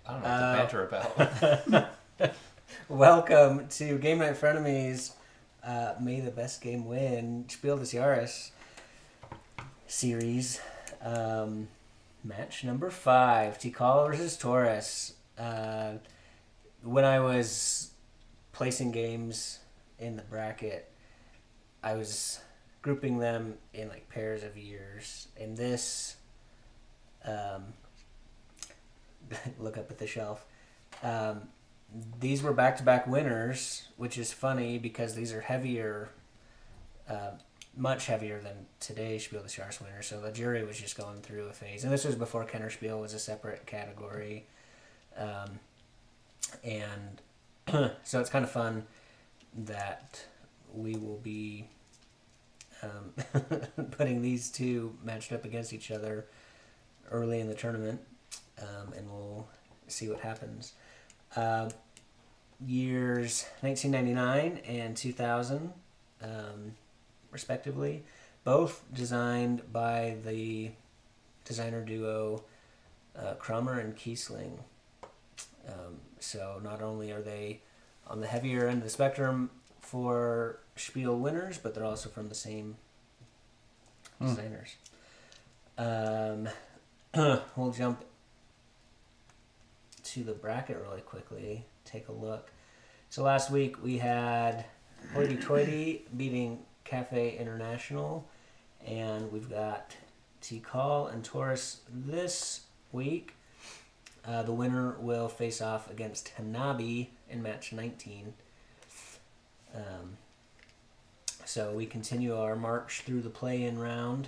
I don't know what the banter about. Welcome to Game Night Frenemies. May the best game win. Spiel des Jahres series. Match number 5. Tikal versus Torres. When I was placing games in the bracket, I was grouping them in like pairs of years. And this, look up at the shelf. These were back-to-back winners, which is funny because these are heavier, much heavier than today's Spiel des Jahres winners. So the jury was just going through a phase. And this was before Kenner Spiel was a separate category. And so it's kind of fun that we will be putting these two matched up against each other early in the tournament. And we'll see what happens. Years 1999 and 2000, respectively, both designed by the designer duo Kramer and Kiesling. So not only are they on the heavier end of the spectrum for Spiel winners, but they're also from the same designers. We'll jump to the bracket really quickly. Take a look. So last week we had Hoity Toity beating Cafe International, and we've got Tikal and Torres this week. The winner will face off against Hanabi in match 19. So we continue our march through the play-in round.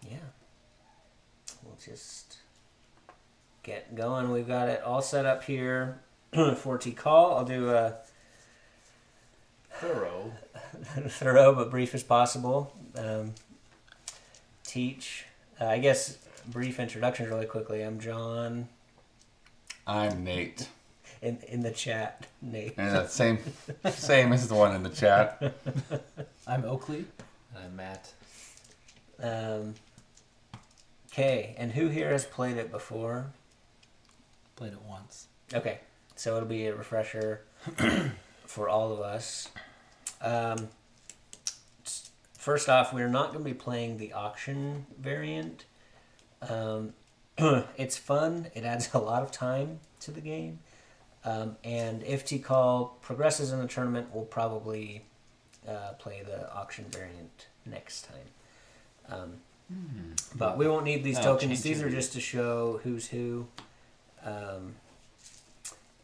Yeah. We'll just get going. We've got it all set up here for Tikal. I'll do a thorough but brief as possible. I guess brief introductions really quickly. I'm John. I'm Nate. In the chat, Nate. And that's same as the one in the chat. I'm Oakley. And I'm Matt. Okay, and who here has played it before? Played it once. Okay, so it'll be a refresher for all of us. First off, we're not going to be playing the auction variant. It's fun. It adds a lot of time to the game. And if Tikal progresses in the tournament, we'll probably play the auction variant next time. But we won't need these tokens. These are just to show who's who.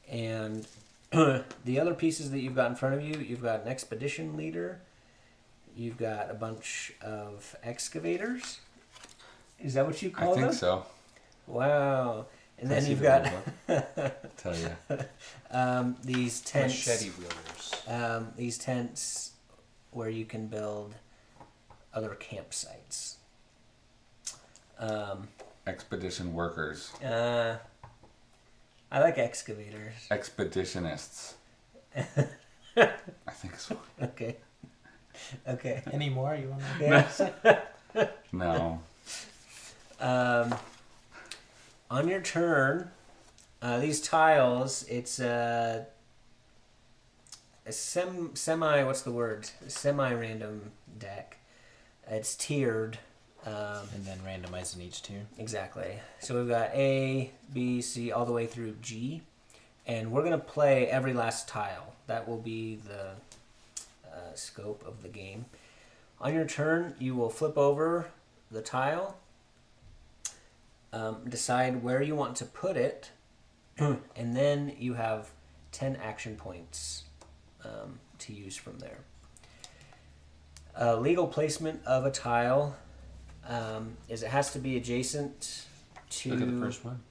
And the other pieces that you've got in front of you, you've got an expedition leader. You've got a bunch of excavators. Is that what you call them? I think so. Wow. And then you've got tell you. These tents. Machete wielders. These tents where you can build other campsites. Expedition workers. I like excavators. Expeditionists. I think it's Okay. Okay. Any more you want to No. On your turn, these tiles, it's a semi-random deck. It's tiered. and then randomized in each tier. Exactly. So we've got A, B, C, all the way through G. And we're going to play every last tile. That will be the scope of the game. On your turn, you will flip over the tile, decide where you want to put it, and then you have 10 action points to use from there. Legal placement of a tile is it has to be adjacent to... Look at the first one.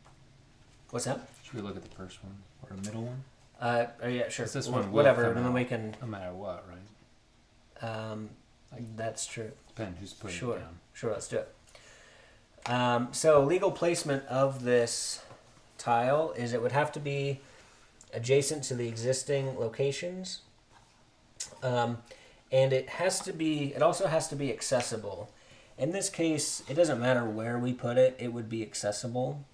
What's that? Should we look at the first one or the middle one? Yeah, sure. This one will whatever, come and then out we can... No matter what, right? That's true. Depending who's putting Sure. it down. Sure, let's do it. So legal placement of this tile is it would have to be adjacent to the existing locations. And it also has to be accessible. In this case, it doesn't matter where we put it, it would be accessible.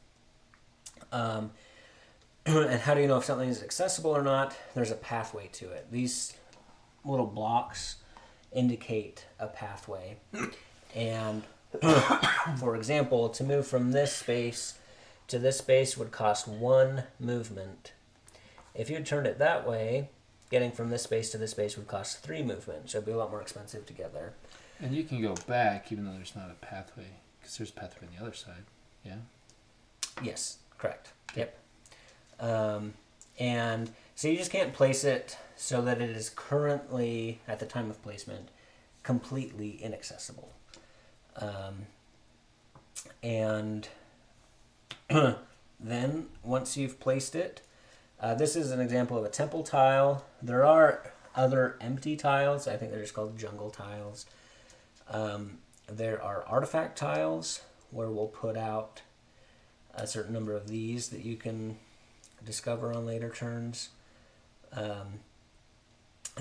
And how do you know if something is accessible or not? There's a pathway to it. These little blocks indicate a pathway. And for example, to move from this space to this space would cost 1 movement. If you had turned it that way, getting from this space to this space would cost 3 movements. So it'd be a lot more expensive to get there. And you can go back even though there's not a pathway, because there's a pathway on the other side. Yeah. Yes, correct. Yep. And so you just can't place it so that it is currently, at the time of placement, completely inaccessible. And then once you've placed it, this is an example of a temple tile. There are other empty tiles. I think they're just called jungle tiles. There are artifact tiles where we'll put out a certain number of these that you can discover on later turns. And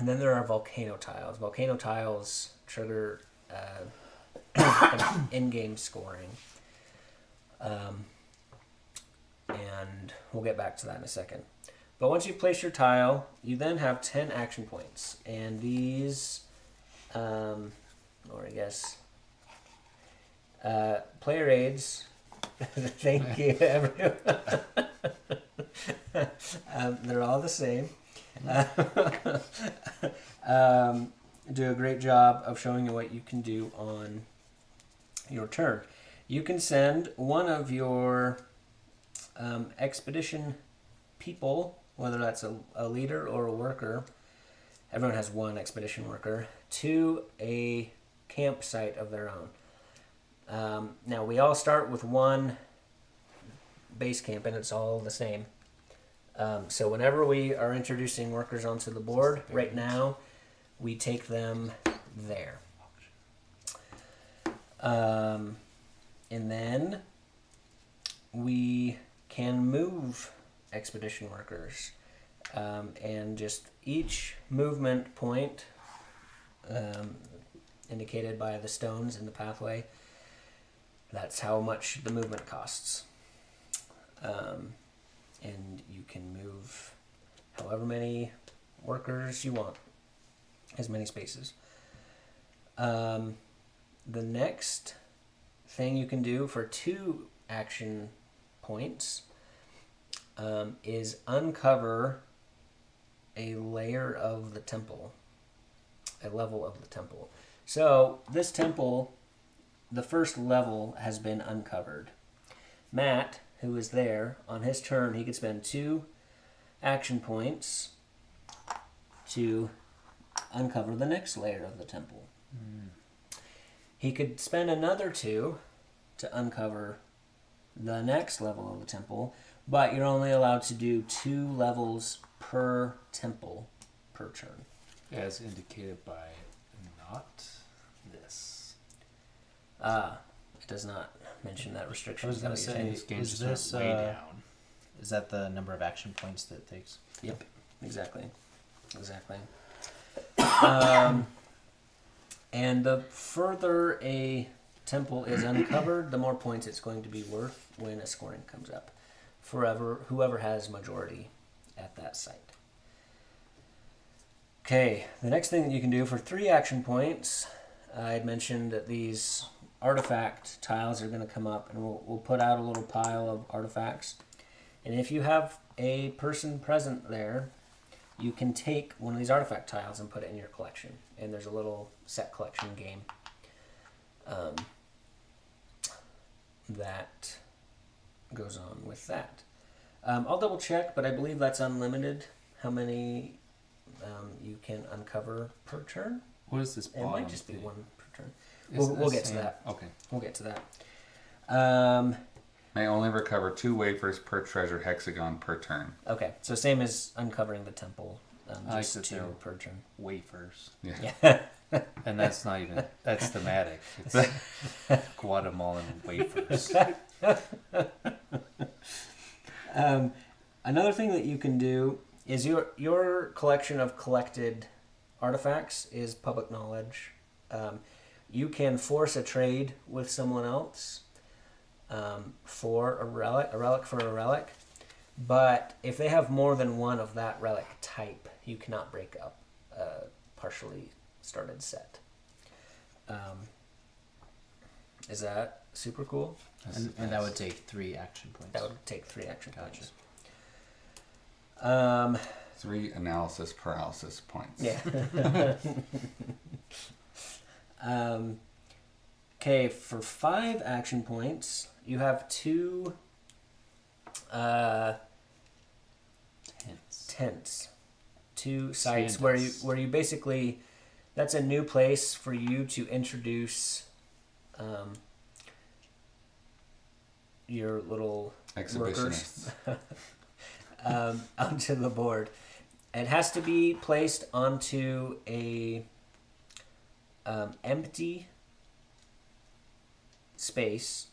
then there are volcano tiles. Volcano tiles trigger in-game scoring. And we'll get back to that in a second. But once you've placed your tile, you then have 10 action points. And these, or I guess, player aids. Thank you, everyone. They're all the same. Do a great job of showing you what you can do on your turn. You can send one of your expedition people, whether that's a leader or a worker, everyone has one expedition worker, to a campsite of their own. Now we all start with one base camp and it's all the same. So whenever we are introducing workers onto the board, right now we take them there. And then we can move expedition workers. And just each movement point indicated by the stones in the pathway, that's how much the movement costs. And you can move however many workers you want, as many spaces. The next thing you can do for 2 action points is uncover a layer of the temple, a level of the temple. So this temple, the first level has been uncovered. Matt, who is there, on his turn, he could spend 2 action points to uncover the next layer of the temple. He could spend another 2 to uncover the next level of the temple, but you're only allowed to do 2 levels per temple per turn. As indicated by not this. It does not mention that restriction. I was going to say, This game is just this went way down. is that the number of action points that it takes? Yep, exactly. And the further a temple is uncovered, the more points it's going to be worth when a scoring comes up. Whoever has majority at that site. Okay, the next thing that you can do for 3 action points, I had mentioned that these artifact tiles are going to come up, and we'll put out a little pile of artifacts. And if you have a person present there, you can take one of these artifact tiles and put it in your collection. And there's a little set collection game that goes on with that. I'll double check, but I believe that's unlimited how many you can uncover per turn. What is this It bottom might just be thing? 1 per turn. Is We'll this get to same? that. Okay. We'll get to that. May only recover 2 wafers per treasure hexagon per turn. Okay, so same as uncovering the temple. I like Just that 2 they're- per turn. Wafers. Yeah. And that's not even, that's thematic. It's Guatemalan wafers. Another thing that you can do is your collection of collected artifacts is public knowledge. You can force a trade with someone else for a relic for a relic. But if they have more than one of that relic type, you cannot break up a partially started set. Is that super cool? And that would take 3 action points. That would take 3 action Gotcha. points. 3 analysis paralysis points. Yeah. Okay, for 5 action points, you have 2 tents, 2 sites where you basically, that's a new place for you to introduce your little workers onto the board. It has to be placed onto a empty space.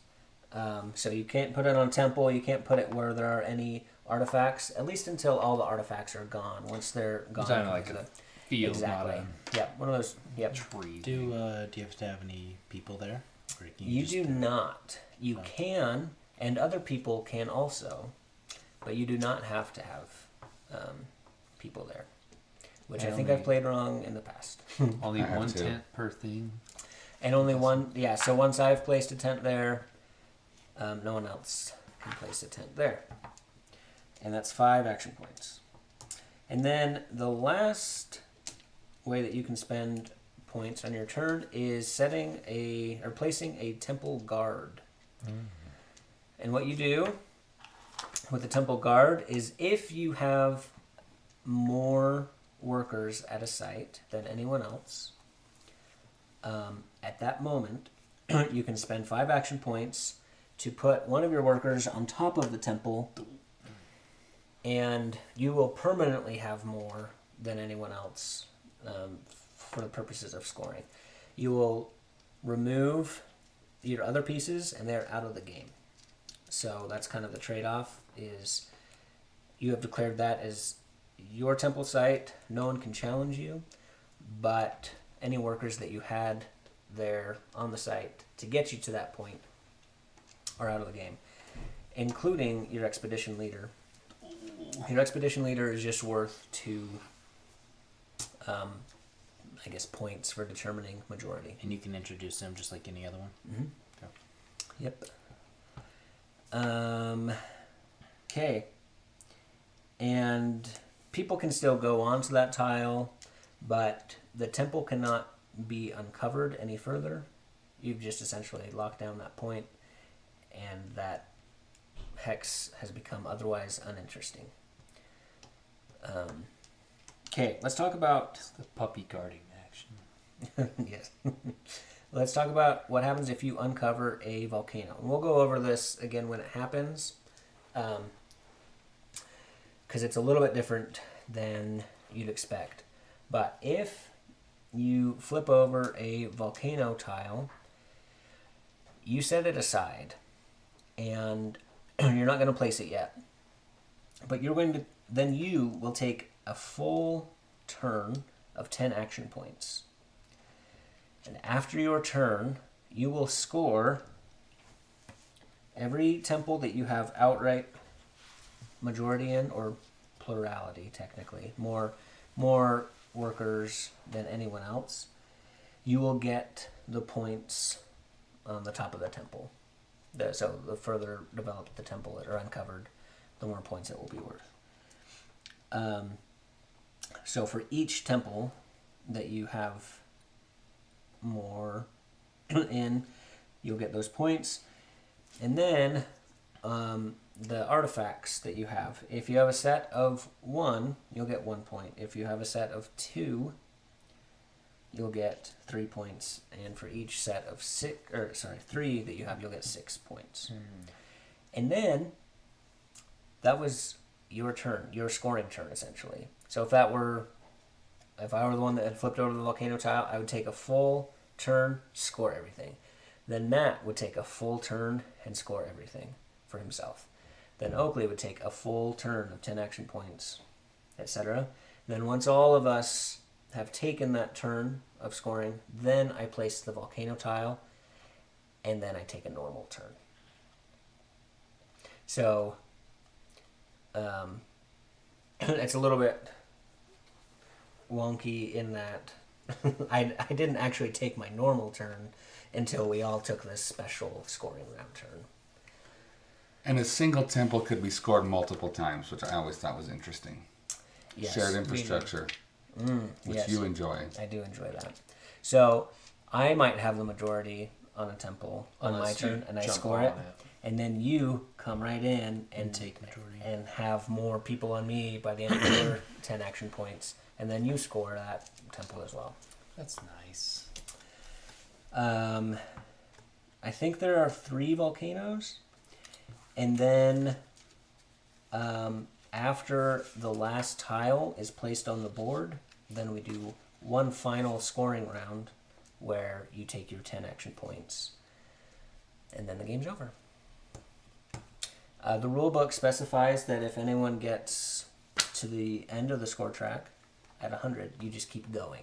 So you can't put it on a temple. You can't put it where there are any artifacts, at least until all the artifacts are gone. Once they're gone, You're talking like a field, exactly. not Yep, one of those. Yep. tree. Do you have to have any people there? Or can You just do not. You Oh. can, and other people can also, but you do not have to have people there. Which I think I've played wrong in the past. Only I have one two. tent per thing. And only one, yeah, so once I've placed a tent there, no one else can place a tent there. And that's 5 action points. And then the last way that you can spend points on your turn is placing a temple guard. And what you do with the temple guard is if you have more workers at a site than anyone else, at that moment, you can spend 5 action points to put one of your workers on top of the temple, and you will permanently have more than anyone else for the purposes of scoring. You will remove your other pieces, and they're out of the game. So that's kind of the trade-off, is you have declared that as your temple site. No one can challenge you, but any workers that you had there on the site to get you to that point are out of the game, including your expedition leader. Your expedition leader is just worth 2, I guess, points for determining majority. And you can introduce them just like any other one. Mm-hmm. Okay. Yep. Okay. And people can still go onto that tile, but the temple cannot be uncovered any further. You've just essentially locked down that point, and that hex has become otherwise uninteresting. Okay, let's talk about The puppy guarding action. yes. Let's talk about what happens if you uncover a volcano. And we'll go over this again when it happens, because it's a little bit different than you'd expect. But if you flip over a volcano tile, you set it aside, and you're not going to place it yet. But then you will take a full turn of 10 action points. And after your turn, you will score every temple that you have outright majority in, or plurality technically, more workers than anyone else. You will get the points on the top of the temple. So the further developed the temple or uncovered, the more points it will be worth. So for each temple that you have more in, you'll get those points. And then the artifacts that you have. If you have a set of 1, you'll get 1 point. If you have a set of 2, you'll get 3 points. And for each set of 3 that you have, you'll get 6 points. And then that was your turn, your scoring turn, essentially. So if I were the one that had flipped over the volcano tile, I would take a full turn, score everything. Then Matt would take a full turn and score everything for himself. Then Oakley would take a full turn of 10 action points, etc. Then once all of us have taken that turn of scoring, then I place the volcano tile, and then I take a normal turn. So it's a little bit wonky in that I didn't actually take my normal turn until we all took this special scoring round turn. And a single temple could be scored multiple times, which I always thought was interesting. Yes. Shared infrastructure, which yes. you enjoy. I do enjoy that. So I might have the majority on a temple on my Unless you turn, and I jump score on it, and then you come right in and take majority. and have more people on me by the end of your 10 action points, and then you score that temple as well. That's nice. I think there are 3 volcanoes, and then after the last tile is placed on the board, then we do one final scoring round where you take your 10 action points, and then the game's over. The rule book specifies that if anyone gets to the end of the score track at 100, you just keep going.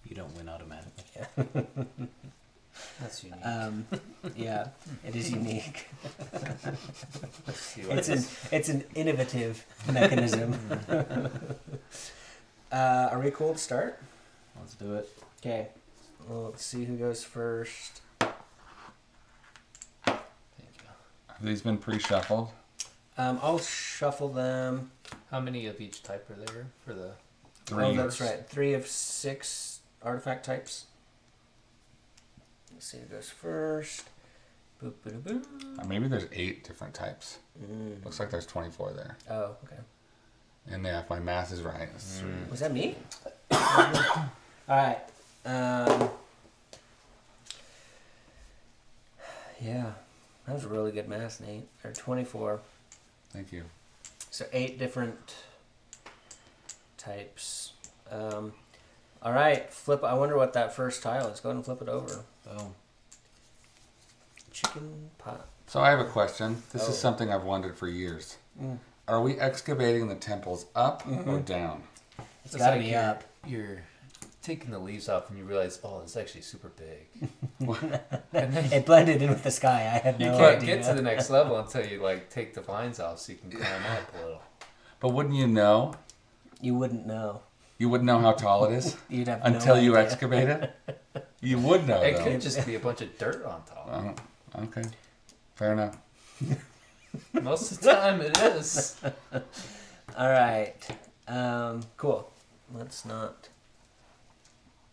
You don't win automatically. Yeah. That's unique. Yeah, it is unique. Let's see what It's an innovative mechanism. Are we cool to start? Let's do it. Okay. Well, let's see who goes first. Thank you. Have these been pre-shuffled? I'll shuffle them. How many of each type are there for the? 3. Oh, that's right. 3 of 6 artifact types. Let's see who goes first. Boop, boop, boop. Maybe there's 8 different types. Mm. Looks like there's 24 there. Oh, okay. And yeah, if my math is right, it's 3. Was that me? All right. Yeah, that was really good math, Nate. Or 24. Thank you. So 8 different types. All right, flip. I wonder what that first tile is. Go ahead and flip it over. Boom. Chicken pot. So I have a question. This Oh. is something I've wondered for years. Mm. Are we excavating the temples up Mm-hmm. or down? It's It's got to like be you're- up. You're taking the leaves off and you realize, oh, it's actually super big. And then It blended in with the sky. I had you no can't idea. get to the next level until you like take the vines off so you can climb up a little. But wouldn't you know? You wouldn't know. You wouldn't know how tall it is You'd have until no you idea. excavate it? You would know, It though. could just be a bunch of dirt on top. Okay. Fair enough. Most of the time it is. All right. Cool. Let's not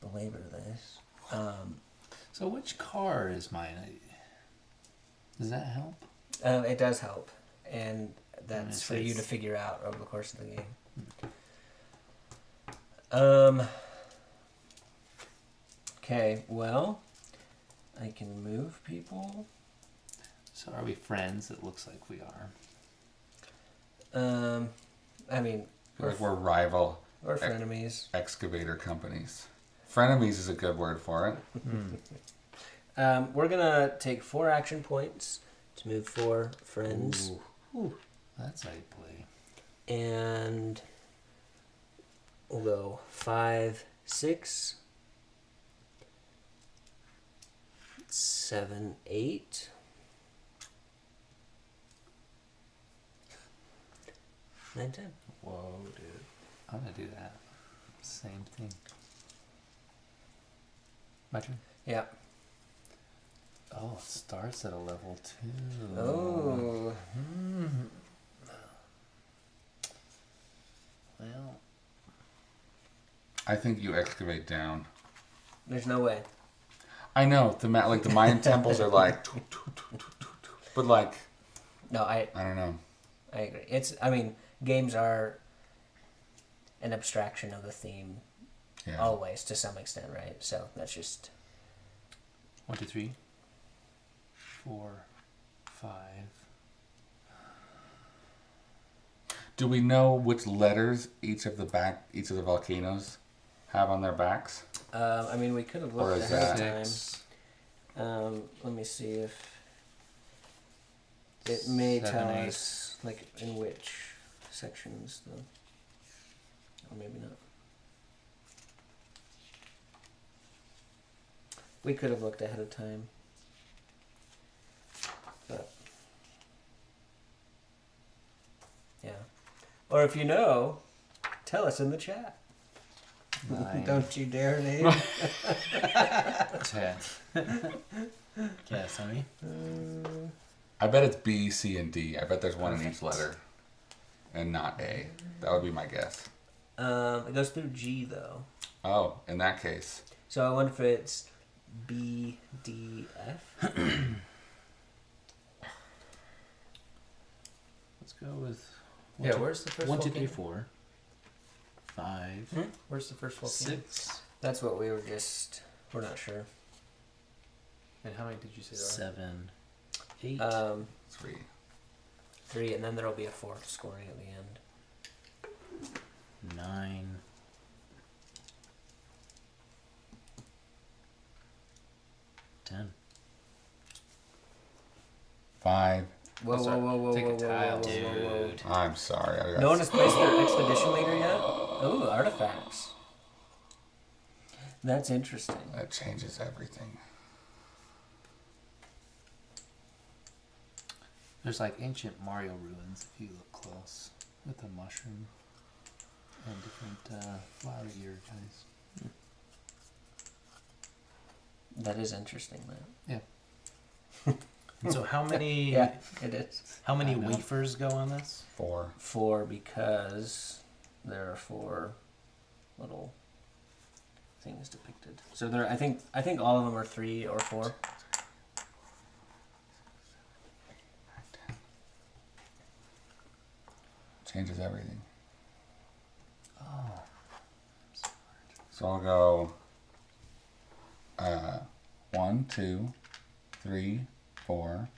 belabor this. So which car is mine? Does that help? It does help, and that's Yes, for you to it's- figure out over the course of the game. Okay, well, I can move people. So are we friends? It looks like we are. I mean, Like we're rival we're frenemies. excavator companies. Frenemies is a good word for it. We're gonna take 4 action points to move 4 friends, Ooh, that's how you play. and we'll go 5, 6, 7, 8. 9, 10. Whoa, dude. I'm gonna do that. Same thing. My turn. Yeah. Oh, it starts at a level 2. Oh. Well, I think you excavate down. There's no way. I know the like the Mayan temples are like, but like No, I I don't know. agree. I mean, games are an abstraction of the theme Yeah. always to some extent, right? So that's just 1, 2, 3, 4, 5. Do we know which letters each of the volcanoes have on their backs? I mean, we could have Or looked is ahead of that- time. Let me see if it may 7, tell 8. us like in which sections though, or maybe not. We could have looked ahead of time, but yeah. Or if you know, tell us in the chat. 9, Don't you dare, Nate. 10. Guess, honey. I bet it's B, C, and D. I bet there's one in each letter, and not A. That would be my guess. It goes through G though. Oh, in that case, So I wonder if it's B, D, F. Let's go with. Yeah, where's the first 1, 2, volcano? 3, 4, 5, Where's the first volcano? 6, That's what we were just. We're not sure. And how many did you say there are? 7, 8. 3. 3, and then there'll be a fourth scoring at the end. 9, 10. 5. Whoa, sorry. whoa, whoa, whoa, Take a whoa, whoa, tile, whoa, whoa, whoa. Dude. I'm sorry. I got No one has placed their expedition leader yet? Ooh, artifacts. That's interesting. That changes everything. There's like ancient Mario ruins if you look close with a mushroom and different flower ear guys. That is interesting, man. Yeah. And so how many? Yeah, it is. How many I know. wafers go on this? 4. 4 because there are 4 little things depicted. So there, I think all of them are 3 or 4. Changes everything. Oh. So I'll go 1, 2, 3, 4,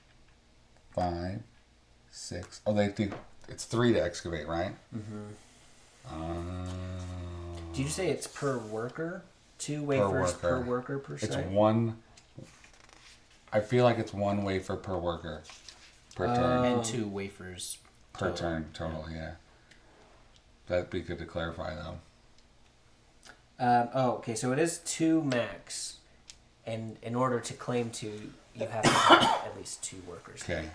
5, 6. Oh, they do. It's 3 to excavate, right? Mm-hmm. Did you say it's per worker? 2 wafers per worker per se? It's 1. I feel like it's 1 wafer per worker per turn. And 2 wafers Per total. turn, total, yeah. That'd be good to clarify, though. Okay, so it is 2 max, and in order to claim 2, you have to have at least 2 workers. Okay.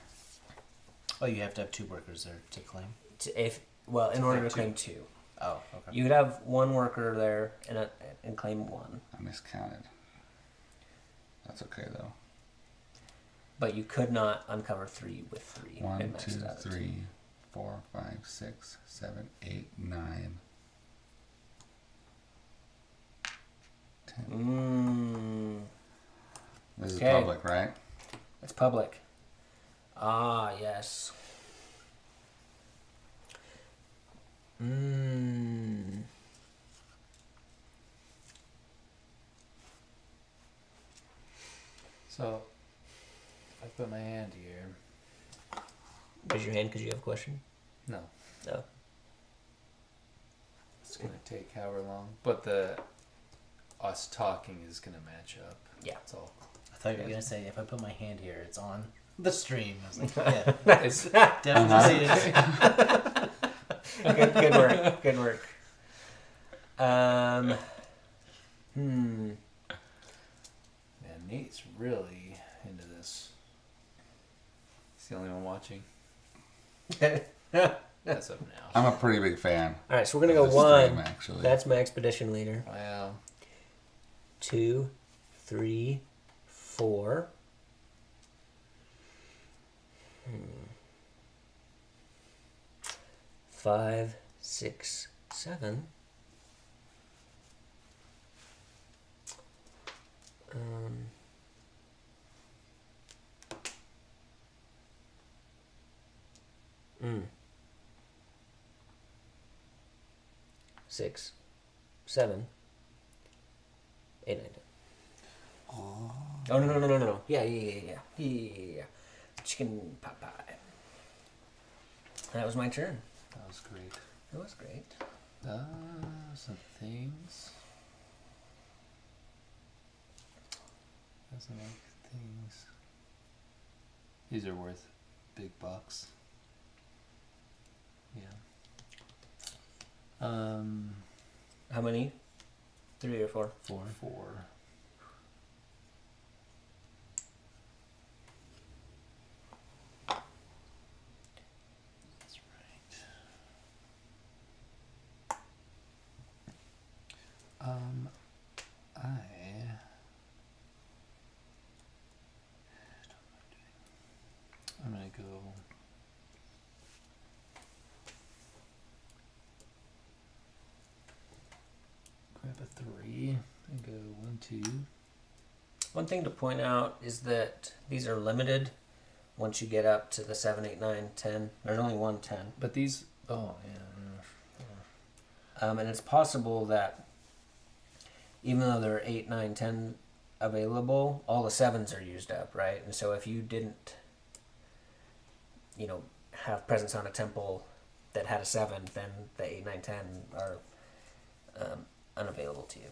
Oh, you have to have 2 workers there to claim. In order to claim 2, Oh, okay. you could have 1 worker there and claim 1, I miscounted. That's okay, though. but you could not uncover 3 with 3. 1, and max 2, it out at 3, 4, 5, 6, 7, 8, 9, 10. 2. This is Okay. public, right? It's public. Ah, yes. So, if I put my hand here. Raise your hand because you have a question. No. No. It's gonna take however long, but the us talking is gonna match up. Yeah. That's all. I thought you were gonna say if I put my hand here, it's on the stream. I was like, yeah, It's definitely is. Good work. Good work. man, Nate's really into this. He's the only one watching. That's up now. I'm a pretty big fan. All right, so we're gonna of go this 1. stream, actually. That's my expedition leader. Wow. 2, 3, 4. 5, 6, 7. 6, 7, 8, 9, 10. Oh, no. Yeah. Chicken pot pie. That was my turn. That was great. That was great. Some things. Doesn't like things. These are worth big bucks. Yeah. How many? 3 or 4? 4. That's right. 3 and go 1, 2. One thing to point out is that these are limited. Once you get up to the 7, 8, 9, 10, there's only one 10. But these, oh yeah. And it's possible that even though there are 8, 9, 10 available, all the 7s are used up, right? And so if you didn't, have presence on a temple that had a 7, then the 8, 9, 10 are unavailable to you.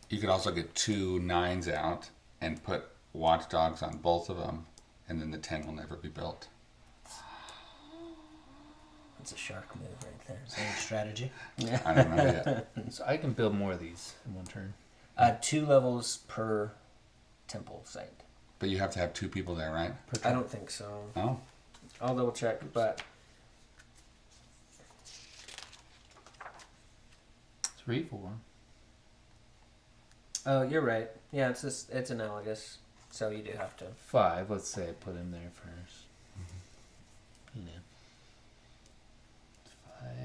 You could also get 2 9s out and put watchdogs on both of them, and then the 10 will never be built. It's a shark move right there. Same strategy. I don't know yet. So I can build more of these in one turn. 2 levels per temple site. But you have to have 2 people there, right? I don't think so. Oh. I'll double check, but 3, 4. oh, you're right. Yeah, it's analogous. So you do have to. 5. Let's say I put him there first. You know.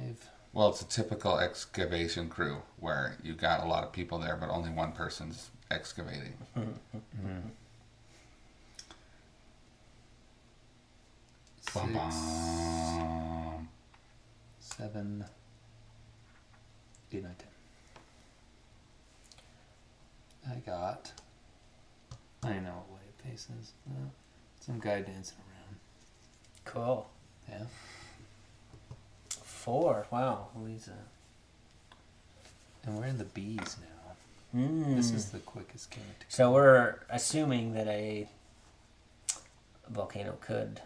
5. Well, it's a typical excavation crew where you got a lot of people there, but only one person's excavating. Bum, 6, bum. 7, 8, 9, 10. I got. I know what white face is. Some guy dancing around. Cool. Yeah. 4. Wow. Louisa. And we're in the bees now. Mm. This is the quickest game to So we're assuming that a volcano could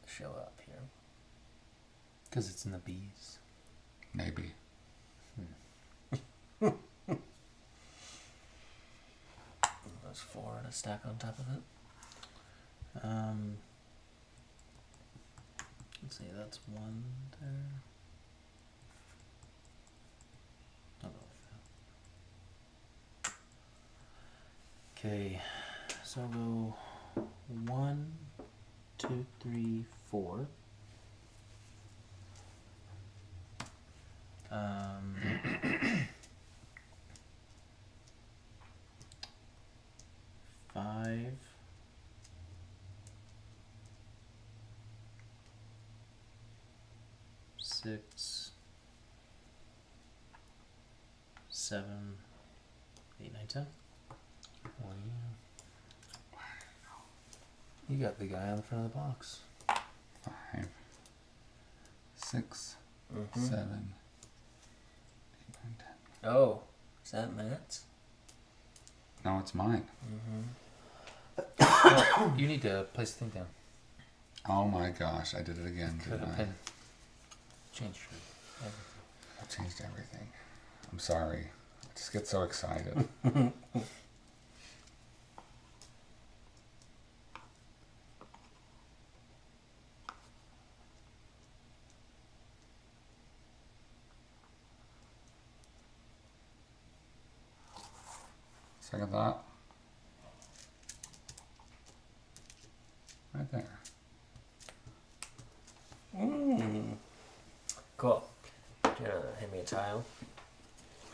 show up here. because it's in the bees. Maybe. That's 4 and a stack on top of it. Let's see, that's 1 there. I'll go like that. Okay, so I'll go 1, 2, 3, 4. 5. 6, 7, 8, 9, 10. Well, you got the guy on the front of the box. 5, 6, Mm-hmm. 7, 8, 9, 10. Oh, is that Matt's? No, it's mine. Mm-hmm. You need to place the thing down. Oh my gosh, I did it again. Could Didn't have I? been changed everything. I changed everything. I'm sorry. I just get so excited. Second thought. Right there. Cool. Hand me a tile.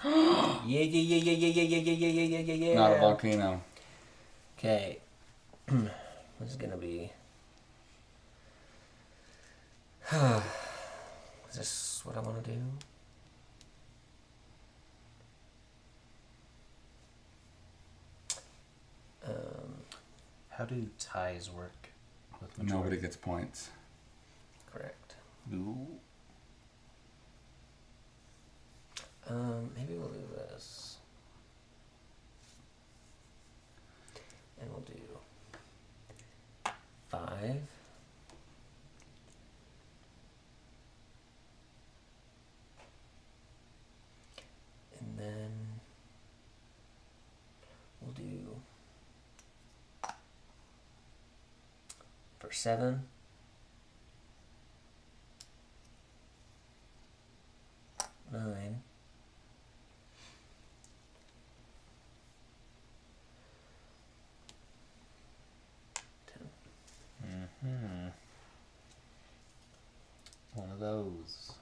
Yeah, yeah, yeah, yeah, yeah, yeah, yeah, yeah, yeah, yeah, yeah, yeah. Not a volcano. Okay. This is gonna be. Is this what I want to do? How do ties work with Nobody majority? gets points. Correct. Ooh. Maybe we'll do this. And we'll do 5. And then we'll do for 7. 9. 10. One of those.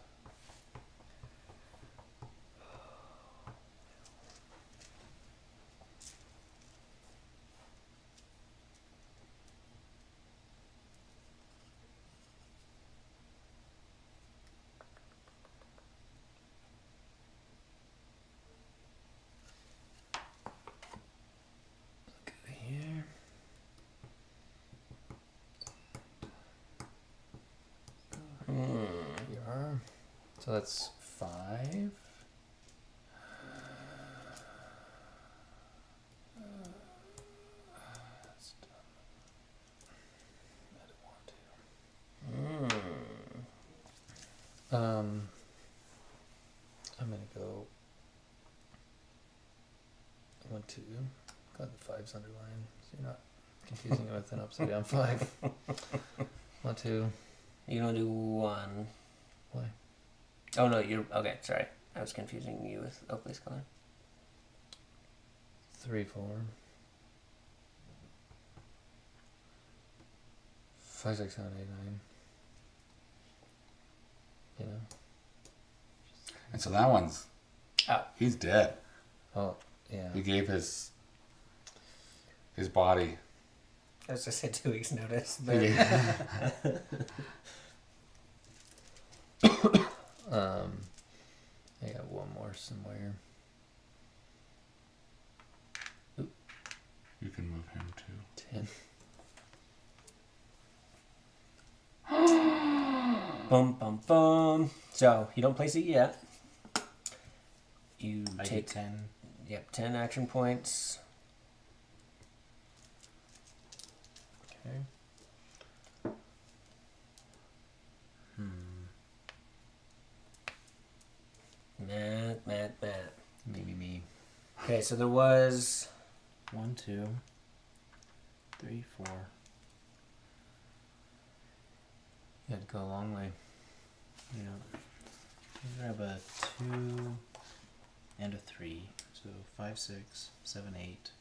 So that's 5. That's dumb. I don't want to. I'm gonna go 1, 2. Got the 5's underlined, so you're not confusing it with an upside down 5. 1, 2. You don't do 1. Why? Oh no, you're okay. Sorry, I was confusing you with Oakley's color. 3, 4. 5, 6, 7, 8, 9. You know. And so that one's, Oh. he's dead. Oh, yeah. He gave his body. I was just said 2 weeks notice. He But gave- I got one more somewhere. You can move him too. 10. boom, boom, boom. So you don't place it yet. You I take get 10. Yep, 10 action points. Okay. Matt. Maybe me. Okay, so there was 1, 2, 3, 4. You had to go a long way. Yeah. Grab a 2 and a 3. So 5, 6, 7, 8.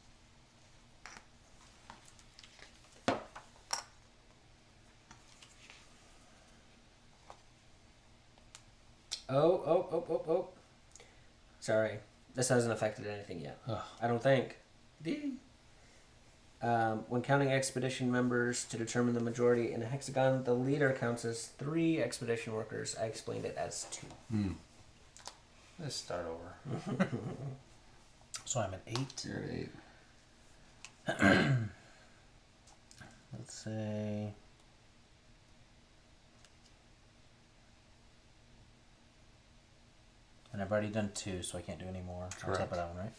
Oh. Sorry. This hasn't affected anything yet. Ugh. I don't think. When counting expedition members to determine the majority in a hexagon, the leader counts as 3 expedition workers. I explained it as 2. Let's start over. So I'm at 8. You're at 8. Let's say. And I've already done 2, so I can't do any more. On top Correct. of that one, right?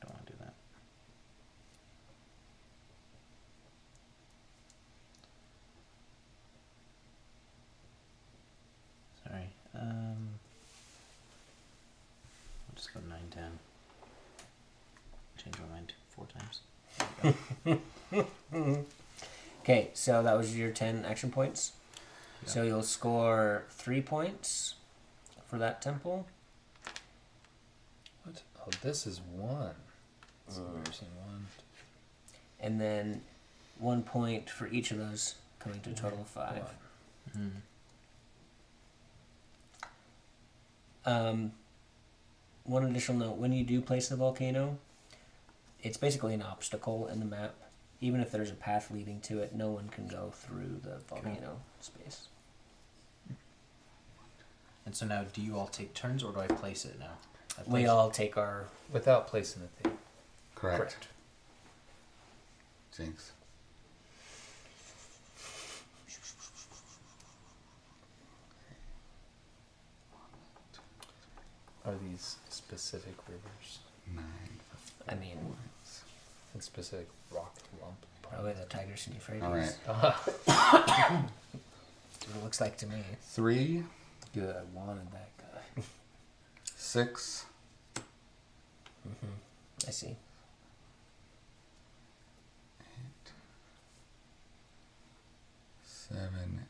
I don't want to do that. Sorry. I'll just go 9, 10. Change my mind 4 times. Okay, so that was your 10 action points. Yeah. So you'll score 3 points for that temple. What? Oh, this is 1. It's embarrassing 1. And then 1 point for each of those, coming to a total of 5. One additional note, when you do place the volcano, it's basically an obstacle in the map. Even if there's a path leading to it, no one can go through the volcano space. And so now, do you all take turns, or do I place it now? I We place all take our... without placing the thing. Correct. Jinx. Are these specific rivers 9. I mean, and specific rock lump? probably the Tigris and Euphrates. All right. That's what it looks like to me. 3, Good, I wanted that guy. 6, I see. 8, 7,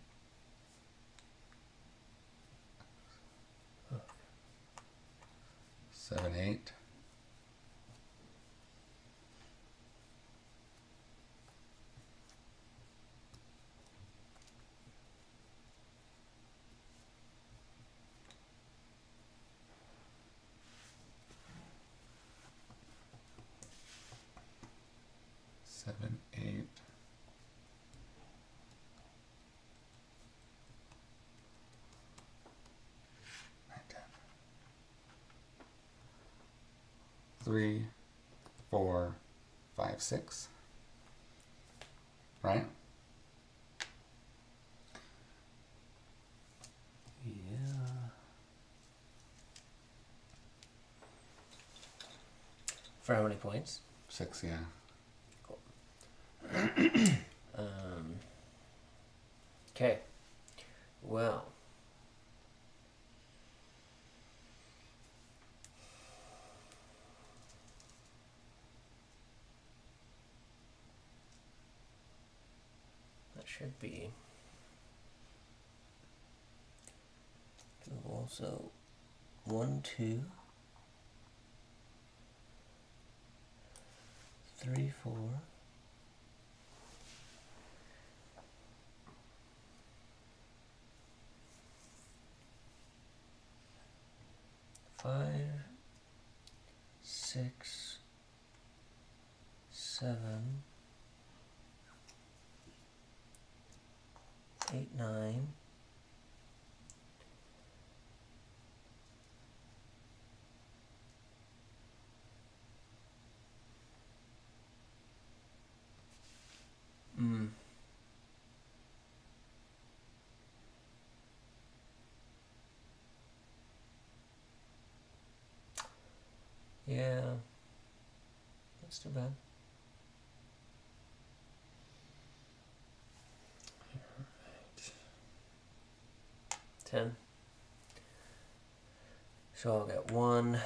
7, 8. Seven, 8. 3, 4, 5, 6. Right? Yeah. For how many points? 6, yeah. Okay. Well. That should be doable. So 1, 2, 3, 4. 5, 6, 7, 8, 9. Yeah, that's too bad. Right. 10. So I'll get 1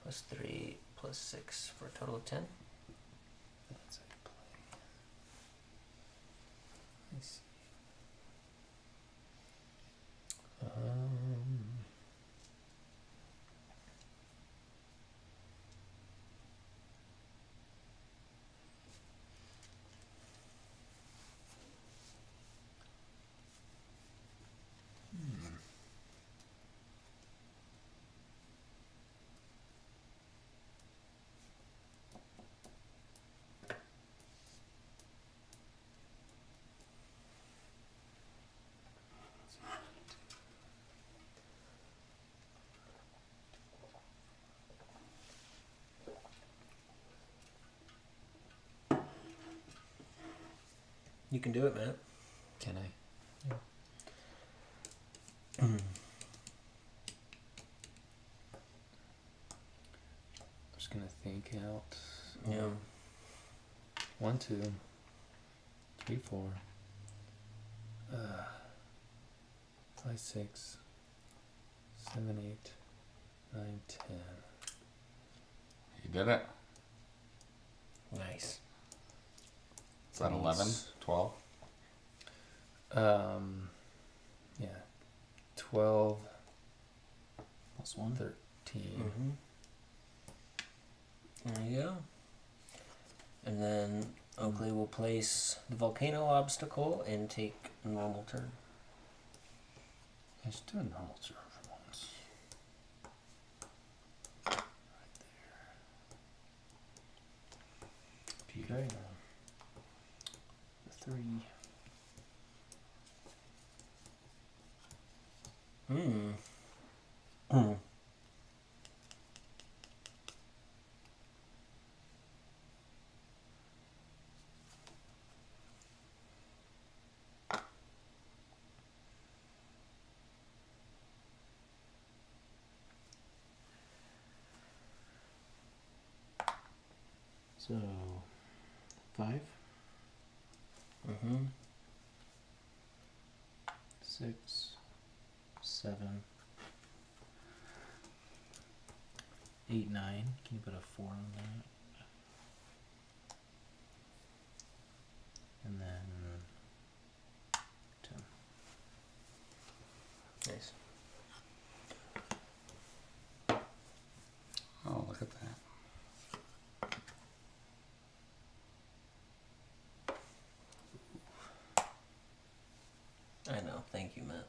plus 3 plus 6 for a total of 10. That's how you play. I see. You can do it, Matt. Can I? Just gonna think out. Yeah. 1, 2, 3, 4, 5, 6, 7, 8, 9, 10. You did it. Nice. Is that 11? 12? Yeah. 12, Plus 1. 13. There you go. And then Oakley will place the volcano obstacle and take a normal turn. Let's do a normal turn for once. Right there. Beautiful. The 3. So 5, 6, 7, 8, 9. Can you put a 4 on that? And then 10. Nice. Oh, look at that. I know. Thank you, Matt.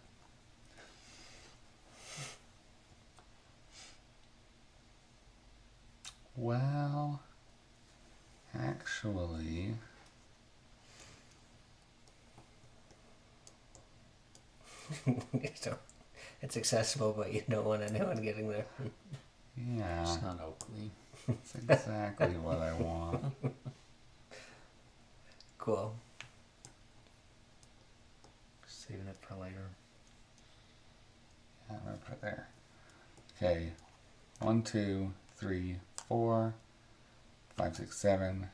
Well, actually, So, it's accessible, but you don't want anyone getting there. Yeah, It's not Oakley. that's exactly what I want. Cool. Saving it for later. Yeah, I'm gonna put it there. Okay, 1, 2, 3, 4, 5, 6, 7,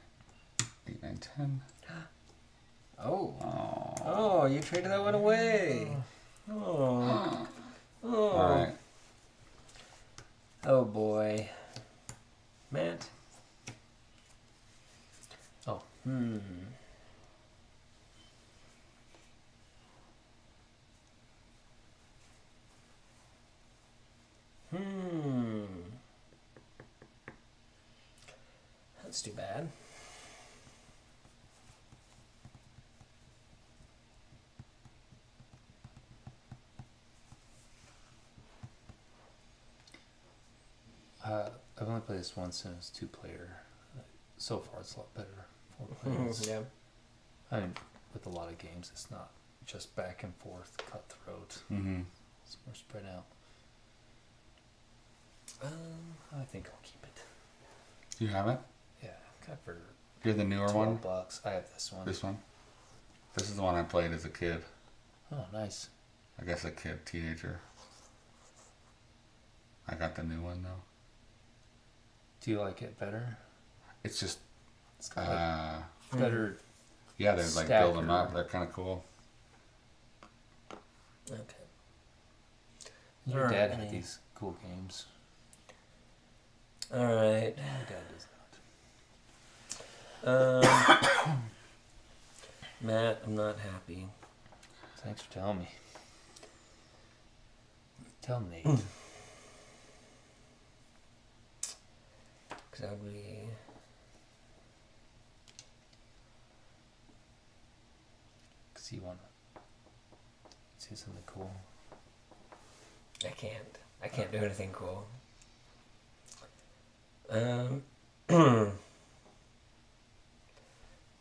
8, 9, 10. Oh. Oh. Oh, you traded that one away. Oh. Oh. All right. Oh boy. Matt. Oh, Hmm. That's too bad. I've only played this once and it's 2-player. So far, it's a lot better. 4 players. Yeah. I mean, with a lot of games, it's not just back and forth, cutthroat. Mm-hmm. It's more spread out. I think I'll keep it. Do you have it? Yeah, got for You're the newer one? $12. I have this one. This one? This is the one I played as a kid. Oh, nice. I guess a kid, teenager. I got the new one though. Do you like it better? It's just, It's got like better. yeah, they like build them Stacker. up. They're kind of cool. Okay. Your Alright. dad had these cool games. All right. My dad does not. Matt, I'm not happy. Thanks for telling me. Tell Nate. Because that would be... Because you want to see something cool. I can't do anything cool.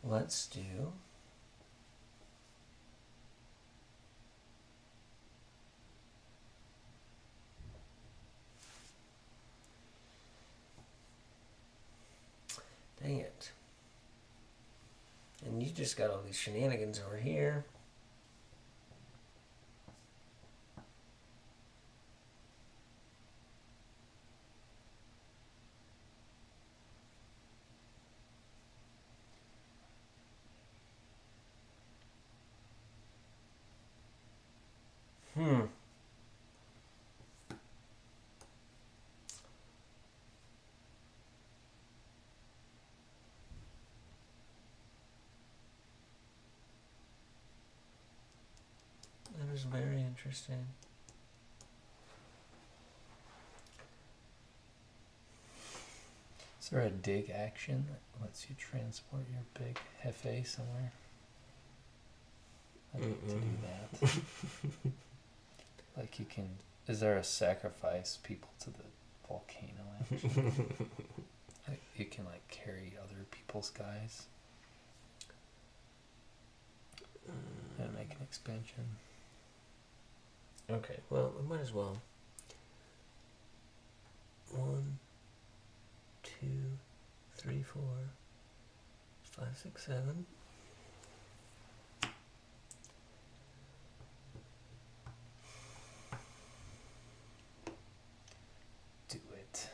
Let's do... Dang it. And you just got all these shenanigans over here. That is very interesting. Is there a dig action that lets you transport your big Hefe somewhere? I'd like to do that. Like you can... Is there a sacrifice people to the volcano action? Like you can like carry other people's guys and make an expansion. Okay, well, we might as well. 1, 2, 3, 4, 5, 6, 7. Do it.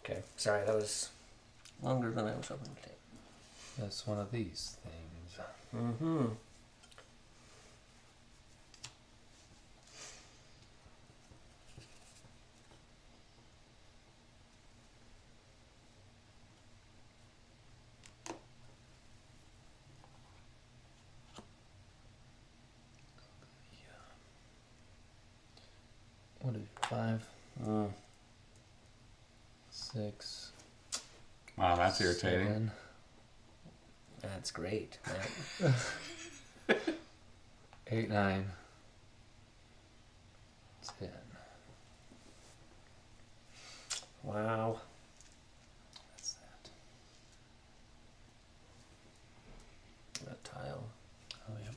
Okay, sorry, that was longer than I was hoping to take. That's one of these things. Mm-hmm. What is it? 5, Mm. 6. Wow, that's irritating. 7. That's great, man. 8, 9, 10. Wow. That's that. That tile. Oh, yep.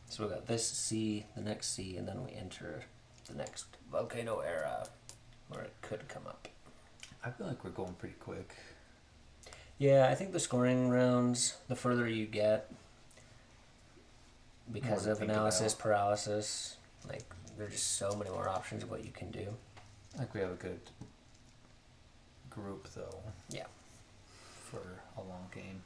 So we got this C, the next C, and then we enter the next volcano era, where it could come up. I feel like we're going pretty quick. Yeah, I think the scoring rounds, the further you get, because More to of think analysis about. paralysis, like there's just so many more options of what you can do. I think we have a good group, though, Yeah. for a long game.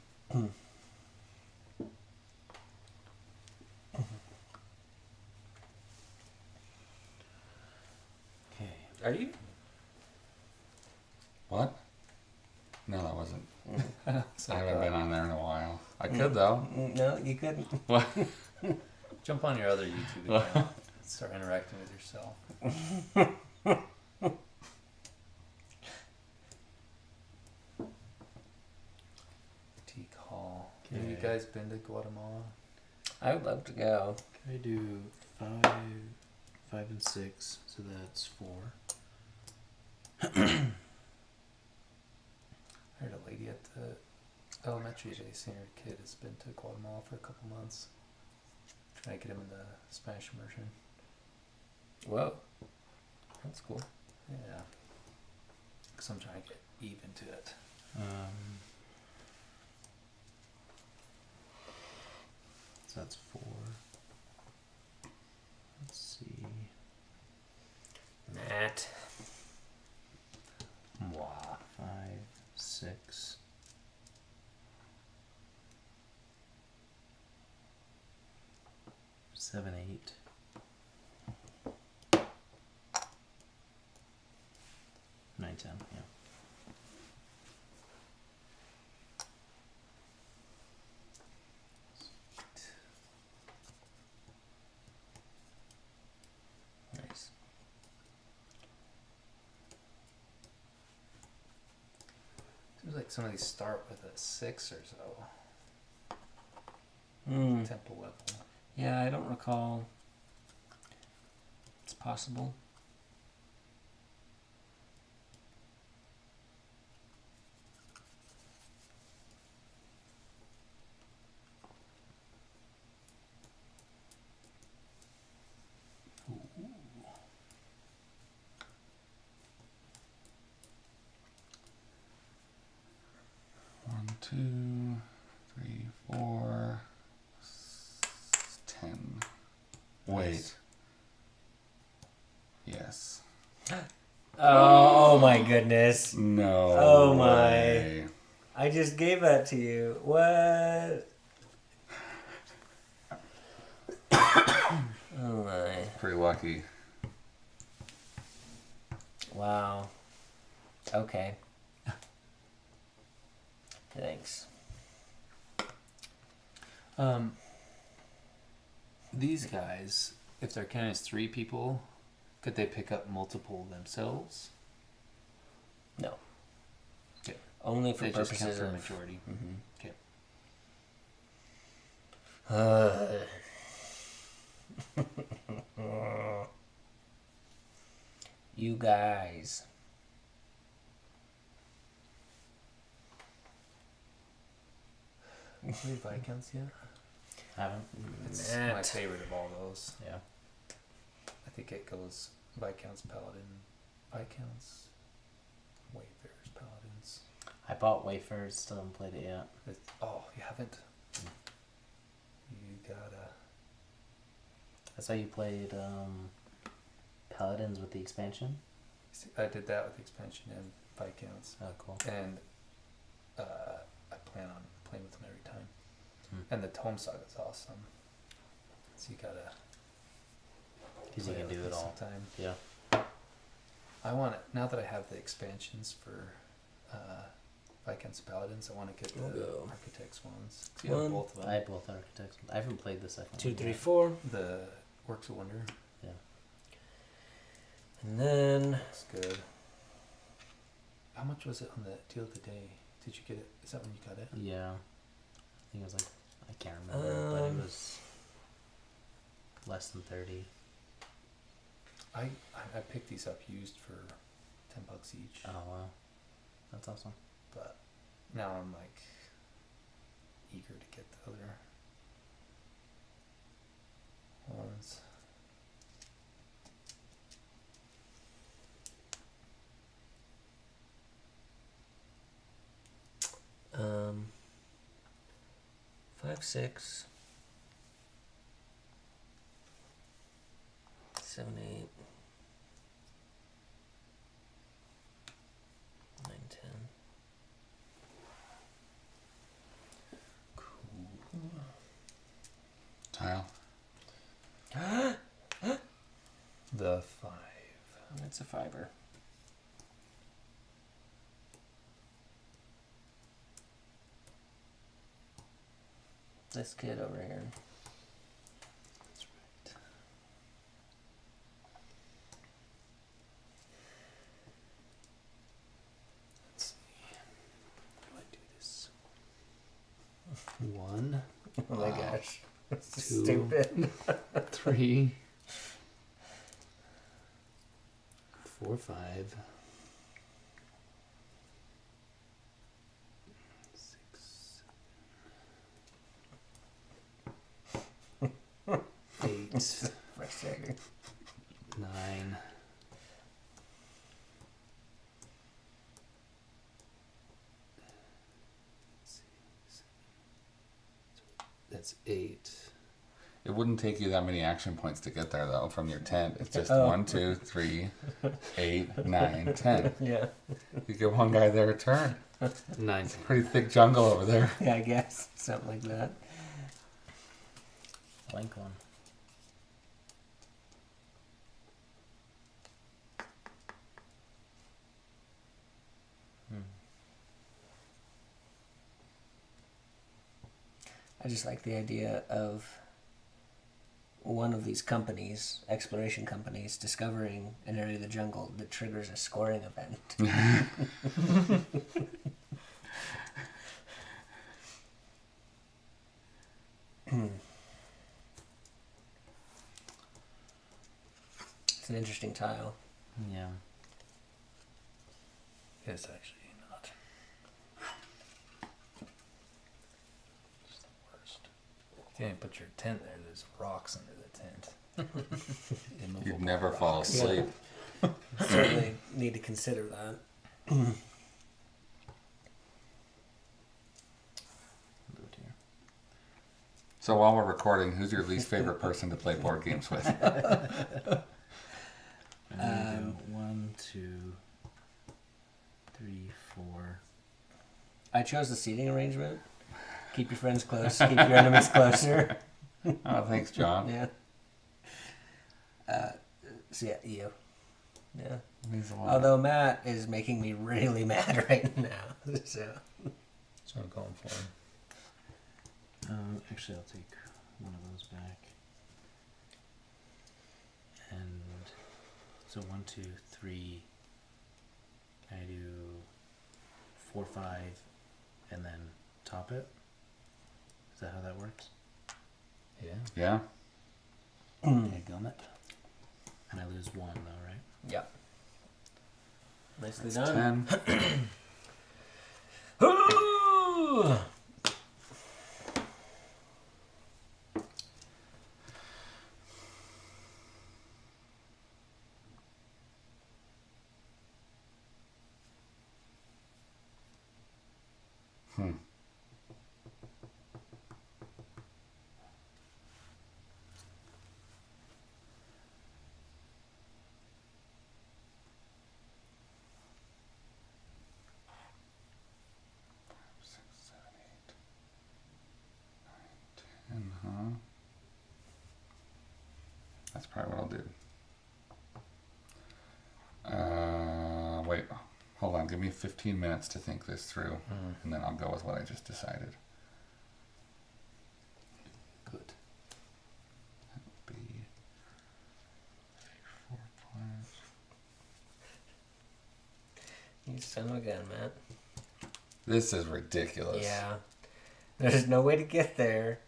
Okay. Are you? What? No, that wasn't. So, I haven't been on there in a while. I could though. No, you couldn't. What? jump on your other YouTube account. Start interacting with yourself. Tikal. Have you Okay. guys been to Guatemala? I would love to go. Can I do 5 and 6? So that's 4. I heard a lady at the elementary day saying her kid has been to Guatemala for a couple months. Trying to get him in the Spanish immersion. Whoa. That's cool. Yeah. Because I'm trying to get Eve into it. So that's 4. Let's see. Matt. Wow. 5, 6. Seven, 8. Nine, 10, yeah. Nice. Seems like some of these start with a 6 or so. Tempo level. Yeah, I don't recall. It's possible. One, 2, 3, 4, 10. Wait. Yes. Oh my goodness. No. Oh my. way. I just gave that to you. What? Oh my. Pretty lucky. Wow. Okay. Thanks. These guys, if they're counting as 3 people, could they pick up multiple themselves? No. Okay. Only for They just count purposes for a of. majority. Mhm. Okay. You guys. Play Viscounts yet? Haven't? It's my Matt. favorite of all those. Yeah. I think it goes Viscounts, Paladin, Viscounts, Wayfarers, Paladins. I bought Wayfarers, still haven't played it yet. Oh, you haven't? You gotta. That's how you played Paladins with the expansion? See, I did that with the expansion and Viscounts. Oh, cool. And I plan on playing with them every time. Hmm. And the Tome Saga is awesome. So you gotta. Because you play can with do it all. sometime. Yeah. I want it now that I have the expansions for Viscounts Paladins. I want to get the Go. Architects ones. 'Cause you have One. both of them. I had both architects. I haven't played the second 2, one 3, yet. 4. The Works of Wonder. Yeah. And then. It's good. How much was it on the deal of the day? Did you get it? Is that when you got it? Yeah. think it was like, I can't remember, but it was less than 30. I picked these up used for $10 each. Oh wow, that's awesome. But now I'm like eager to get the other ones. Um, 5, 6, 7, 8, 9, 10. Tile. The 5. That's a 5er. This kid over here. That's right. Let's see. How do I do this? 1, Oh my gosh. That's Two. stupid. 3, 4, 5, 6, 8, Frustrating. 9, 8. It wouldn't take you that many action points to get there, though, from your tent. It's just Oh. 1, 2, 3, 8, 9, 10. Yeah. You give one guy there a turn. 9. Pretty thick jungle over there. Yeah, I guess. Something like that. Blank one. I just like the idea of one of these companies, exploration companies, discovering an area of the jungle that triggers a scoring event. It's an interesting tile. Yeah. It's actually not. It's the worst. If you didn't put your tent there, there's rocks under the tent. You'd never fall asleep. Certainly need to consider that. Do it here. So while we're recording, who's your least favorite person to play board games with? I'm gonna do 1, 2, 3, 4. I chose the seating arrangement. Keep your friends close, keep your enemies closer. Oh, thanks, John. Yeah. So yeah, you. Yeah. Means a lot. Although Matt is making me really mad right now. So That's what I'm going for. Actually, I'll take one of those back. And so 1, 2, 3. I do 4, 5, and then top it. Is that how that works? Yeah. Yeah? Okay, gum it. And I lose 1 though, right? yeah. Nicely That's done. 10. Ooh! That's probably what I'll do. Wait, hold on. Give me 15 minutes to think this through, and then I'll go with what I just decided. Good. That would be 3, 4, 5. You son of a gun, Matt. This is ridiculous. Yeah. There's no way to get there.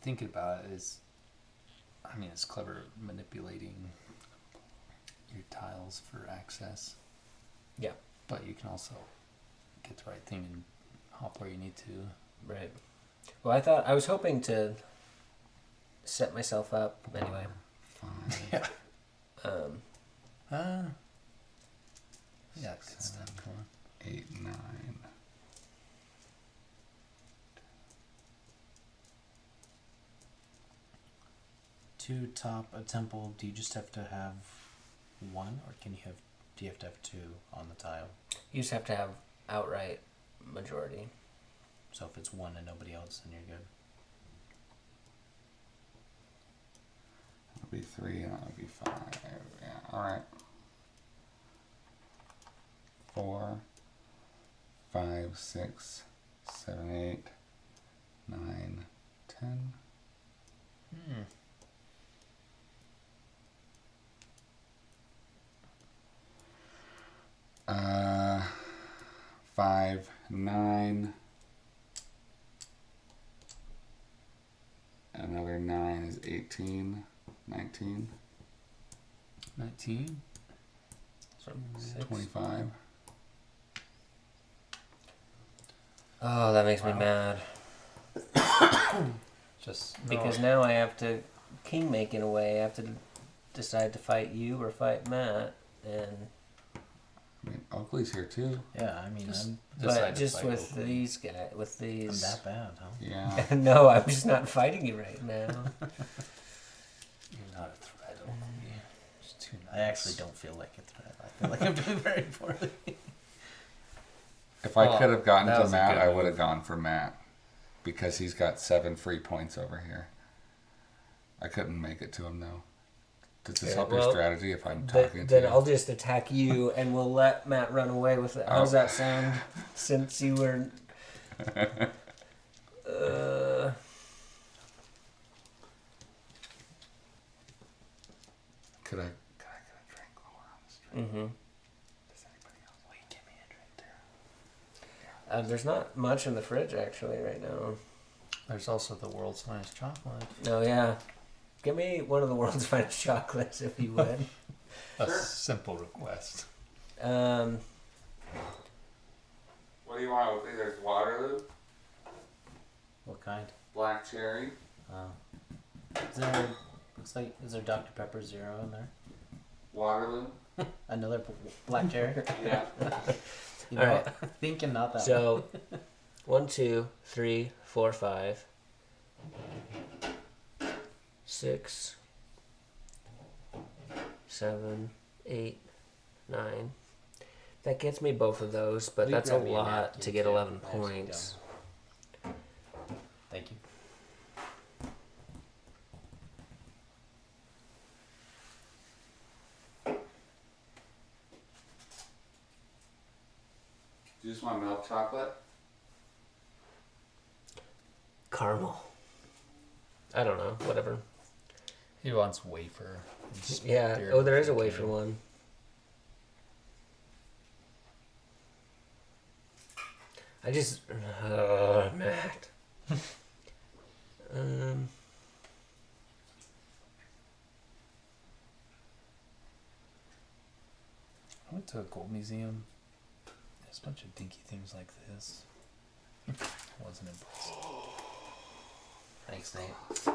Thinking about it is, I mean, it's clever manipulating your tiles for access. Yeah. But you can also get the right thing and hop where you need to. Right. Well, I was hoping to set myself up anyway. 5, Yeah. Um, Yeah, good stuff. Come on. 8, 9. To top a temple, do you just have to have one, or do you have to have two on the tile? you just have to have outright majority. So if it's one and nobody else, then you're good. That'll be 3 and that'll be 5. Yeah, alright. 4, 5, 6, 7, 8, 9, 10. Hmm. Uh, 5, 9. Another 9 is 18, 19, 19. So 6. 25. Oh, that makes me Wow. mad. Just Because now I have to king make in a way. I have to decide to fight you or fight Matt. And I mean, Oakley's here too. Yeah, I mean, Just- I'm but just with these guys, with these. that bad, huh? Yeah. No, I'm just not fighting you right now. You're not a threat, Oakley. It's too nice. I actually don't feel like a threat. I feel like I'm doing very poorly. If I Well, could have gotten that to was a Matt, good I move. would have gone for Matt. Because he's got 7 free points over here. I couldn't make it to him though. Does this Okay, help well, your strategy if I'm talking to Then you? I'll just attack you, and we'll let Matt run away with it. How's that sound? Since you were. Could I get a drink while we're on the stream? Mm-hmm. Does anybody else? Will you give me a drink there? There's not much in the fridge actually right now. There's also the world's finest chocolate. Oh yeah, give me one of the world's finest chocolates if you would. A Sure. simple request. um, What do you want? Oakley? There's Waterloo, What kind? Black Cherry. Is there Dr. Pepper Zero in there? Waterloo. Another black cherry? Yeah. You know, Alright. thinking not that one. so 1, 2, 3, 4, 5, 6, 7, 8, 9. That gets me both of those, but Will you that's a grab me a lot napkin, to get too? 11 I actually points. Thank you. Do you just want milk chocolate? Caramel. I don't know. Whatever. He wants wafer. Yeah. Beer Oh, there is a with wafer one. I just. Matt. I went to a gold museum. There's a bunch of dinky things like this. Wasn't impressed. Thanks, Nate.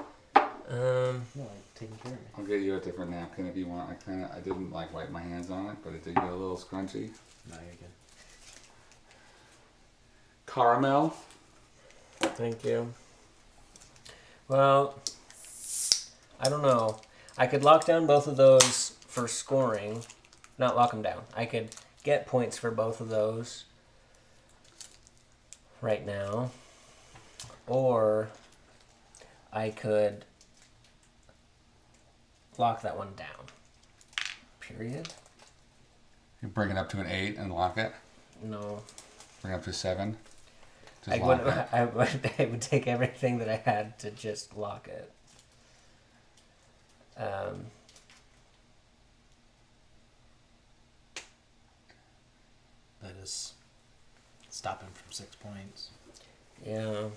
Um. No, I'm taking care of me. I'll get you a different napkin if you want. I didn't like wipe my hands on it, but it did get a little scrunchy. No, you're good. Caramel. Thank you. Well, I don't know. I could lock down both of those for scoring. Not lock them down. I could get points for both of those right now. Or I could lock that one down. Period. You bring it up to an 8 and lock it. No. Bring it up to 7. I Just would, lock it. I would take everything that I had to just lock it. just stop him from 6 points. Yeah.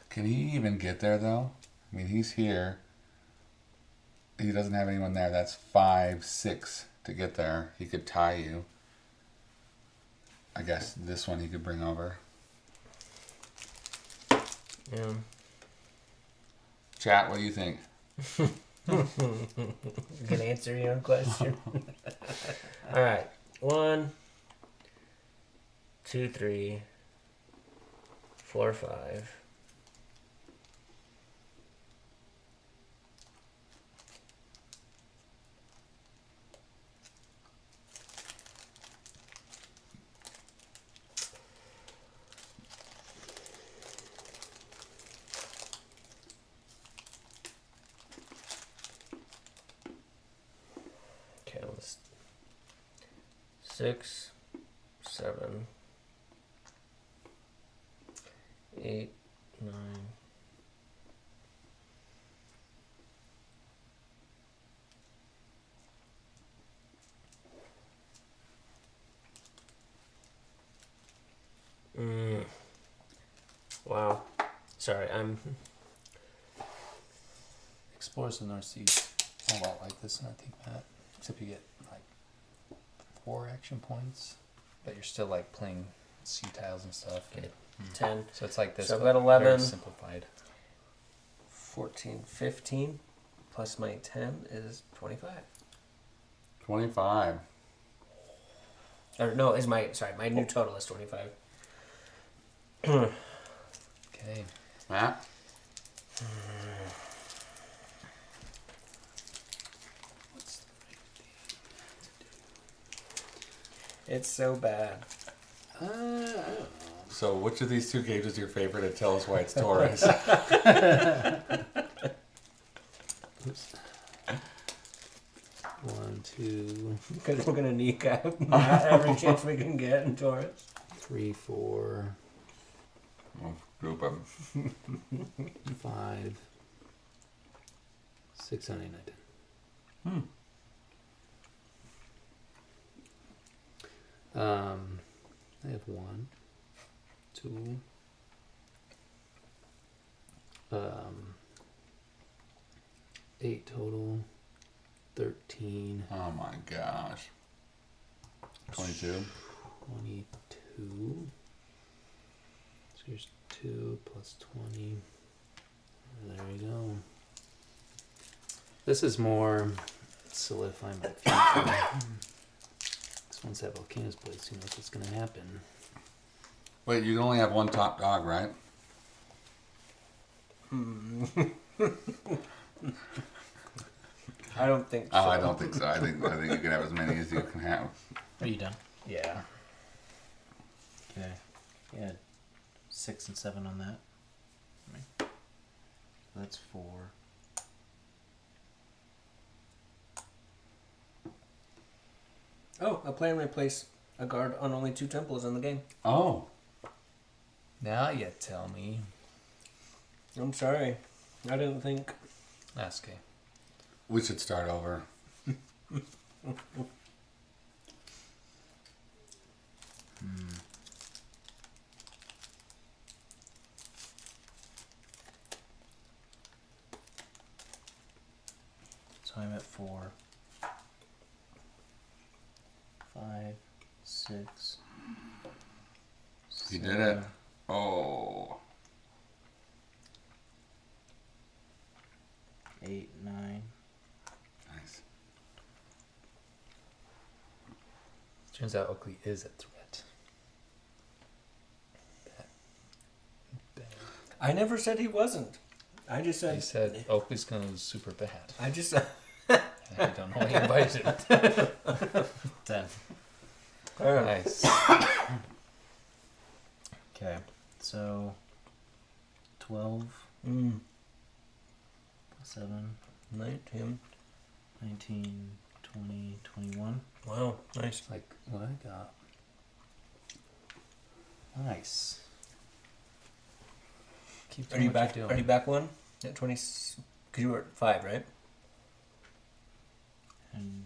Can he even get there though? I mean, he's here. He doesn't have anyone there. That's 5, 6 to get there. He could tie you. I guess this one he could bring over. Yeah. Chat, what do you think? You can answer your own question. All right. 1, 2, 3, 4, 5. Okay, let's 6, 7, 8, 9. Wow. Sorry, I'm. Explorers of the North Seas a lot like this in our team, Matt. Except you get like 4 action points, but you're still like playing sea tiles and stuff. Okay. 10. So it's like this. So I've but got 11. very simplified. 14, 15, plus my 10 is 25. 25. Or no, is my new total is 25. Okay. Matt? What's the right thing It's so bad. to do? I don't know. So which of these 2 games is your favorite, and tell us why it's Torres? Oops. 1, 2, Because we're going to kneecap Matt every chance we can get in Torres. 3, 4, We'll group them. 5, 6, 7, 8, 9, 10. I have 1, 2, 8 total, 13, Oh my gosh. 22. 22. So here's 2 plus 20. There you go. This is more solidifying my future. Once that volcano's blazed, who knows what's going to happen. Wait, you only have 1 top dog, right? I don't think so. Oh, I don't think so. I think you can have as many as you can have. Are you done? Yeah. Okay. Yeah. 6 and 7 on that. So that's 4. Oh, a player may place a guard on only 2 temples in the game. Oh. Now you tell me. I'm sorry. I didn't think. That's okay. We should start over. So I'm at 4, 5, 6. You did it. Oh. 8, 9. Nice. Turns out Oakley is a threat. Bad. I never said he wasn't. I just said. He said Oakley's going to lose super bad. I just said. I don't know why he invited him. 10. Nice. Okay. So 12, 7, 19. 19, 20, 21. Wow, nice. Like what I got. Nice. Keep Are doing you what back? you're Are doing. you back 1 at 20? Because you were at 5, right? And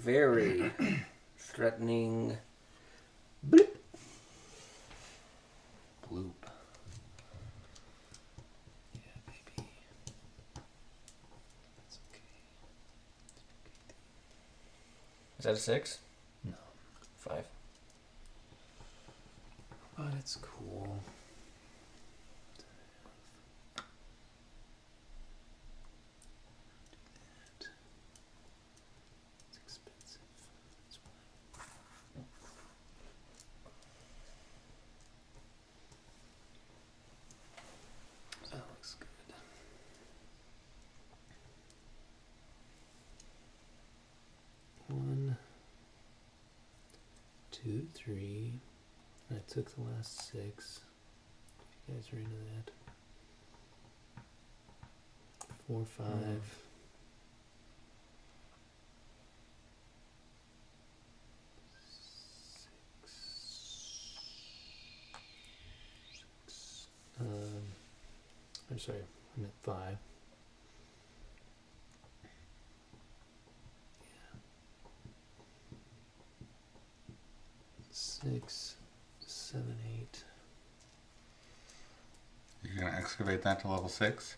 very threatening bloop. Bloop. Yeah, maybe. That's okay. Is that a 6? No. 5. But it's cool. It's expensive. That's why. That looks good. 1, 2, 3. I took the last 6. If you guys are into that. 4, 5. 6. I'm sorry, I'm at 5. Yeah. 6, 7, 8. You're gonna excavate that to level 6?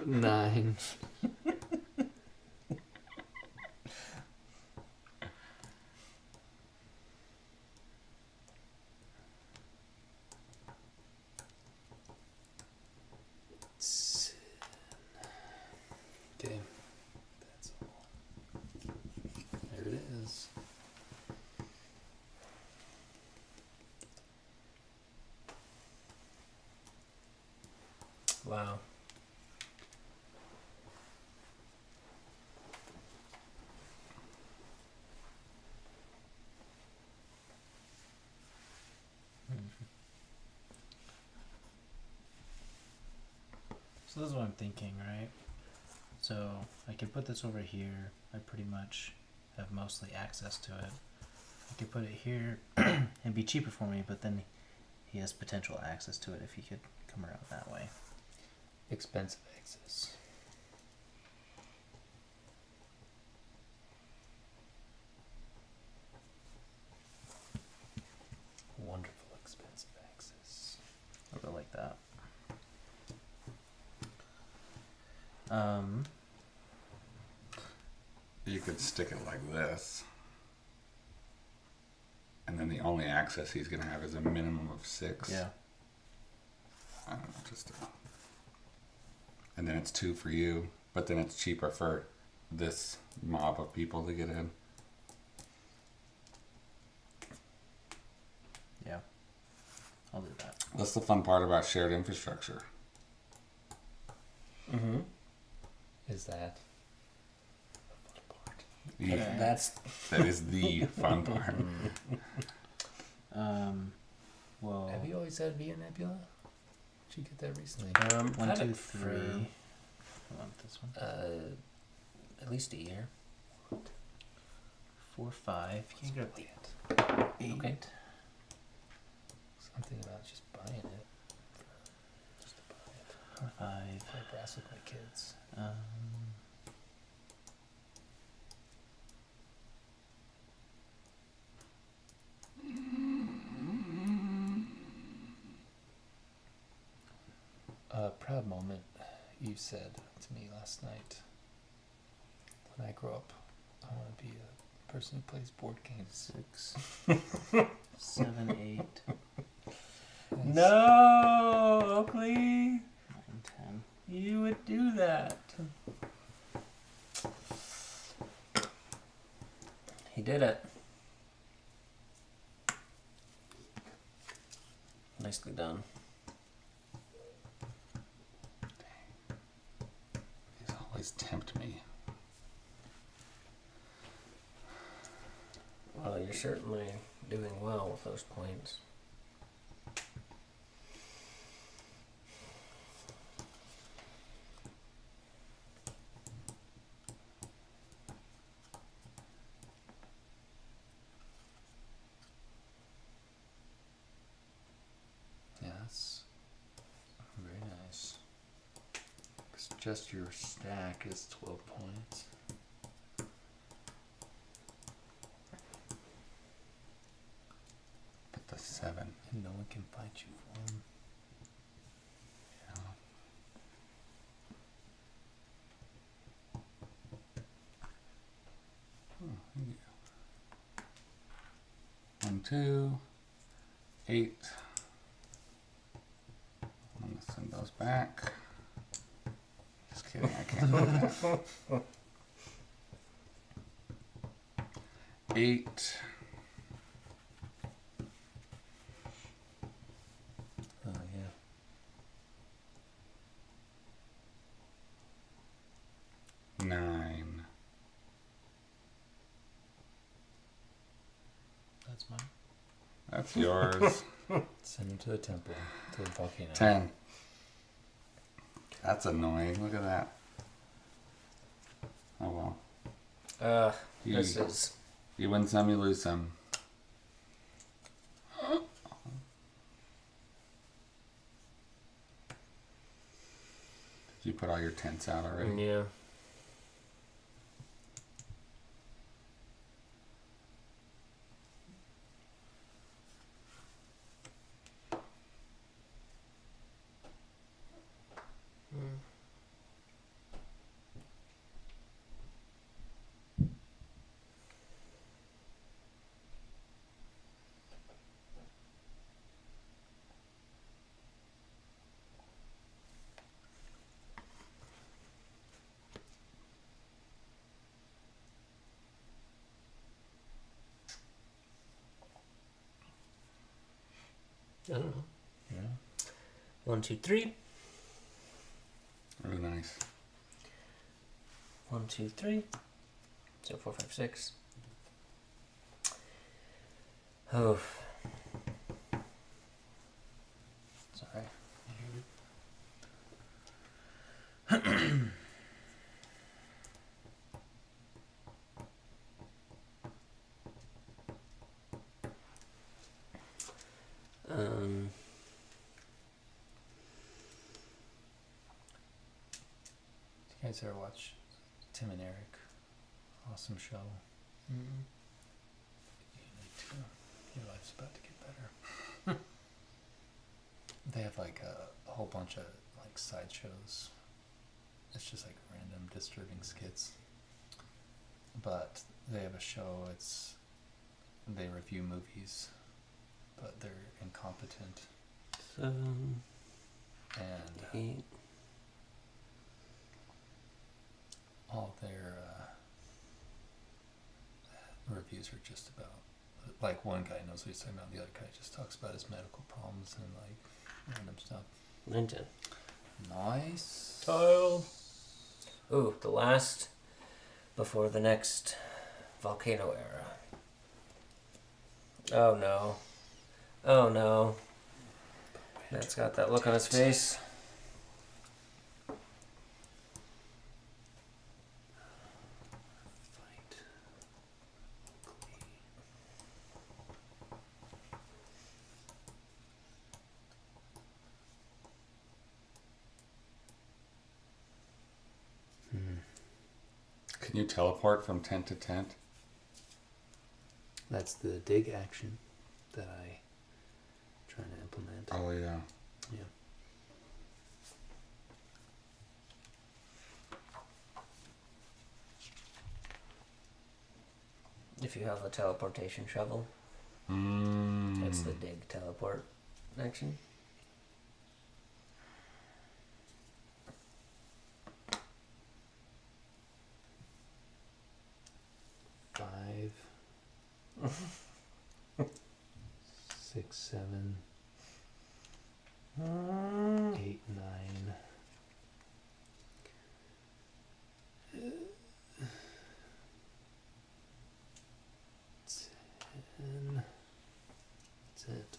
9. Okay, that's all. There it is. Wow. So this is what I'm thinking, right? So I could put this over here. I pretty much have mostly access to it. I could put it here and be cheaper for me, but then he has potential access to it if he could come around that way. Expensive access. Wonderful expensive access. I really like that. You could stick it like this. And then the only access he's gonna have is a minimum of 6. Yeah. I don't know, just and then it's 2 for you, but then it's cheaper for this mob of people to get in. Yeah. I'll do that. That's the fun part about shared infrastructure. Mm-hmm. Is that? Yeah, That's that is the fun part. Well. Have you always had Via Nebula? Did you get that recently? 1, had 2, it 3. for, I want this one. at least a year. 4, 5. Can you grab the 8? Okay. Something about just buying it. Just to buy it. 4, 5. Play brass with my kids. Proud moment you said to me last night. When I grow up, I want to be a person who plays board games. 6, 7, 8, No, Oakley, 9, 10. you would do that. He did it. Nicely done. These always tempt me. Well, you're certainly doing well with those points. Yeah, that's very Just your stack is 12 points. But the 7. And no one can fight you for them. Yeah. Oh, thank you. 1, 2, 8. I'm gonna send those back. Just kidding, I can't do that. 8. Oh, yeah. 9. That's mine. That's yours. Send him to the temple, to the volcano. 10. That's annoying. Look at that. Oh well. You, This is you win some, you lose some. Did you put all your tents out already? yeah. I don't know. Yeah. 1, 2, 3. Really nice. 1, 2, 3. So 4, 5, 6. Oh. Sorry. Um. Did you guys ever watch Tim and Eric? Awesome show. You need to. Your life's about to get better. They have like a whole bunch of like sideshows. It's just like random disturbing skits. But they have a show. They review movies, but they're incompetent 7, and 8. all their reviews are just about, like, one guy knows what he's talking about, the other guy just talks about his medical problems and like random stuff. 9, 10. Nice. Tile. Ooh, the last before the next volcano era. Oh no. Oh no. Matt's got that look on his face. Fight. Can you teleport from tent to tent? That's the dig action that I trying to implement. Oh yeah. Yeah. If you have a teleportation shovel, that's the dig teleport action. Five. 6, 7, 8, 9. 10. That's it.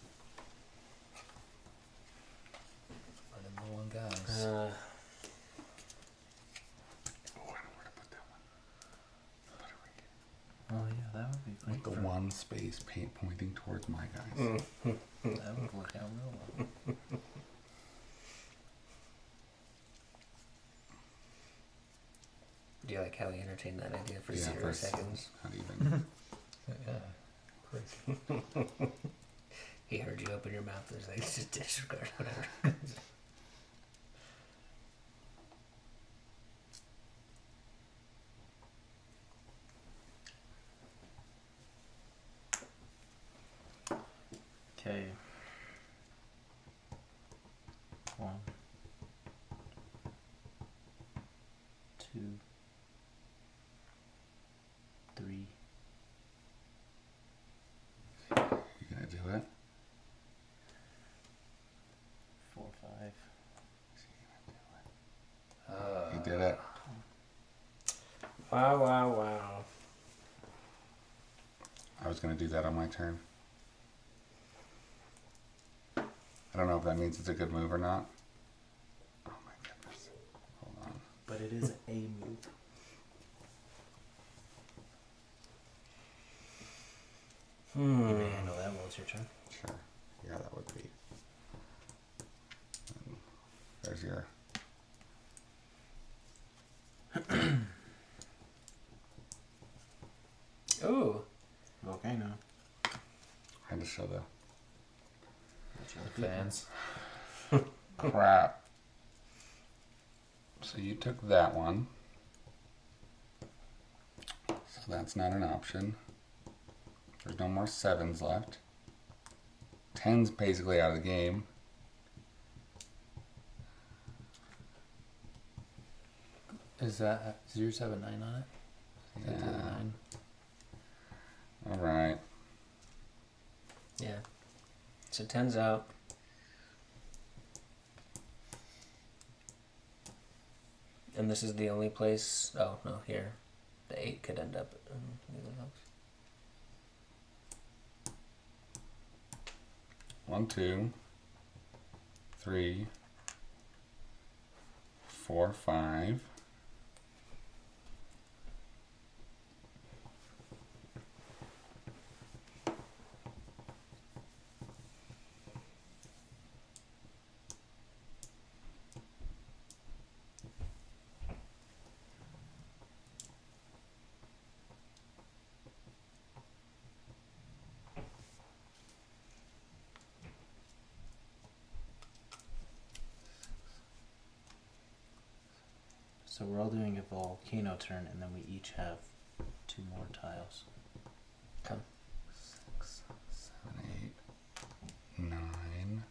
Running low on guys. Oh, I know where to put that one. Oh yeah, that would be great. With the one space paint pointing towards my guys. That would work out real well. like how he entertained that idea for Yeah, 0 for seconds. Not even. Yeah. Crazy. He heard you open your mouth. There's like just disregard whatever. Okay. 1, 2, 3. You gonna do it? 4, 5. You did it. Wow, wow, wow. I was gonna do that on my turn. I don't know if that means it's a good move or not. Oh my goodness. Hold on. But it is a move. You may handle that while it's your turn. Sure. Yeah, that would be. And there's your. Ooh. Volcano. Trying to show the The fans. crap. So you took that one. So that's not an option. There's no more 7s left. 10's basically out of the game. Is that 079 on it? Is that the other Yeah. 9? Alright. Yeah. So 10's out. And this is the only place. Oh, no, here. The 8 could end up in the other house. 1, 2, 3, 4, 5. So we're all doing a volcano turn, and then we each have 2 more tiles. Come. 6, 7, 8, 9.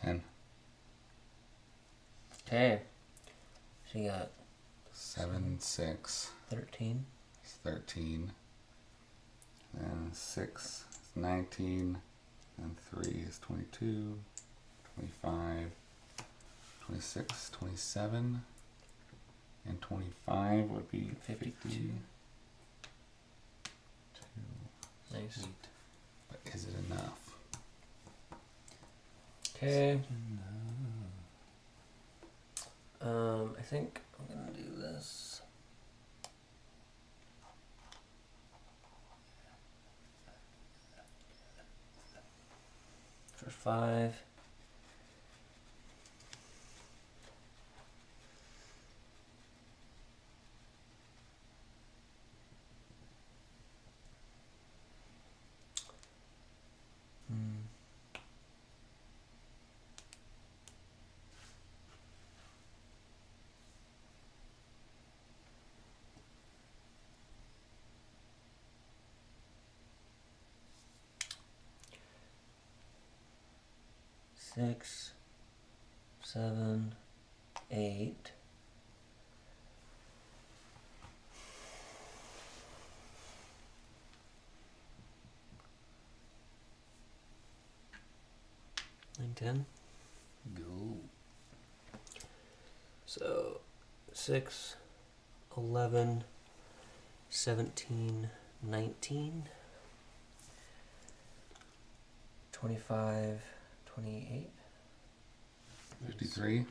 And Okay. So you got 7, 6, 13. is 13. And 6 is 19. And 3 is 22, 25, 26, 27. And 25 would be 52. 52. Nice. Sweet. But is it enough? Okay. I think I'm gonna do this. For 5. Six, 7, 8. And 10. Go. So 6, 11, 17, 19, 25, 28. 53.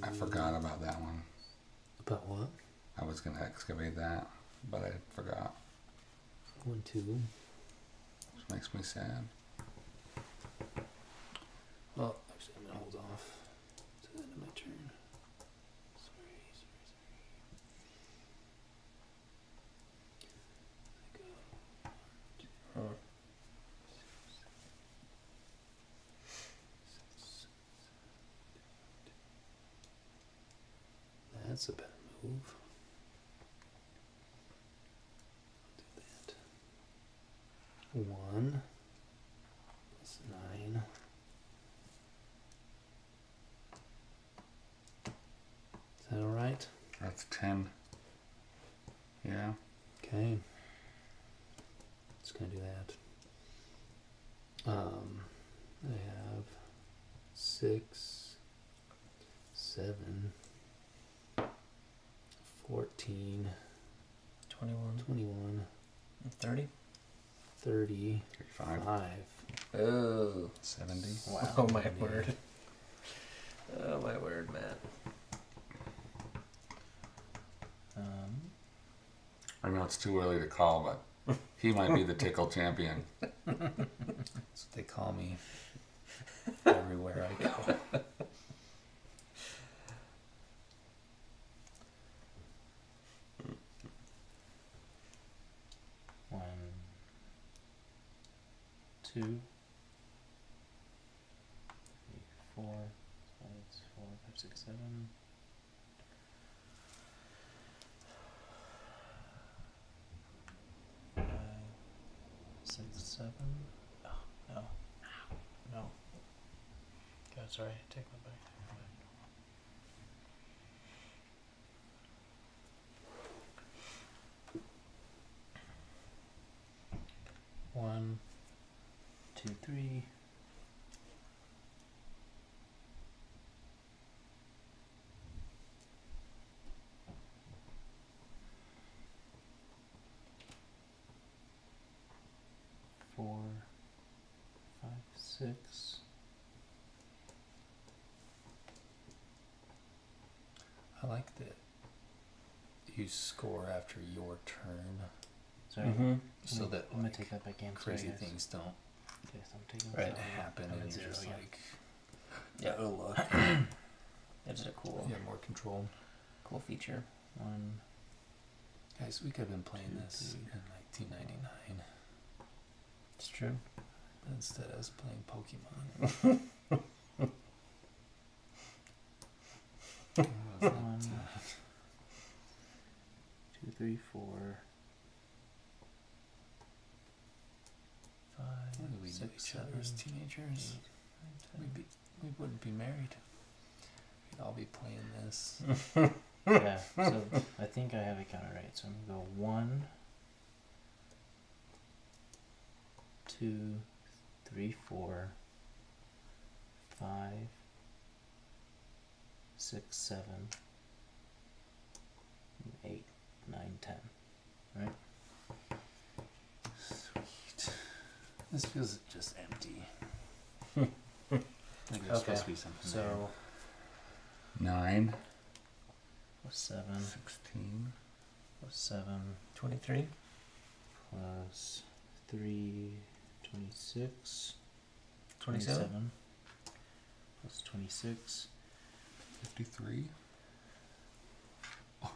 I forgot about that one. About what? I was gonna excavate that, but I forgot. 1, 2. Which makes me sad. Well, actually, I'm gonna hold off to the end of my turn. Sorry. Huh. That's a better move. I'll do that. 1 plus 9. Is that alright? That's 10. Yeah. Okay. Just gonna do that. I have 6, 7, 14, 21. 21, 30. 30, 35. 5. Oh. 70. Wow. Oh my word. Oh my word, Matt. I know it's too early to call, but he might be the Tikal champion. That's what they call me everywhere I go. One, 2, 3, 4. So that's 4, 5, 6, 7. 5, 6, 7. Oh, no. No. God, sorry. Take my back. 1, 2, 3. 4, 5, 6. I like that you score after your turn, Sorry. Mm-hmm. so that I'm gonna like, take that back in. crazy Sorry, guys. things don't Okay, so I'm taking right this out. happen, I'm at and you're 0 just again. like, Yeah. oh look, That's a cool, you have more control. cool feature. 1, Guys, we could have been playing 2, this 3. in 1999, It's true. but instead I was playing Pokemon. What was that? 1, 2, 3, 4, 5, What did we do 6, each other 7, as teenagers? 8, We wouldn't be married. We'd all be playing this. 9, 10. Yeah, so I think I have it counted right. So I'm gonna go 1, 2, 3, 4, 5, 6, 7, 8, 9, 10. Right? Sweet. This feels just empty. Like there's supposed to be something there. So 9. 7 16. plus 7 23. plus 3, 26. 27. Plus 26. 53. I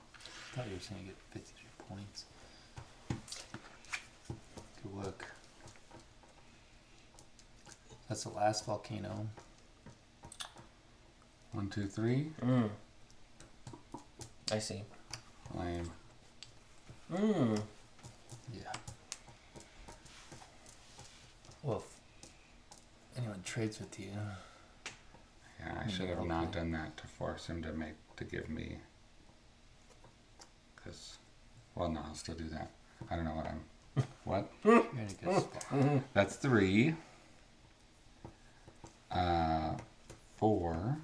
thought you were saying you get 53 points. Good work. That's the last volcano. 1, 2, 3. Mm. I see. Lame. Mm. Yeah. Well, if anyone trades with you, Yeah, I should have okay. not done that to force him to give me. Because, well, no, I'll still do that. I don't know what I'm. What? you're in a good spot. That's 3. 4.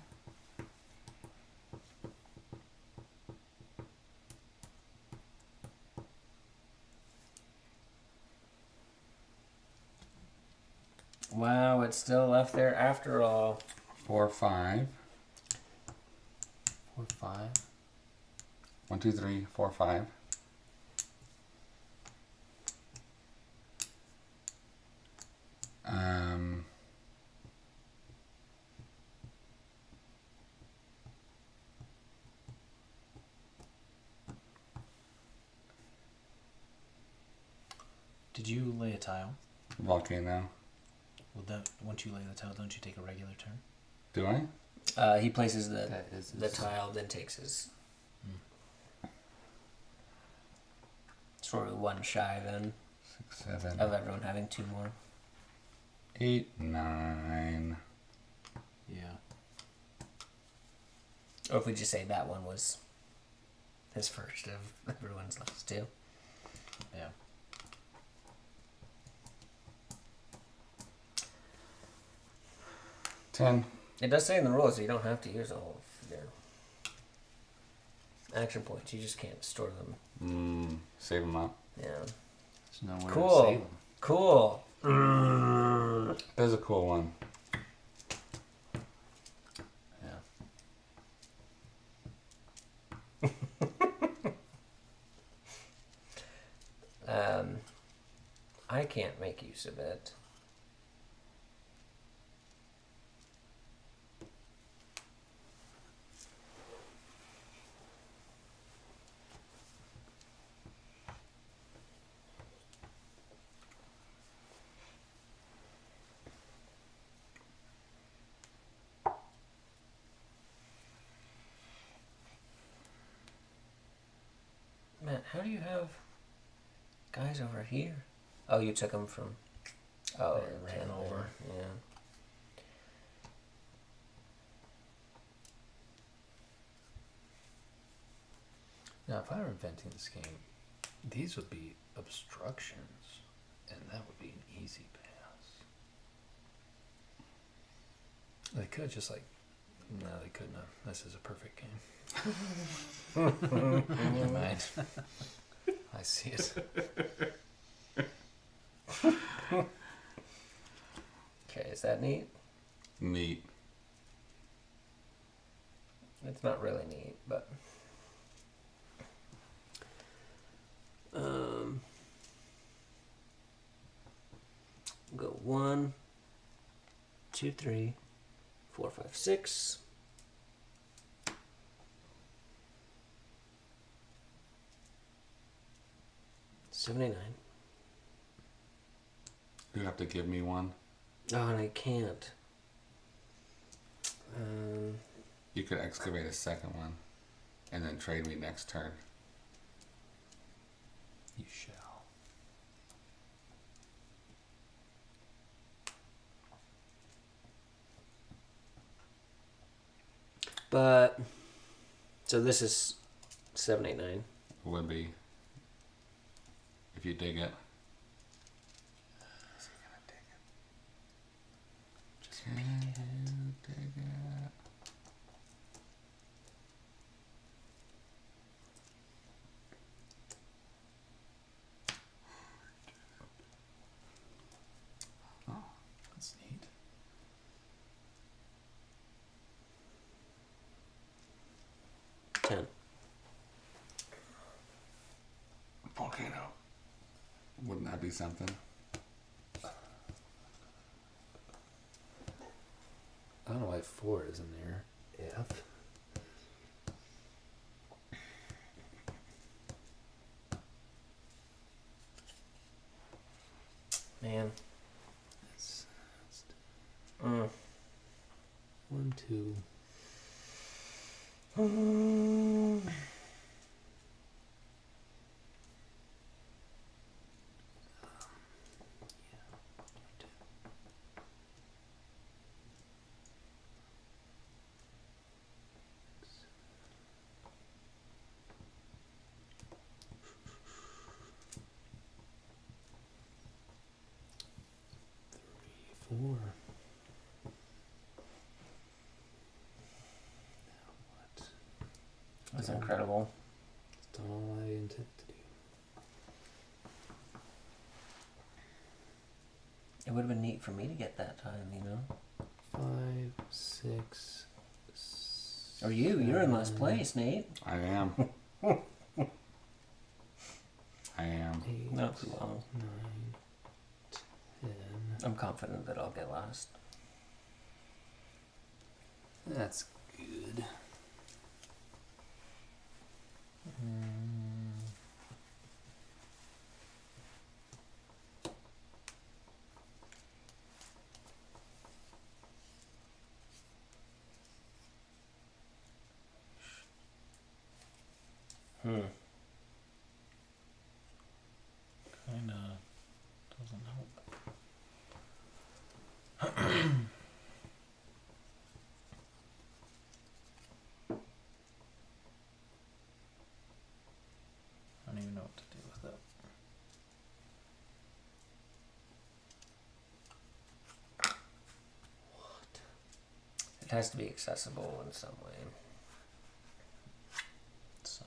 Wow, it's still left there after all. 4, 5. 5. 1, 2, 3, 4, 5. Did you lay a tile? Volcano. Well, once you lay the tile, don't you take a regular turn? Do I? He places the That is the his- tile, then takes his. Sort of one shy then 6, 7, of everyone having 2 more. 8, 9. Yeah. Or if we just say that one was his first of everyone's last 2. Yeah. Ten. It does say in the rules that you don't have to use all of your action points. You just can't store them. Save them up. Yeah. There's nowhere Cool. to save them. Cool. That's a cool one. Yeah. I can't make use of it. Matt, how do you have guys over here? Oh, you took them from. Oh, Ran 10 over. over. Yeah. Now, if I were inventing this game, these would be obstructions, and that would be an easy pass. They could just like, no, they couldn't have. This is a perfect game. Never mind. I see it. Okay, is that neat? Neat. It's not really neat, but. Go 1, 2, 3, 4, 5, 6. $79. You have to give me one. Oh, and I can't. You could excavate a second one, and then trade me next turn. You shall. But so this is 789. Would be. If you dig it. Is he gonna dig it? Just Can you dig it? That's neat. $10. Volcano. Wouldn't that be something? I don't know why 4 is in there. F. Man. That's 1, 2. Four. What? That's incredible. That's all I intend to do. It would have been neat for me to get that time, you know? 5, 6, Or you? You're in last place, Nate. I am. I am. 8, Not too long. 9, 10. I'm confident that I'll get last. That's good. Kinda doesn't help. I don't even know what to do with it. It has to be accessible in some way. So,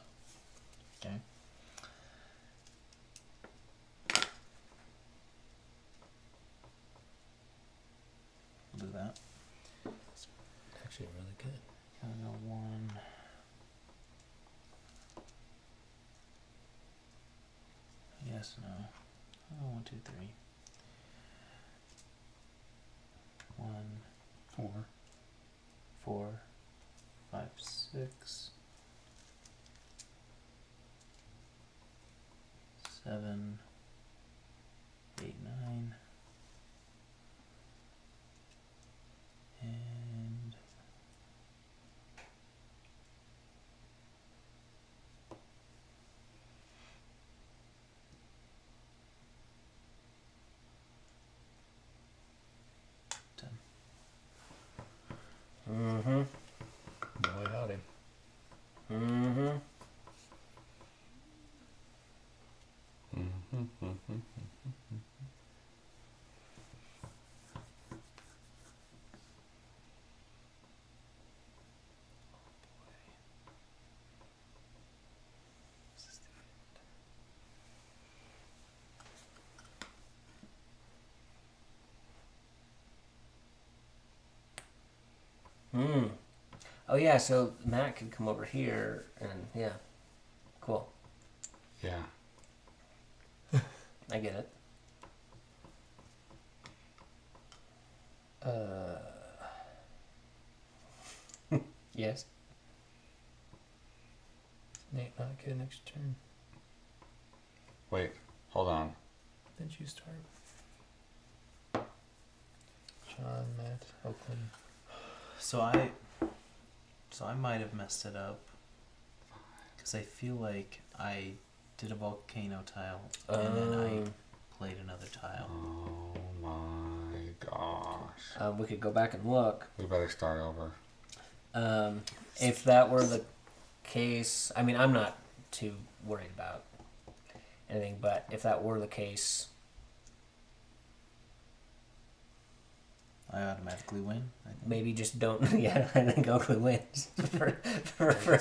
okay. We'll do that. Actually, really good. Gotta go 1. Yes, no. Oh, 1, 2, 3. 1, 4. 4, 5, 6, 7, 8, 9, and 10. Mm-hmm. Boy, howdy. Mm-hmm. Hmm. Oh yeah, so Matt could come over here and yeah. Cool. Yeah. I get it. Yes. Nate not good next turn. Wait. Hold on. Didn't you start? John, Matt, Oakland. So I might have messed it up because I feel like I did a volcano tile and then I played another tile. Oh my gosh. We could go back and look. We better start over. If that were the case, I mean, I'm not too worried about anything, but if that were the case, I automatically win. I think. maybe just don't. Yeah, I think Oakley wins for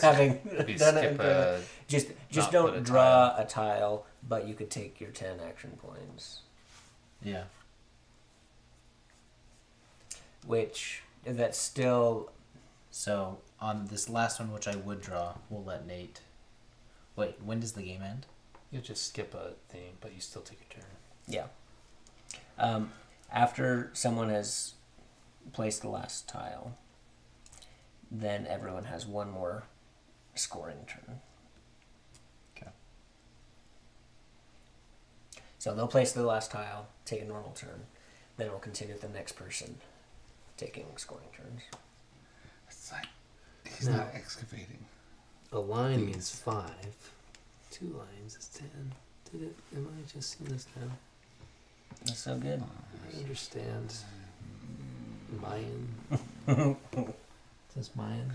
having You done skip it. Just not don't put a draw a tile, but you could take your 10 action points, Yeah. which that's still. So on this last one, which I would draw, we'll let Nate. Wait, when does the game end? You just skip a thing, but you still take your turn. Yeah. After someone has placed the last tile, then everyone has one more scoring turn. Okay. So they'll place the last tile, take a normal turn, then it'll continue with the next person taking scoring turns. It's like he's No. not excavating. A line means 5. 2 lines is 10. Did it? Am I just seeing this now? That's so good. I understand. Mayan. Is this Mayan?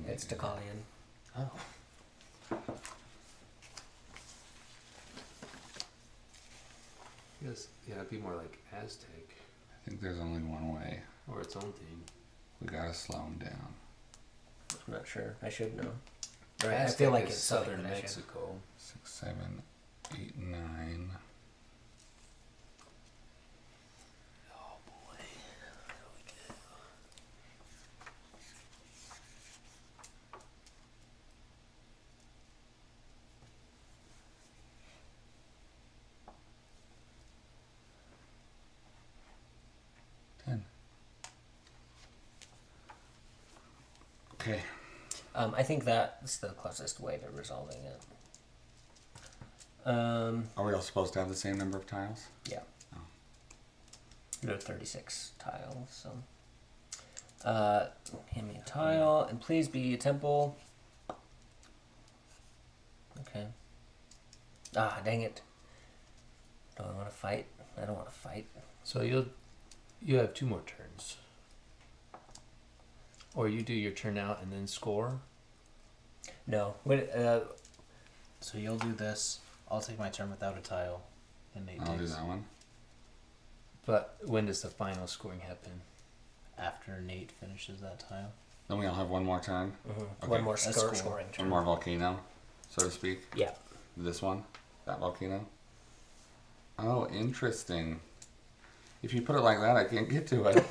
It's Tikalian. Oh. Yes. Yeah, it'd be more like Aztec I think there's only one way. or its own thing. We gotta slow him down. I'm not sure. I should know. Right. I Aztec feel like is it's southern something I should- Mexico. 6, 7, 8, 9. Oh boy. Okay. I think that's the closest way to resolving it. Are we all supposed to have the same number of tiles? Yeah. Oh. There are 36 tiles, so. Hand me a tile, and please be a temple. Okay. Ah, dang it. Do I want to fight? I don't want to fight. So you have 2 more turns. Or you do your turn out and then score. No. So you'll do this. I'll take my turn without a tile. And Nate I'll do takes that one. But when does the final scoring happen? after Nate finishes that tile. Then we all have one more turn. Mm-hmm. Okay. One more That's score, cool. scoring turn. One more volcano, so to speak. Yeah. This one, that volcano. Oh, interesting. If you put it like that, I can't get to it.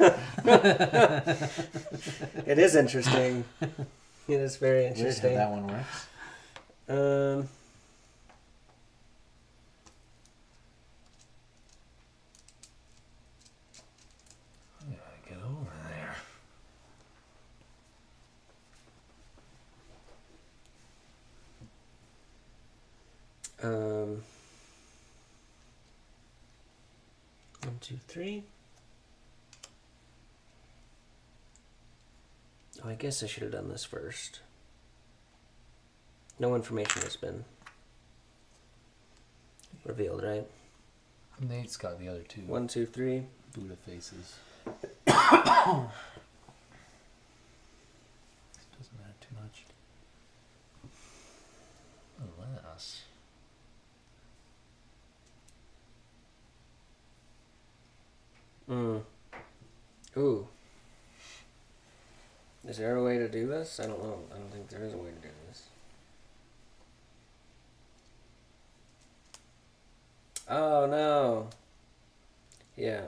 It is interesting. It is very Weird how interesting. that one works. I gotta get over there. Um, 1, 2, 3. Oh, I guess I should have done this first. No information has been revealed, right? Nate's got the other 2 1, 2, 3. Buddha faces. Doesn't matter too much. Unless. Ooh. Is there a way to do this? I don't know. I don't think there is a way to do this. Oh no. Yeah,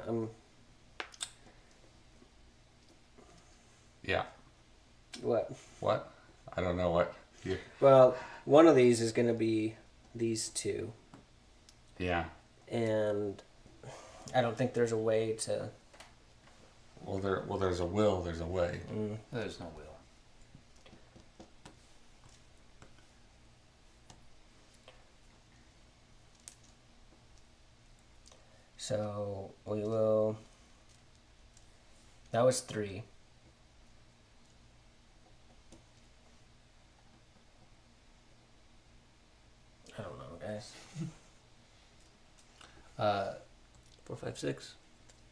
Yeah. what? What? I don't know what. You... Well, one of these is going to be these 2. Yeah. And I don't think there's a way to... Well, there's a will. There's a way. There's no will. So we will... That was 3. I don't know, guys. 4, 5, 6.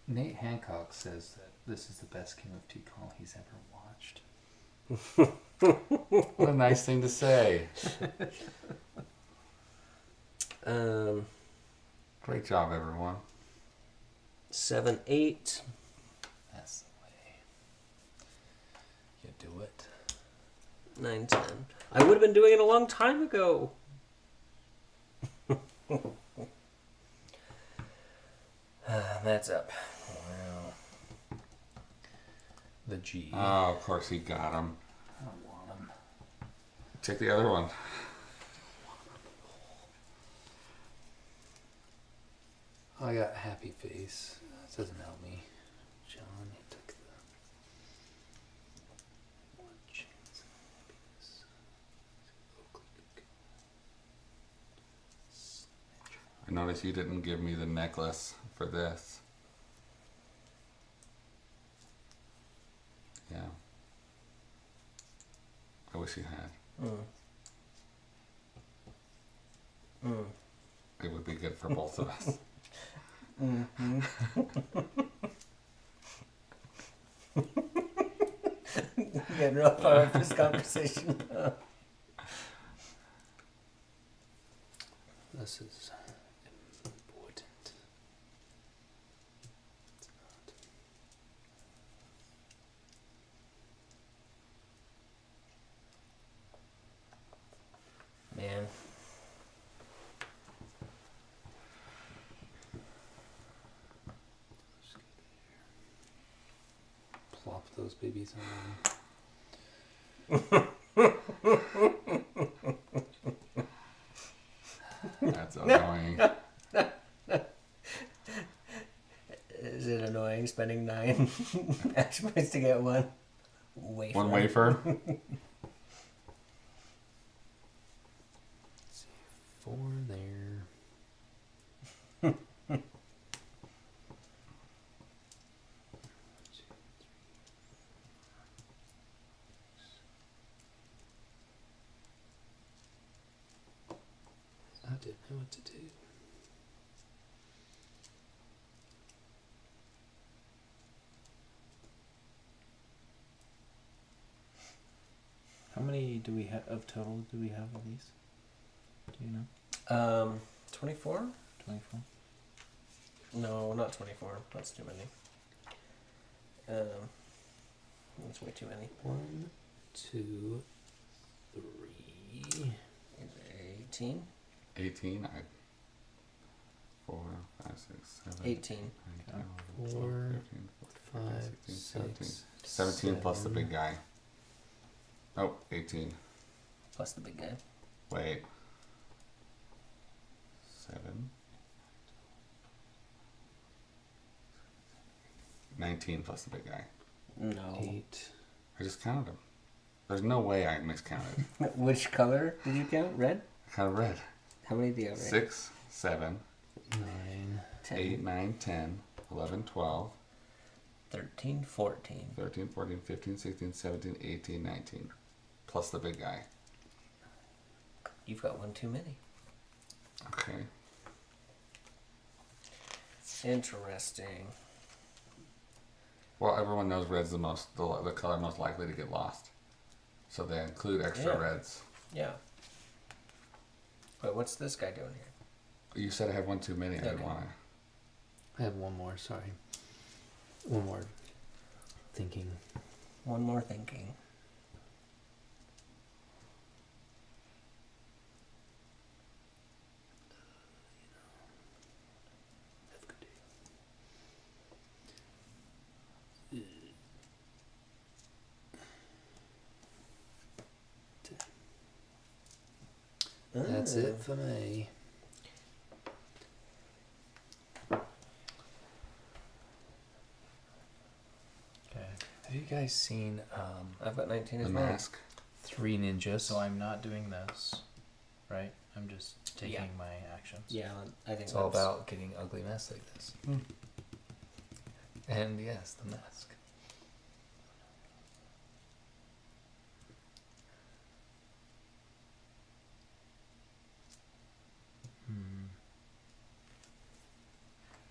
Nate Hancock says that this is the best game of Tikal he's ever watched. What a nice thing to say. Great job, everyone. 7, 8. That's the way. You do it. 9, 10. I would have been doing it a long time ago. That's up. Wow. The G. Oh, of course he got him. I don't want him. Take the other one. I got happy face. That doesn't help me. John, he took the one chance of happiness. I noticed you didn't give me the necklace for this. Yeah. I wish you had. It would be good for both of us. Getting real far with this conversation. This is important. It's not. Man. Plop those babies on. That's annoying. Is it annoying spending 9 action points to get 1? Way One wafer. Let's see, 4 there. I didn't know what to do. How many do we have of total? Do we have of these? Do you know? 24? 24. No, not 24. That's too many. That's way too many. 1, 2, 3. 18? 18. 4, 5, 6, 7. 18. 9, 10, 11, 4, 12, 13, 14, 5, 15, 16, 6, 17 plus the big guy. Oh, 18. Plus the big guy. Wait. 7. 19 plus the big guy. No. 8. I just counted them. There's no way I miscounted. Which color did you count? Red? I counted red. How many do you have? 6, 7, 9. 10, 8, 9, 10, 11, 12, 13, 14. 13, 14, 15, 16, 17, 18, 19. Plus the big guy. You've got one too many. Okay. Interesting. Well, everyone knows red's the color most likely to get lost. So they include extra Yeah. reds. Yeah. But what's this guy doing here? You said I had one too many. I didn't Okay. want to. I have one more, sorry. One more thinking. One more thinking. Have a good day. That's it for me. Okay. Have you guys seen I've got 19 The as well. mask. 3 Ninjas? So I'm not doing this, right? I'm just taking Yeah. my actions. Yeah, I think It's all that's- about getting ugly masks like this. And yes, the mask. Hmm.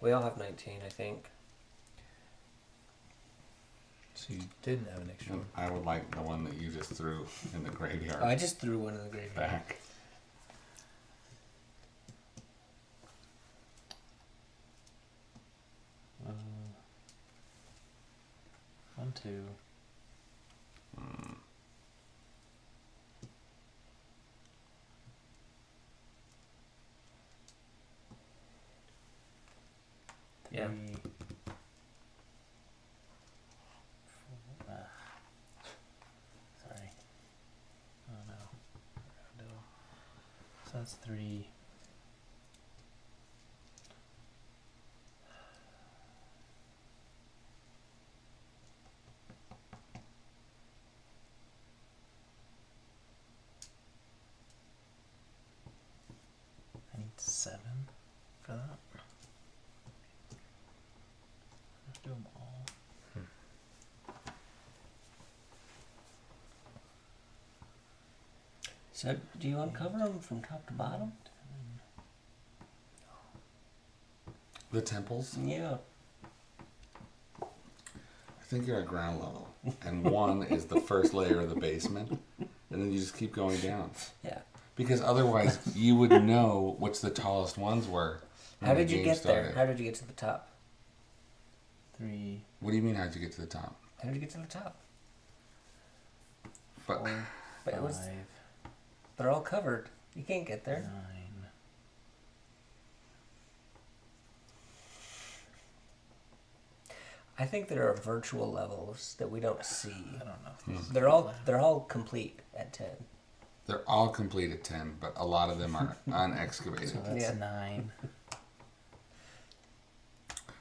We all have 19, I think. So you didn't have an extra one. I would like the one that you just threw in the graveyard. I just threw one in the graveyard. Back. Uh, 1, 2. Mm. Yeah. 3, 4. Sorry. Oh no. So that's 3. I need 7 for that. Let's do them all. So, do you uncover them from top to bottom? The temples. Yeah. I think you're at ground level, and 1 is the first layer of the basement, and then you just keep going down. Yeah. Because otherwise, you would know which the tallest ones were. when How the did you game get there? started. How did you get to the top? 3, What do you mean? How'd you get to the top? How did you get to the top? But 4, But it 5, was, they're all covered. You can't get there. 9. I think there are virtual levels that we don't see. I don't know. If this is They're all complete at 10. they're all complete at 10, but a lot of them are unexcavated. So that's Yeah. 9.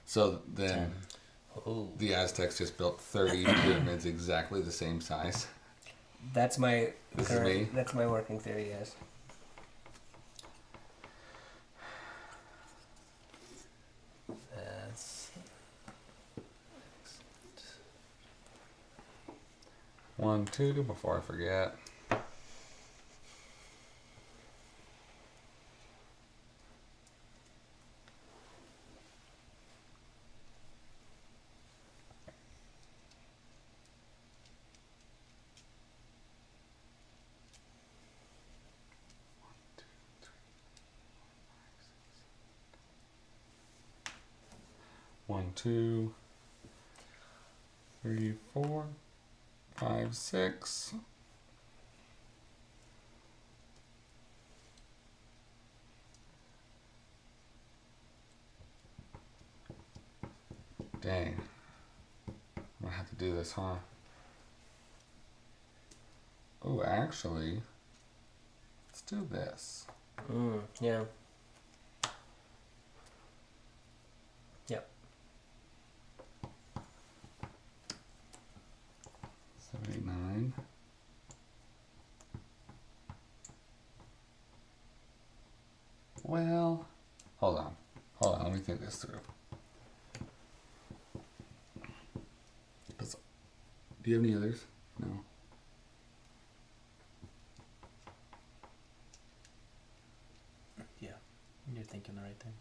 So then, 10. Oh. The Aztecs just built 30 pyramids exactly the same size. That's my This is me. That's my working theory, yes. That's 1, 2, before I forget. One, 2, 3, 4, 5, 6. Dang. I'm gonna have to do this, huh? Oh, actually, let's do this. Yeah. Yep. 79. Well, hold on. Let me think this through. Do you have any others? No. Yeah, you're thinking the right thing.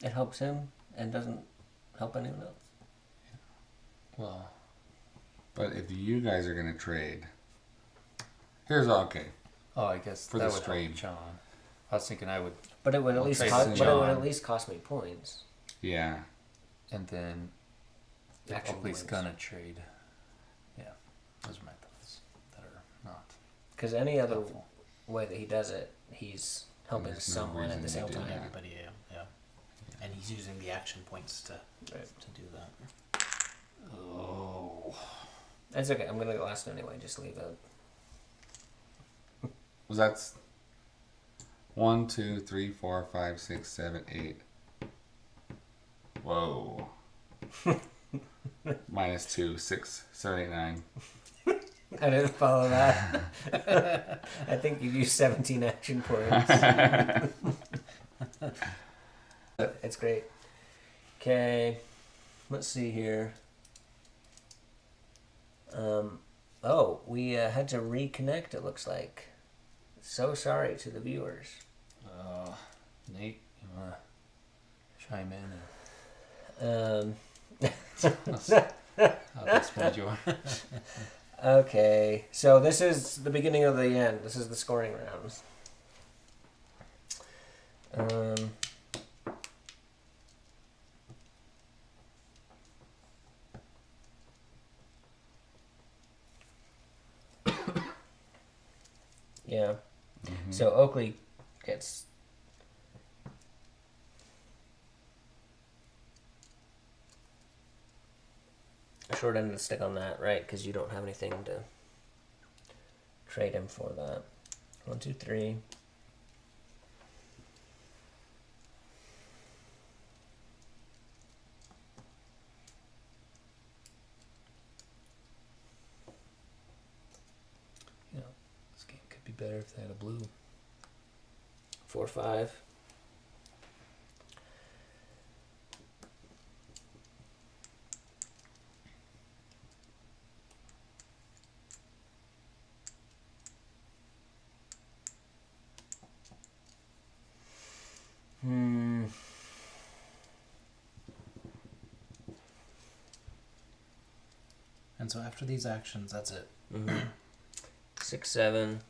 It helps him and doesn't help anyone else. well. But if you guys are gonna trade, here's okay. Oh, I guess For that the would stream. help John. I was thinking I would, But it would at I'll least trade cost. with But it would John. at least cost me points. Yeah. and then if Action Oakley's points. gonna trade. Yeah, those are my thoughts that are not Because any other helpful. way that he does it, he's helping There's no someone at reason the to same do time. that. Everybody, yeah. And he's using the action points to do that. Oh. That's okay. I'm gonna go last anyway. Just leave it. Was that 1, 2, 3, 4, 5, 6, 7, 8? Whoa. -2, 6, 7, 8, 9. I didn't follow that. I think you used 17 action points. It's great. Okay, let's see here. Oh, we had to reconnect. It looks like. So sorry to the viewers. Nate, you wanna chime in Um, how this made you? okay, so this is the beginning of the end. This is the scoring rounds. Yeah. Mm-hmm. So Oakley gets a short end of the stick on that, right? Because you don't have anything to trade him for that. 1, 2, 3. You know, this game could be better if they had a blue. 4, 5. And so after these actions, that's it. 6, 7.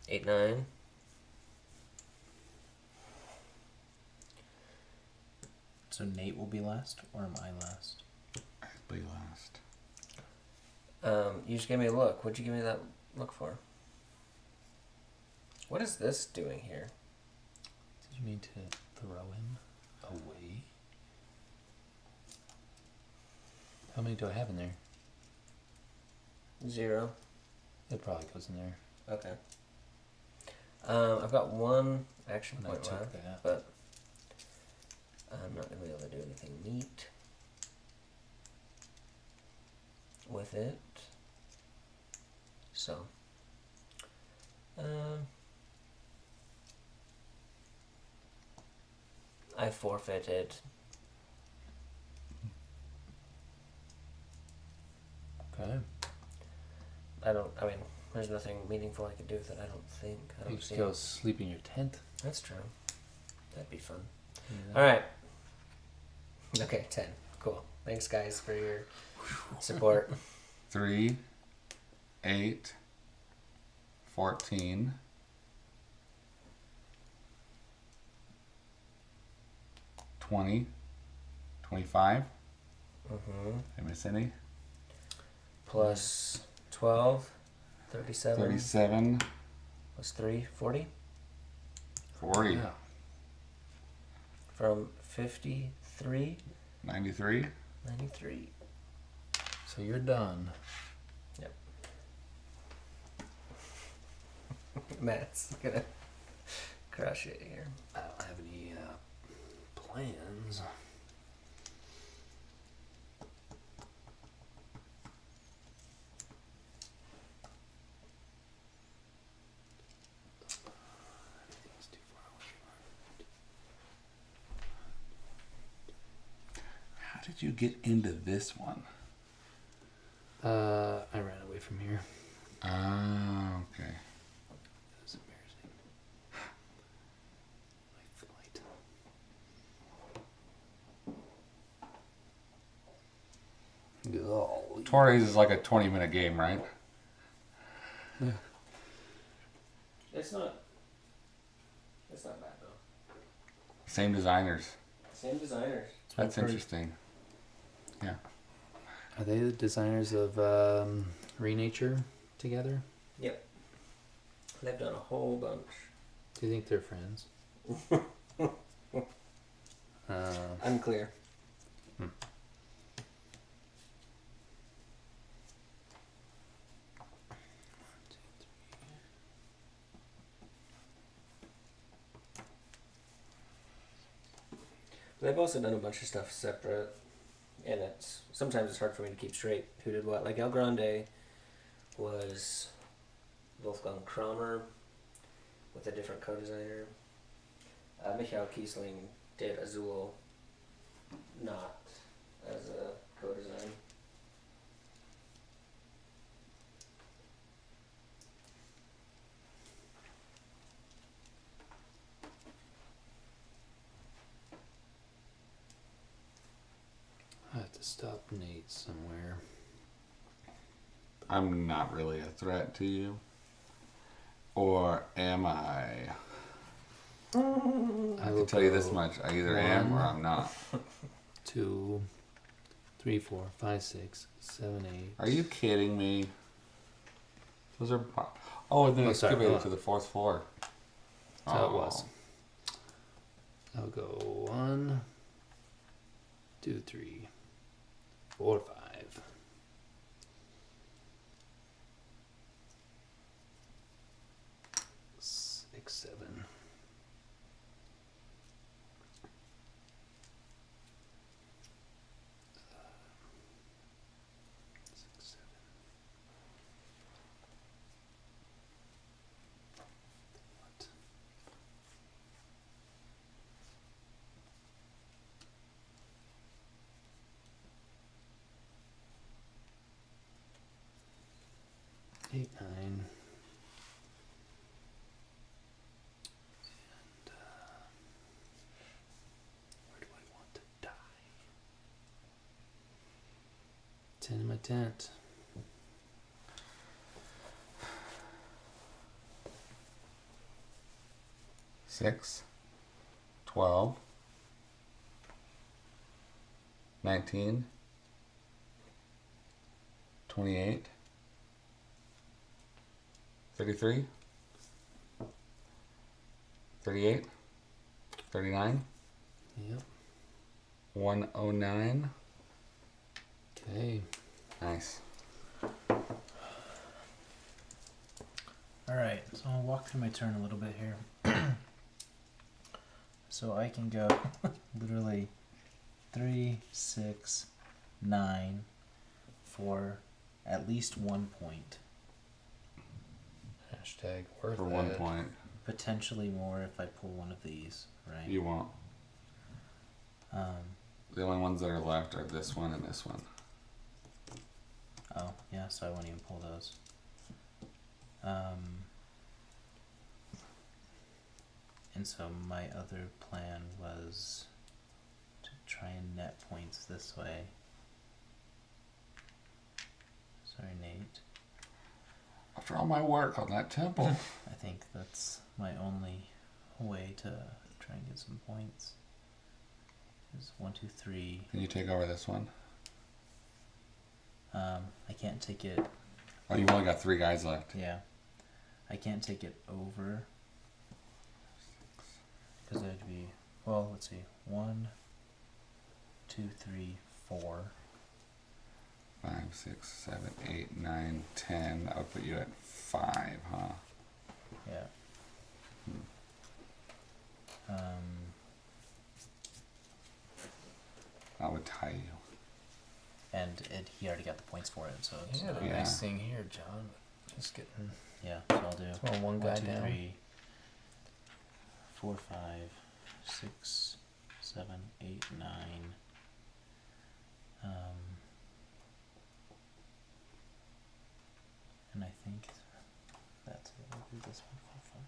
8, 9. So Nate will be last, or am I last? I'd be last. You just gave me a look. What'd you give me that look for? What is this doing here? Did you mean to throw him away? How many do I have in there? 0. It probably goes in there. Okay. I've got one action And I point took left, that. but I'm not going to be able to do anything neat with it. So, I forfeited. Okay. I mean, there's nothing meaningful I could do with it, I don't think. I You don't just see go it. sleep in your tent. That's true. That'd be fun. Yeah. Alright. Okay, 10. Cool. Thanks, guys, for your support. 3, 8, 14, 20, 25. Mm-hmm. Did I miss any? Plus 12, 37. 37, Plus 3, 40. 40, Yeah. From 53, 93. 93. So you're done. Matt's gonna crush it here. I don't have any plans. Everything's too far away. How did you get into this one? I ran away from here. Ah, okay. It was embarrassing. My flight. Golly. Torres is like a 20-minute game, right? It's not bad though. Same designers. Same designers. That's interesting. Yeah. Are they the designers of Renature together? Yep. They've done a whole bunch. Do you think they're friends? Unclear. They've also done a bunch of stuff separate, and sometimes it's hard for me to keep straight who did what. Like El Grande was Wolfgang Kramer with a different co-designer. Michael Kiesling did Azul, not as a co-design. I have to stop Nate somewhere. I'm not really a threat to you. Or am I? I I will can tell you go this much. I either am or I'm not. 2, 3, 4, 5, 6, 7, 8. Are you kidding me? Those are... Oh, and then Oh, sorry, excavated hold to on. the 4th floor. That's how it was. I'll go 1, 2, 3, 4, 5. 6, 7. 6, 7. What? Eight, 9. And where do I want to die? 10 in my tent. Six, 12, 19, 28, 33, 38, 39, Yep. 109. Okay. Nice. Alright, so I'll walk through my turn a little bit here. So I can go literally 3, 6, 9 for at least 1 point. Hashtag worth For 1 it. point. Potentially more if I pull one of these, right? You won't. Um, The only ones that are left are this one and this one. oh, yeah, so I won't even pull those. And so my other plan was to try and net points this way. Sorry, Nate. After all my work on that temple. I think that's my only way to try and get some points. Is 1, 2, 3. Can you take over this one? I can't take it. Oh, you've only got 3 guys left. Yeah, I can't take it over because that'd be, well, let's see, 1, 2, 3, 4. 5, 6, 7, 8, 9, 10. That would put you at 5, huh? Yeah. That would tie you. And he already got the points for it, so it's Yeah, the Yeah. nice thing here, John. Just getting yeah. So I'll do throwing one guy 1, 2, down. 3, 4, 5, 6, 7, 8, 9. And I think that's it. I'll do this one for fun.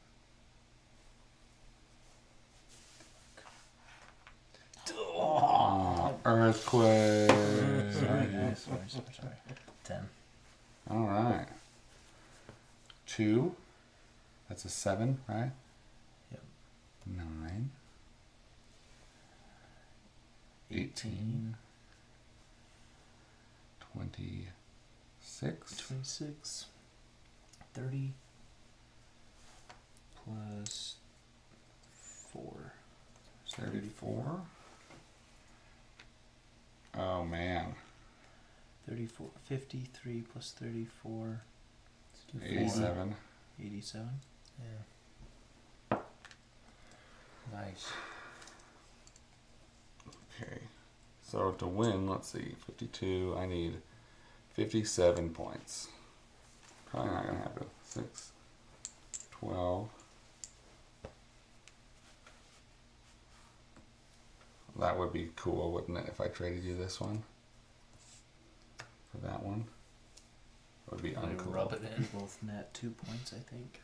Earthquake. Sorry, guys. Sorry. 10. All right. 2. That's a 7, right? Yep. 9. 18. 26. 26. 30. Plus 4. 34. Oh man. 34. 53 plus 34. 87. 87. Yeah. Nice. Okay. So to win, let's see, 52, I need 57 points. Probably not going to happen. 6, 12. That would be cool, wouldn't it, if I traded you this one? For that one? It would be Let me uncool. rub it in. Both net 2 points, I think.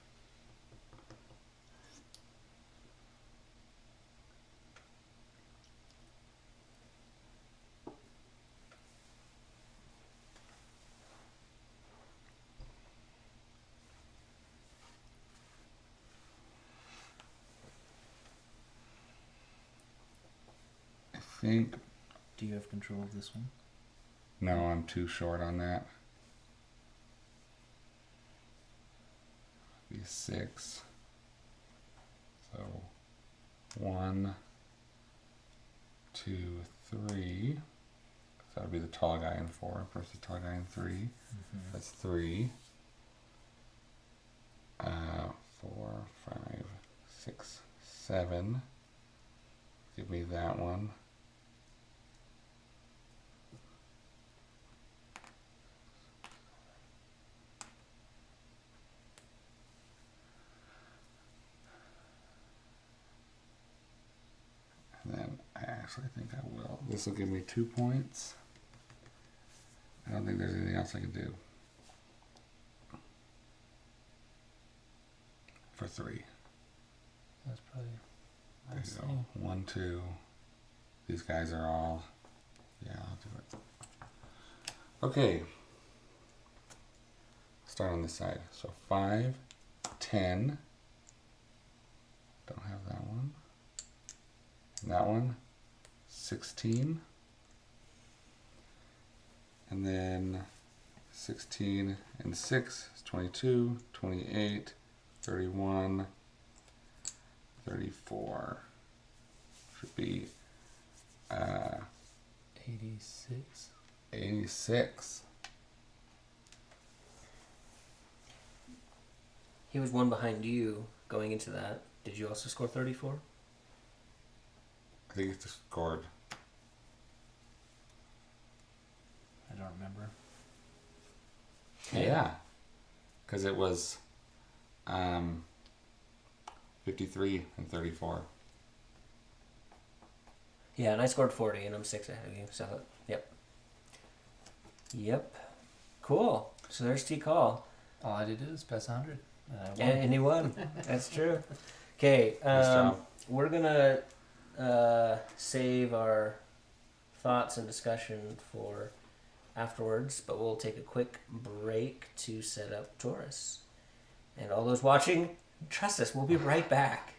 I think... Do you have control of this one? No, I'm too short on that. Be 6. So 1, 2, 3. That would be the tall guy in 4 versus the tall guy in 3. Mm-hmm. That's 3. 4, 5, 6, 7. Give me that one. And then I actually think I will. This will give me 2 points. I don't think there's anything else I can do. For 3. That's probably There nice you go. thing. 1, 2. These guys are all. Yeah, I'll do it. Okay. Start on this side. So 5, 10. Don't have that one. And that one. 16. And then 16 and 6 is 22, 28, 31, 34. Should be 86. 86. He was one behind you going into that. Did you also score 34? I think he scored. I don't remember. Okay. Yeah. Because it was 53 and 34. Yeah, and I scored 40, and I'm 6 ahead of you. So, yep. Yep. Cool. So there's Tikal. All I did is pass 100. And I won. And he won. That's true. Okay, Nice job. we're gonna save our thoughts and discussion for afterwards, but we'll take a quick break to set up Torres. And all those watching, trust us, we'll be right back.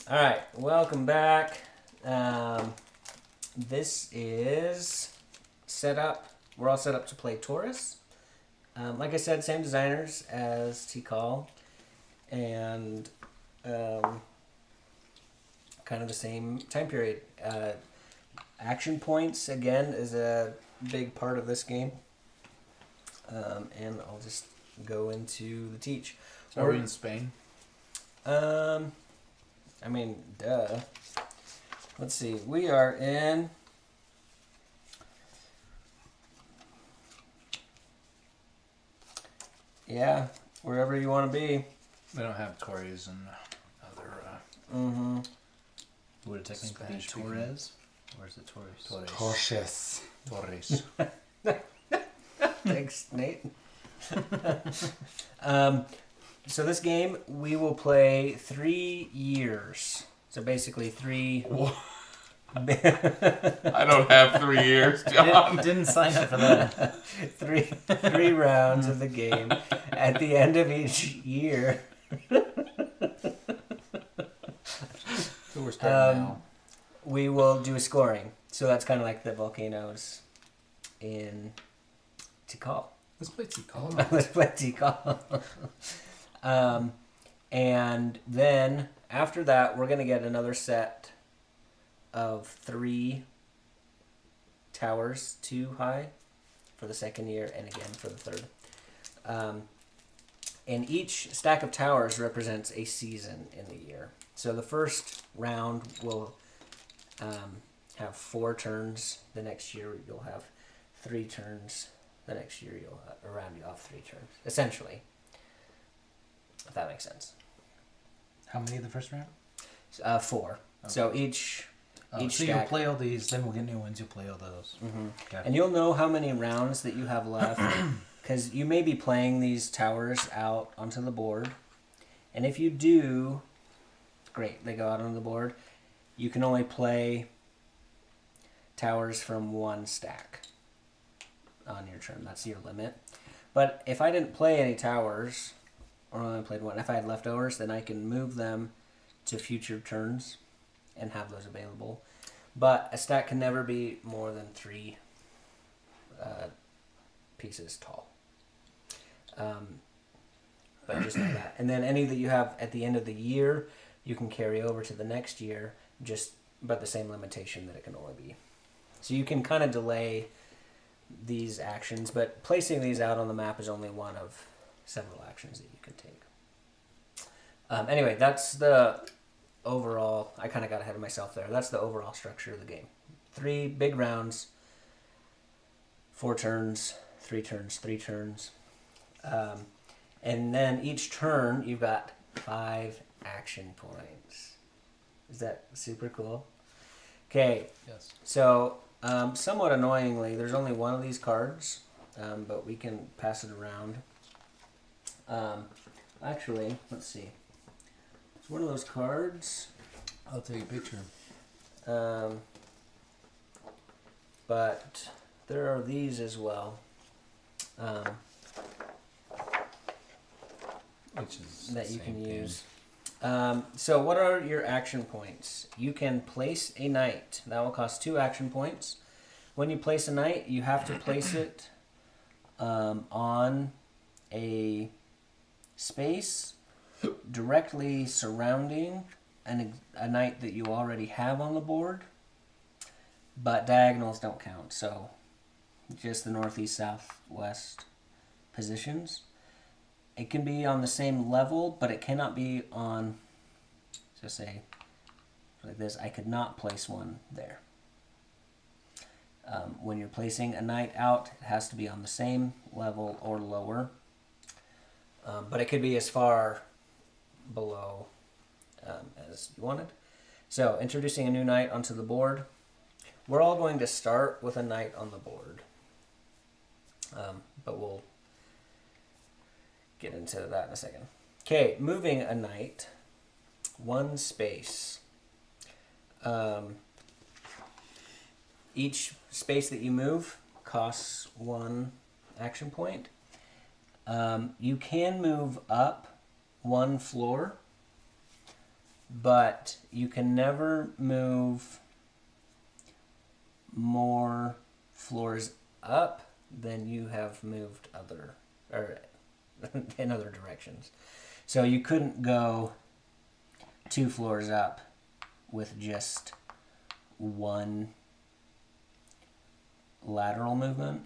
All right, welcome back. This is set up. We're all set up to play Torres. Like I said, same designers as Tikal, and kind of the same time period. Action points, again, is a big part of this game. And I'll just go into the teach. So are we in Spain? I mean, duh. Let's see. We are in... Yeah, wherever you want to be. We don't have Torres and other. Would it technically be Spanish speaking. Torres? Or is it Torres? Cautious. Torres. Thanks, Nate. So this game, we will play 3 years. So basically 3... I don't have 3 years, John. Didn't sign up for that. three rounds of the game. At the end of each year, So we're starting now. we will do a scoring. So that's kind of like the volcanoes in Tikal. Let's play Tikal. Let's play Tikal. And then after that, we're going to get another set of 3 towers, 2 high for the second year, and again for the third. And each stack of towers represents a season in the year. So the first round will have 4 turns. The next year you'll have 3 turns. The next year you'll round you off 3 turns, essentially. If that makes sense. How many of the first round? 4. Okay. So each So you'll stack. play all these, then we'll get new ones. You'll play all those. Mhm. Okay. And you'll know how many rounds that you have left because you may be playing these towers out onto the board. And if you do, great, they go out on the board. You can only play towers from 1 stack on your turn. That's your limit. But if I didn't play any towers, or only played 1, if I had leftovers, then I can move them to future turns and have those available. But a stack can never be more than 3 pieces tall. But just know that. And then any that you have at the end of the year, you can carry over to the next year, but the same limitation that it can only be. So you can kind of delay these actions, but placing these out on the map is only one of several actions that you can take. Anyway, that's the overall... I kind of got ahead of myself there. That's the overall structure of the game. 3 big rounds, 4 turns, 3 turns, 3 turns. And then each turn, you've got 5 action points. Is that super cool? Okay, Yes. so somewhat annoyingly, there's only one of these cards, but we can pass it around. Actually, let's see. It's one of those cards, I'll take a picture. but there are these as well. Which is That the you same can thing. use. So what are your action points? You can place a knight. That will cost 2 action points. When you place a knight, you have to place it on a space directly surrounding a knight that you already have on the board, but diagonals don't count, so just the northeast, southwest positions. It can be on the same level, but it cannot be on, so say, like this, I could not place one there. When you're placing a knight out, it has to be on the same level or lower. But it could be as far below as you wanted. So, introducing a new knight onto the board. We're all going to start with a knight on the board. But we'll get into that in a second. Okay, moving a knight. 1 space. Each space that you move costs 1 action point. You can move up 1 floor but you can never move more floors up than you have moved in other directions. So you couldn't go 2 floors up with just one lateral movement.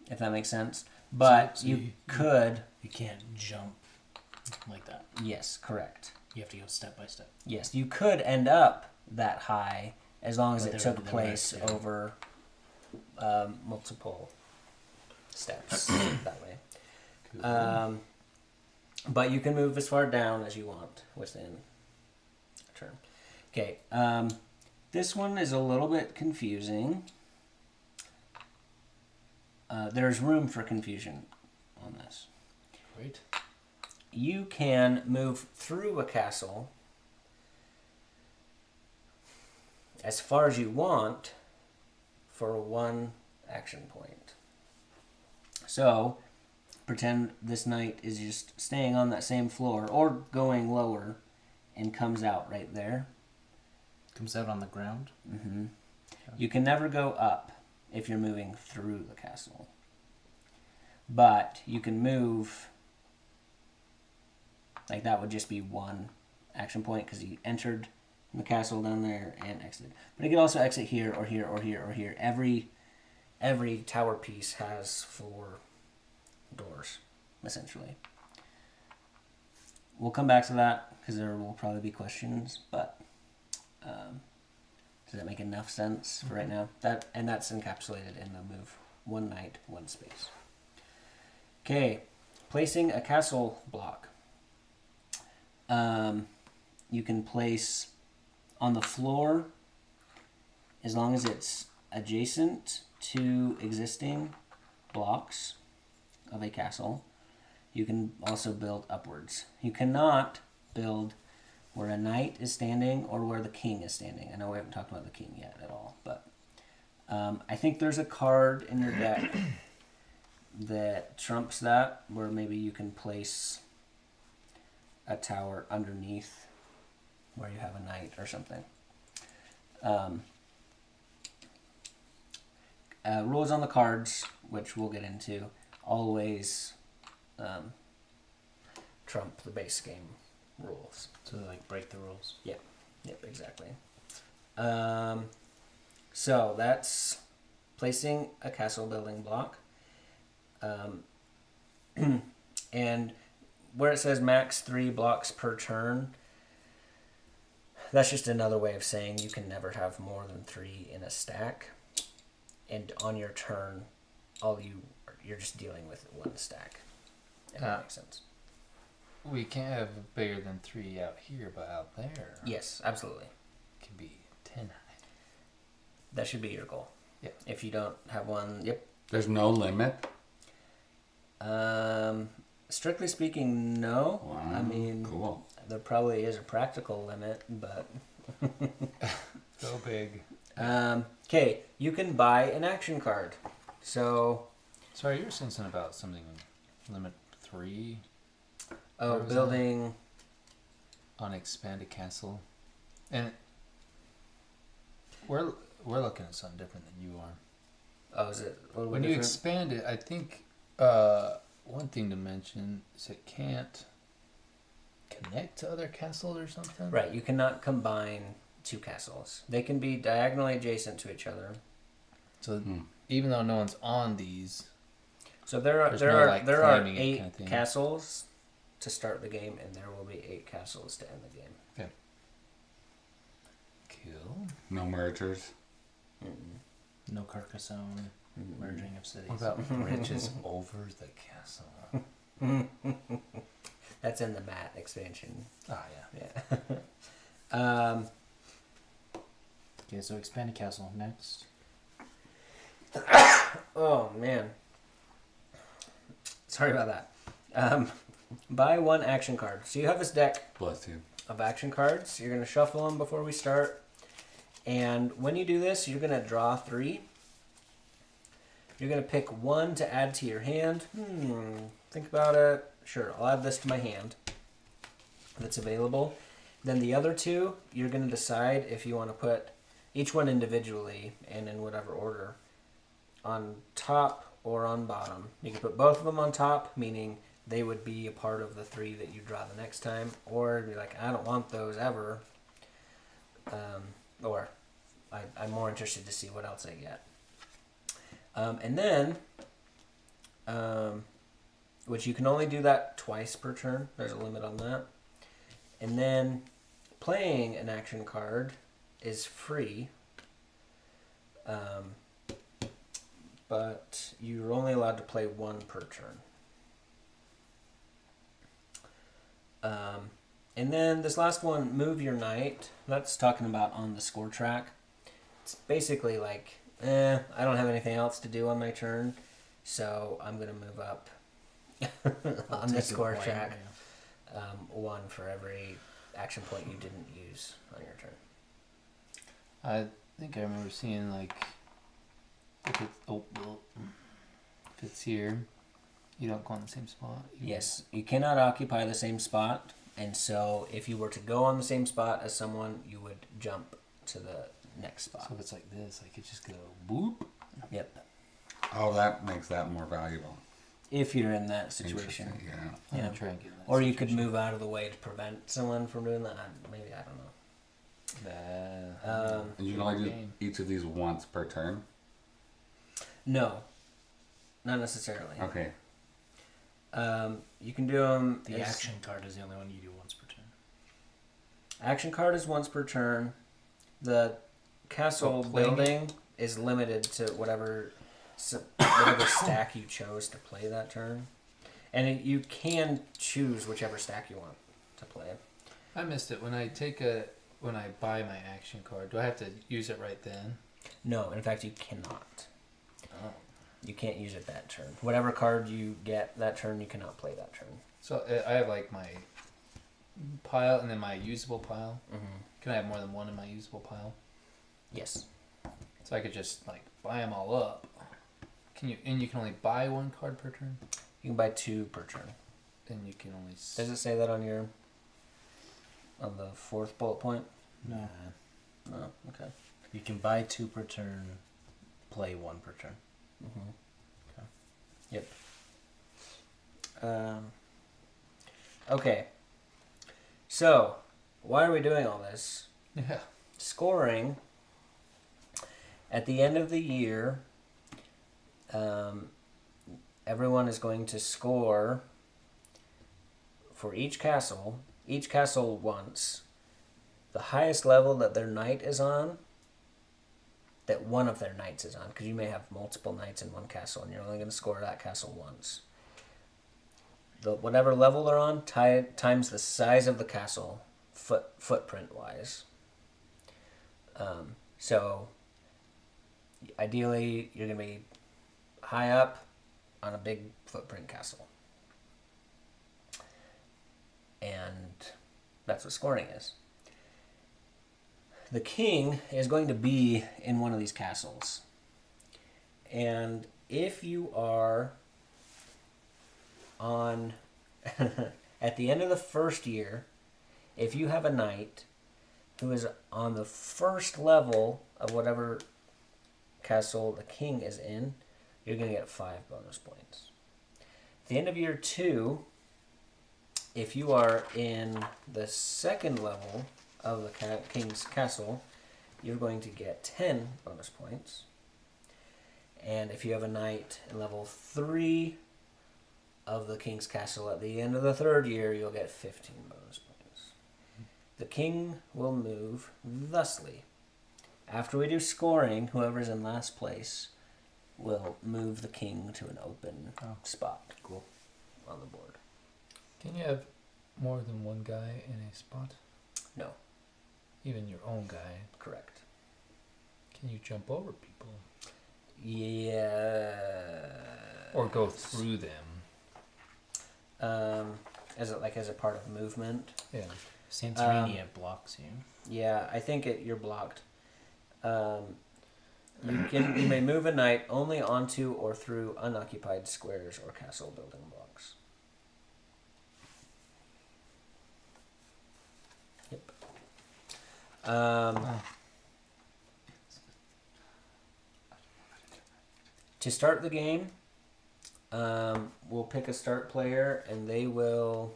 If that makes sense. But So you could. You can't jump like that. Yes, correct. You have to go step by step. Yes, you could end up that high as long as But it there took would be place the rest, yeah. over multiple steps that way. But you can move as far down as you want within a turn. Okay, this one is a little bit confusing. There's room for confusion on this. Great. You can move through a castle as far as you want for 1 action point. So, pretend this knight is just staying on that same floor or going lower and comes out right there. Comes out on the ground. Mm-hmm. You can never go up if you're moving through the castle. But you can move, like that would just be 1 action point because he entered the castle down there and exited. But he could also exit here or here or here or here. Every tower piece has 4 doors, essentially. We'll come back to that because there will probably be questions, but does that make enough sense for right now? That's encapsulated in the move 1 knight, 1 space. Okay, placing a castle block. You can place on the floor as long as it's adjacent to existing blocks of a castle. You can also build upwards. You cannot build where a knight is standing or where the king is standing. I know we haven't talked about the king yet at all, but I think there's a card in your deck that trumps that, where maybe you can place a tower underneath where you have a knight or something. Rules on the cards, which we'll get into, always trump the base game rules. So like break the rules. Yep, exactly. So that's placing a castle building block. And where it says max 3 blocks per turn, that's just another way of saying you can never have more than 3 in a stack. And on your turn, you're just dealing with 1 stack. If that makes sense. We can't have bigger than 3 out here, but out there, Yes, absolutely. it can be 10 high. That should be your goal. Yeah. If you don't have one, yep. There's no limit. Strictly speaking, no. Wow. I mean, Cool. there probably is a practical limit, but Go big. okay, you can buy an action card. So, Sorry, you were saying something about something limit 3 oh, Where was building. on expanded castle, and we're looking at something different than you are. Oh, is it a little When bit you different? expand it, I think one thing to mention is it can't connect to other castles or something. Right, you cannot combine 2 castles. They can be diagonally adjacent to each other. So even though no one's on these, So there are There's there no, are like, there are claiming it 8 kind of thing. castles to start the game, and there will be 8 castles to end the game. cool. No mergers. Mm-mm. No Carcassonne. Mm-mm. Merging of cities. What about bridges over the castle? That's in the mat expansion. Ah, yeah. Yeah. Okay, so expanded castle next. Oh man. Sorry about that. Buy 1 action card. So you have this deck Bless you. of action cards. You're going to shuffle them before we start. And when you do this, you're going to draw 3. You're going to pick 1 to add to your hand. Think about it. Sure, I'll add this to my hand that's available. Then the other two, you're going to decide if you want to put each one individually and in whatever order on top or on bottom. You can put both of them on top, meaning they would be a part of the 3 that you draw the next time, or be like, I don't want those ever. Or I'm more interested to see what else I get. And then, which you can only do that twice per turn. There's a limit on that. And then playing an action card is free. But you're only allowed to play 1 per turn. And then this last one, move your knight. That's talking about on the score track. It's basically like, I don't have anything else to do on my turn, so I'm going to move up on the score track. 1 for every action point you didn't use on your turn. I think I remember seeing like if it's here, you don't go on the same spot. Yes, you cannot occupy the same spot, and so if you were to go on the same spot as someone, you would jump to the next spot. So if it's like this, I could just go boop. Yep. Oh, that makes that more valuable. If you're in that situation. Interesting, yeah. I'm Yeah. gonna try and get in that Or you could situation. move out of the way to prevent someone from doing that. Maybe, I don't know. And you can only do game. each of these once per turn? No, not necessarily. Okay. You can do them. The action card is the only one you do once per turn. Action card is once per turn. The castle So playing building is limited to whatever stack you chose to play that turn, and you can choose whichever stack you want to play. I missed it when I buy my action card. Do I have to use it right then? No, in fact, you cannot. Oh. You can't use it that turn. Whatever card you get that turn, you cannot play that turn. So I have like my pile and then my usable pile. Mm-hmm. Can I have more than one in my usable pile? Yes. So I could just like buy them all up. You can only buy 1 card per turn, You can buy 2 per turn. and you can only. Does it say that on the 4th bullet point? No. No. Okay. You can buy 2 per turn, play 1 per turn. Mm-hmm. Okay. Yep. Okay. So, why are we doing all this? Yeah. Scoring. At the end of the year, everyone is going to score for each castle once, the highest level that their knight is on, that one of their knights is on, because you may have multiple knights in one castle, and you're only going to score that castle once. Whatever level they're on, times the size of the castle, footprint-wise. So, ideally, you're going to be high up on a big footprint castle. And that's what scoring is. The king is going to be in one of these castles. And if you are on, at the end of the first year, if you have a knight who is on the first level of whatever castle the king is in, you're going to get 5 bonus points. At the end of year 2, if you are in the second level of the king's castle, you're going to get 10 bonus points. And if you have a knight in level 3 of the king's castle at the end of the third year, you'll get 15 bonus points. The king will move thusly. After we do scoring, whoever's in last place will move the king to an open spot. Cool. On the board. Can you have more than one guy in a spot? No. Even your own guy. Correct. Can you jump over people? Yeah. Or go through them? As a part of movement? Yeah. Santorini it blocks you. Yeah, I think you're blocked. You may move a knight only onto or through unoccupied squares or castle building blocks. To start the game, we'll pick a start player, and they'll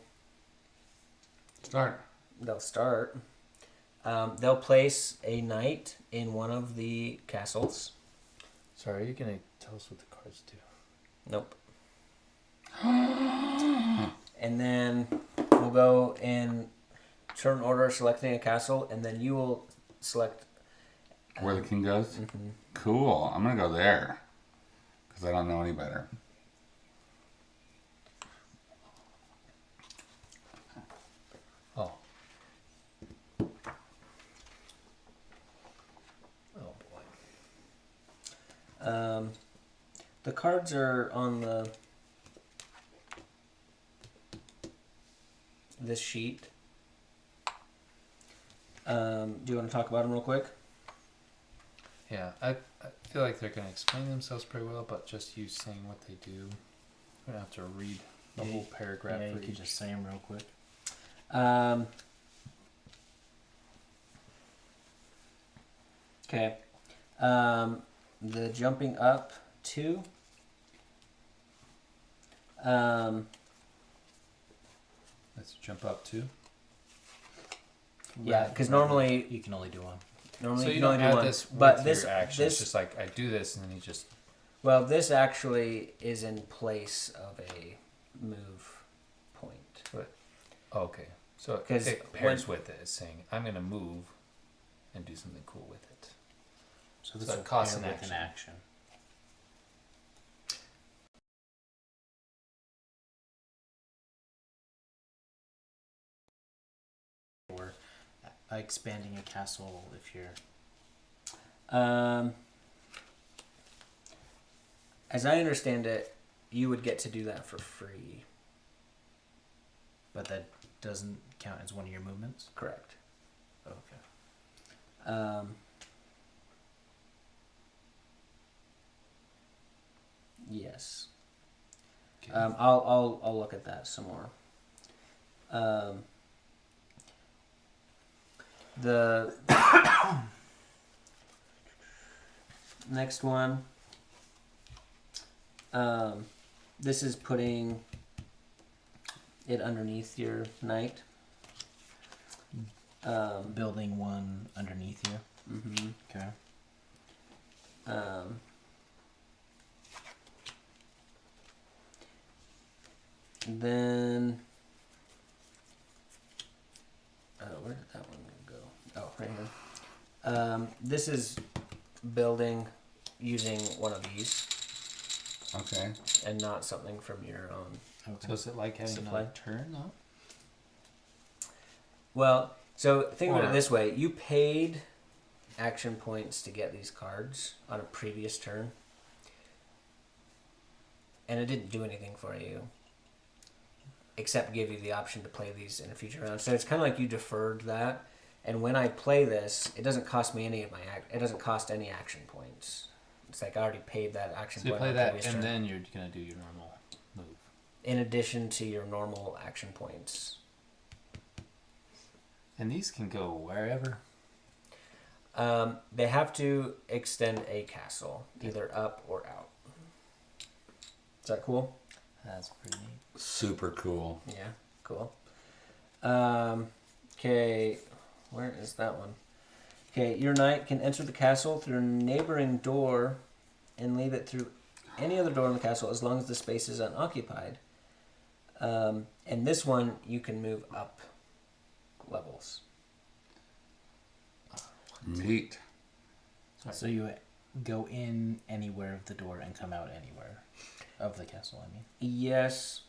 start. They'll place a knight in one of the castles. Sorry, are you gonna tell us what the cards do? Nope. And then we'll go in turn order, selecting a castle, and then you will select Where the king goes? Mm-hmm. Cool. I'm going to go there. Because I don't know any better. Oh. Oh boy. The cards are on this sheet. Do you want to talk about them real quick? Yeah, I feel like they're gonna explain themselves pretty well, but just you saying what they do, we're gonna have to read the whole paragraph Yeah, for you could each. just say them real quick. Okay. The jumping up 2. Let's jump up to. Yeah, because normally You can only do one. So you you can don't only do add one. this with But this your action. It's this just like I do this, and then you just. well, this actually is in place of a move point. Oh, okay, so 'Cause it pairs with it. It's saying I'm gonna move, and do something cool with it. So this So it will costs pair an with an action. Or expanding a castle if you're. As I understand it, you would get to do that for free. But that doesn't count as one of your movements? Correct. Okay. Yes. Okay. I'll look at that some more. The next one. This is putting it underneath your knight. Building one underneath you. Mm-hmm. Okay. Then, where did that one go? Oh, right here. This is building using one of these Okay. and not something from your own. Okay. So is it like having Supply. a turn though? Well, so think about Or- it this way: you paid action points to get these cards on a previous turn, and it didn't do anything for you, except give you the option to play these in a future round. So it's kind of like you deferred that. And when I play this, it doesn't cost me any of my it doesn't cost any action points. It's like I already paid that action So you point play on the that, previous and turn, then you're gonna do your normal move. in addition to your normal action points. And these can go wherever. They have to extend a castle, either up or out. Is that cool? That's pretty neat. Super cool. Yeah, cool. Okay, where is that one? Okay, your knight can enter the castle through a neighboring door and leave it through any other door in the castle as long as the space is unoccupied. And this one, you can move up levels. Neat. So you go in anywhere of the door and come out anywhere of the castle, I mean. Yes.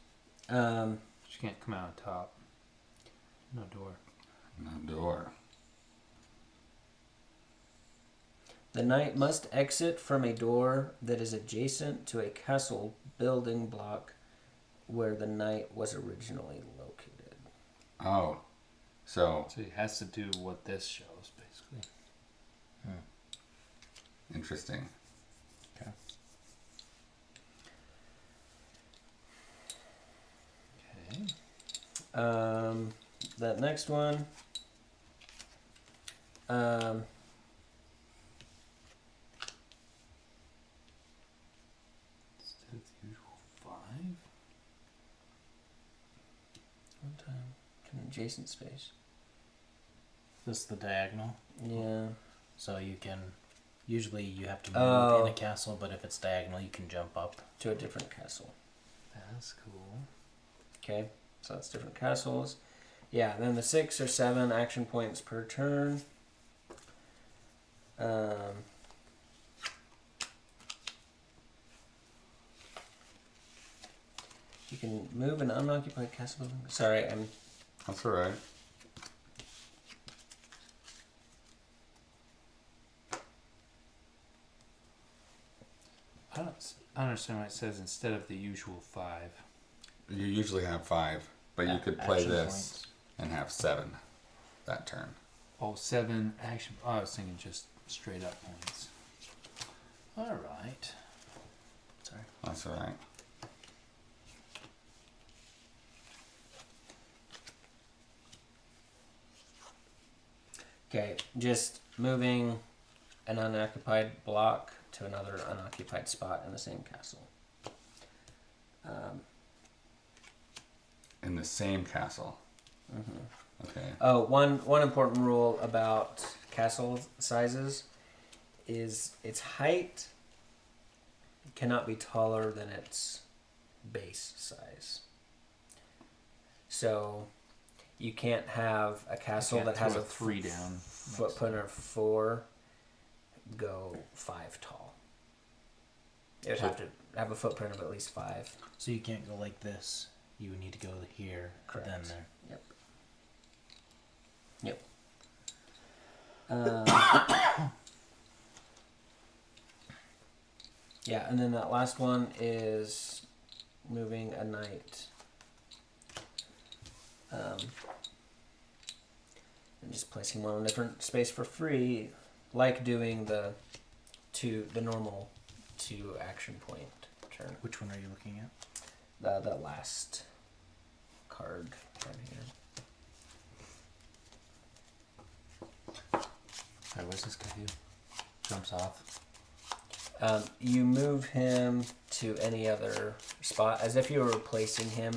But you can't come out on top. No door. No door. The knight must exit from a door that is adjacent to a castle building block where the knight was originally located. Oh. So, So he has to do what this shows, basically. interesting. Okay. Okay. That next one. Instead of the usual 5. One time. An adjacent space. This is the diagonal. Yeah. So you can, usually you have to move in a castle, but if it's diagonal, you can jump up. To a different castle. That's cool. Okay, so that's different castles. Yeah, and then the 6 or 7 action points per turn. You can move an unoccupied castle building. Sorry, That's all right. I don't understand why it says instead of the usual 5. You usually have 5, but you could play Action this points. and have 7 that turn. Oh, 7 action. Oh, I was thinking just straight up points. Alright. Sorry. That's all right. okay, just moving an unoccupied block to another unoccupied spot in the same castle. In the same castle. Okay. Oh, one important rule about castle sizes is its height cannot be taller than its base size. So you can't have a castle that has a 3 down. footprint of 4 go 5 tall. It would have to have a footprint of at least 5. So you can't go like this. You would need to go here, Correct. then there. Yep. Yeah, and then that last one is moving a knight. And just placing one in a different space for free, like doing the normal 2 action point turn. Which one are you looking at? The last card right here. Alright, what's this guy do? Jumps off. You move him to any other spot as if you were replacing him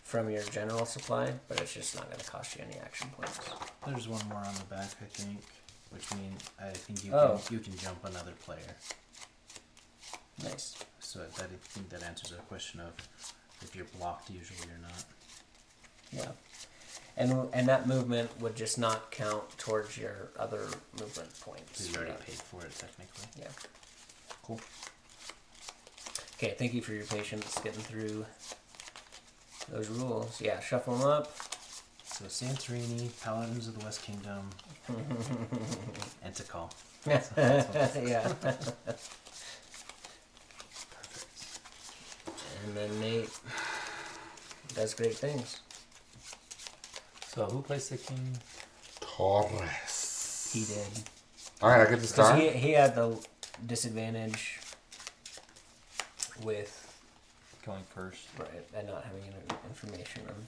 from your general supply, but it's just not going to cost you any action points. There's one more on the back, I think, which means I think you can jump another player. Nice. So I think that answers the question of if you're blocked usually or not. Yeah. And that movement would just not count towards your other movement points. Because you already paid for it technically. Yeah. Cool. Okay, thank you for your patience getting through those rules. Yeah, shuffle them up. So Santorini, Paladins of the West Kingdom, and Tikal. Yeah. And then Nate does great things. So who plays the king? Torres. He did. All right, I get to start. Because he had the disadvantage with Going first. and not having any information on.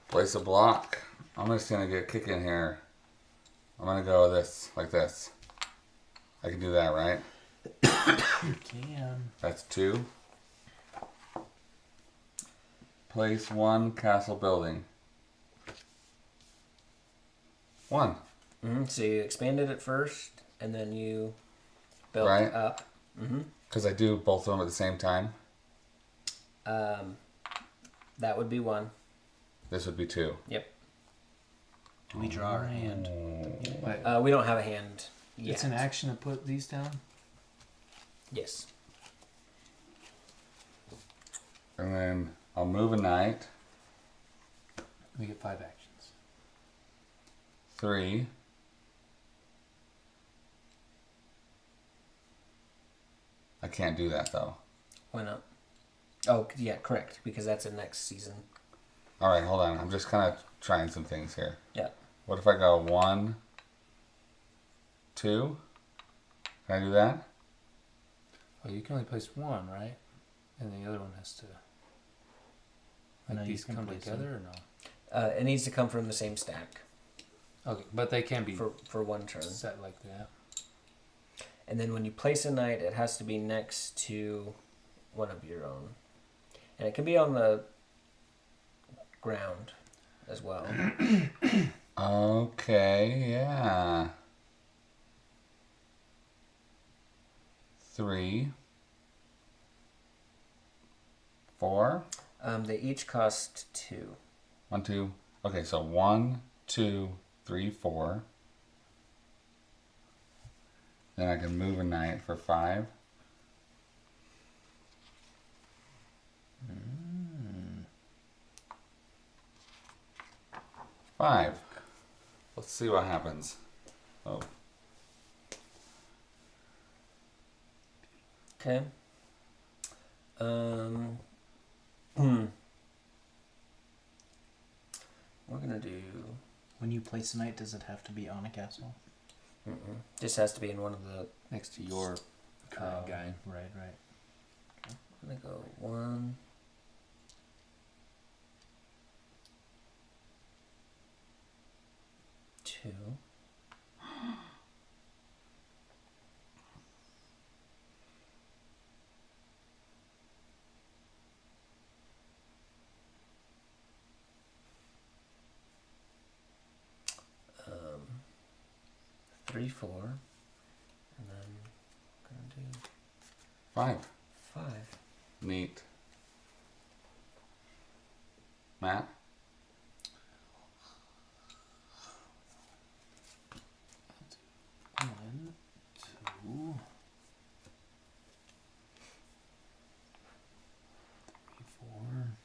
Place a block. I'm just gonna get a kick in here. I'm gonna go like this. I can do that, right? You can. That's 2. Place 1 castle building. 1. Mm-hmm. So you expanded it first, and then you built Right. up. Mm-hmm. Because I do both of them at the same time. That would be 1. This would be 2. Yep. Do we draw our hand? But We don't have a hand yet. it's an action to put these down? Yes. And then I'll move a knight. We get 5 actions. 3. I can't do that though. Why not? Oh, yeah, correct. Because that's a next season. All right, hold on. I'm just kind of trying some things here. Yeah. What if I go 1, 2? Can I do that? Oh, you can only place 1, right? And the other one has to. Like No, you these can come place together or no? It needs to come from the same stack. Okay, but they can be for one turn. set like that. And then when you place a knight, it has to be next to one of your own. And it can be on the ground as well. Okay, yeah. 3, 4. They each cost 2. 1, 2. Okay, so 1, 2, 3, 4. Then I can move a knight for 5. Mm. 5. Let's see what happens. Oh, Okay. We're gonna do. When you place a knight, does it have to be on a castle? Just has to be in one of the. Next to your current guy. Right, right. I'm gonna go 1. 2. Um, 3, 4, and then I'm gonna do 5. 5. Neat. Matt? One, two, three, 4.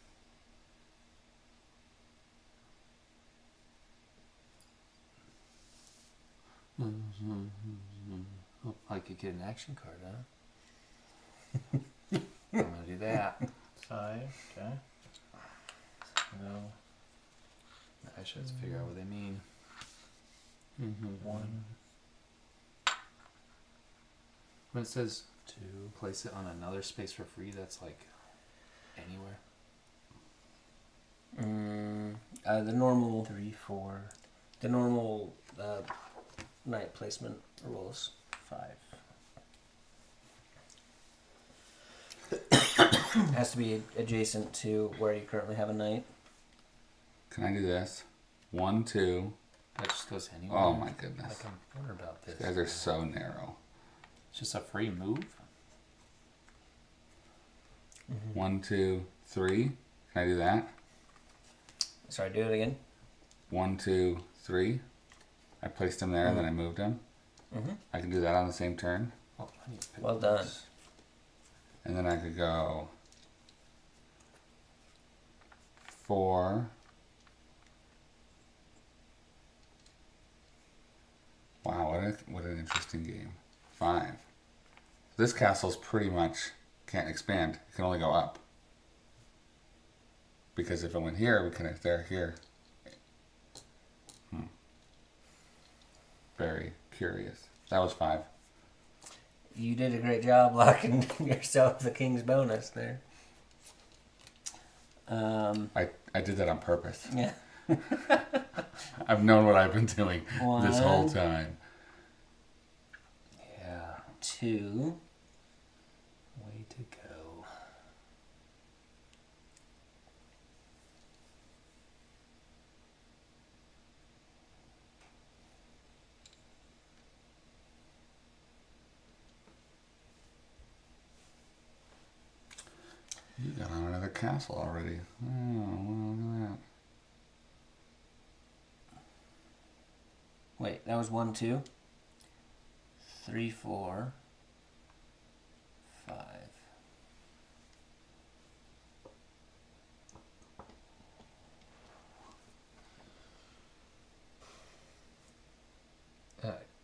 Oh, I could get an action card, huh? I'm gonna do that. 5, okay. So, I should figure out what they mean. 1, When it says 2, place it on another space for free, that's like anywhere. The normal 3, 4, night placement rules. 5. Has to be adjacent to where you currently have a knight. Can I do this? 1, 2. That just goes anywhere. Oh my goodness. Like, I'm wondering about this. These guys are so narrow. It's just a free move. 1, 2, 3. Can I do that? Sorry, do it again. 1, 2, 3. I placed him there, then I moved him. I can do that on the same turn. Oh, I need to pick Well done. this. And then I could go 4. Wow, what an interesting game. 5. This castle's pretty much can't expand. It can only go up. Because if it went here, we can if they're here. Very curious. That was 5. You did a great job locking yourself the king's bonus there. I did that on purpose. Yeah. I've known what I've been doing this whole 1, time. Yeah. 2, Way to go. You got on another castle already. Oh, well, look at that. Wait, that was 1, 2, 3, 4, 5.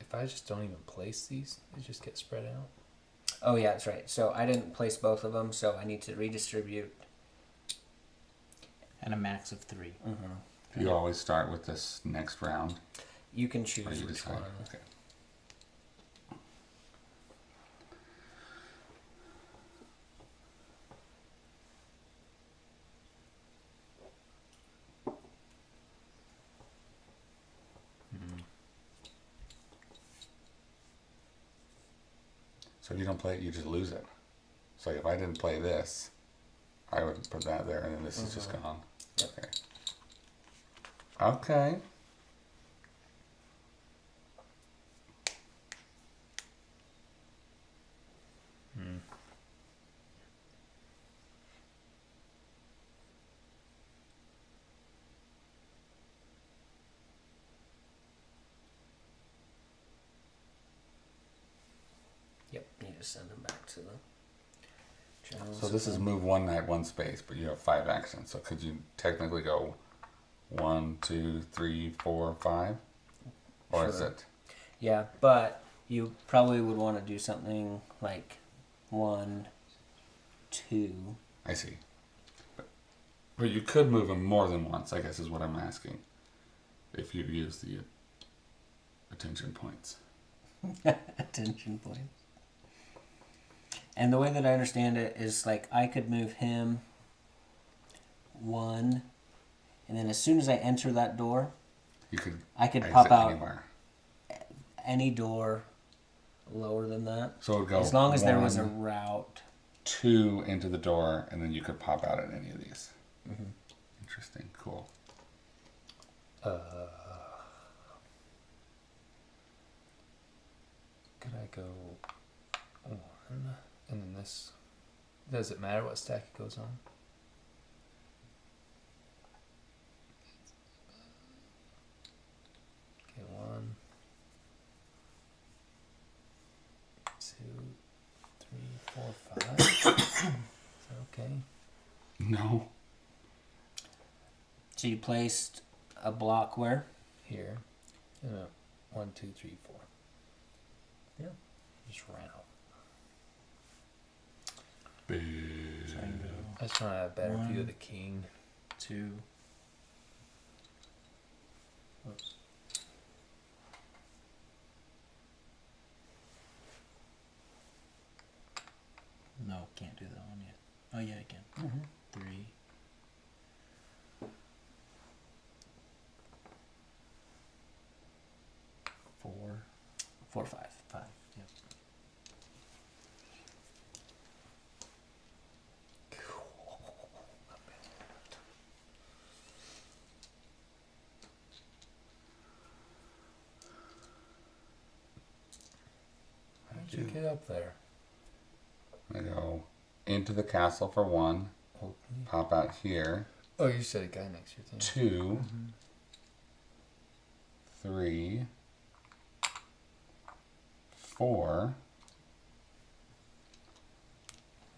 If I just don't even place these, they just get spread out. Oh yeah, that's right. So I didn't place both of them, so I need to redistribute. And a max of 3. You always start with this next round. You can Or choose you which decide. one. Okay. So if you don't play it, you just lose it. So like if I didn't play this, I would put that there, and then this is just gone. Yep. Okay. Okay. Hmm. Yep, you just send them back to the channel. So this is move 1 knight, 1 space, but you have 5 actions. So could you technically go 1, 2, 3, 4, 5? Or is Sure. it? Yeah, but you probably would want to do something like 1, 2. I see. But you could move them more than once, I guess is what I'm asking. If you use the attention points. Attention point. And the way that I understand it is like I could move him 1, and then as soon as I enter that door, You could I could exit pop out anywhere. any door lower than that. So it would go As long as there was a 1, route. 2 into the door, and then you could pop out at any of these. Mm-hmm. Interesting. Cool. Could I go 1, and then this? Does it matter what stack it goes on? Okay, 1, 2, 3, 4, 5. Is that okay? No. So you placed a block where? Here. 1, 2, 3, 4. Yeah. Just round. Boo. So I can go I just want to have a better view 1, of the king. 2. Whoops. No, can't do that one yet. Oh yeah, I can. Mm-hmm. 3. 4, 4, 5. 5. Yep. How'd you get up there? I go into the castle for 1, Okay. pop out here, Oh, you said a guy next to your thing. 2, 3, 4,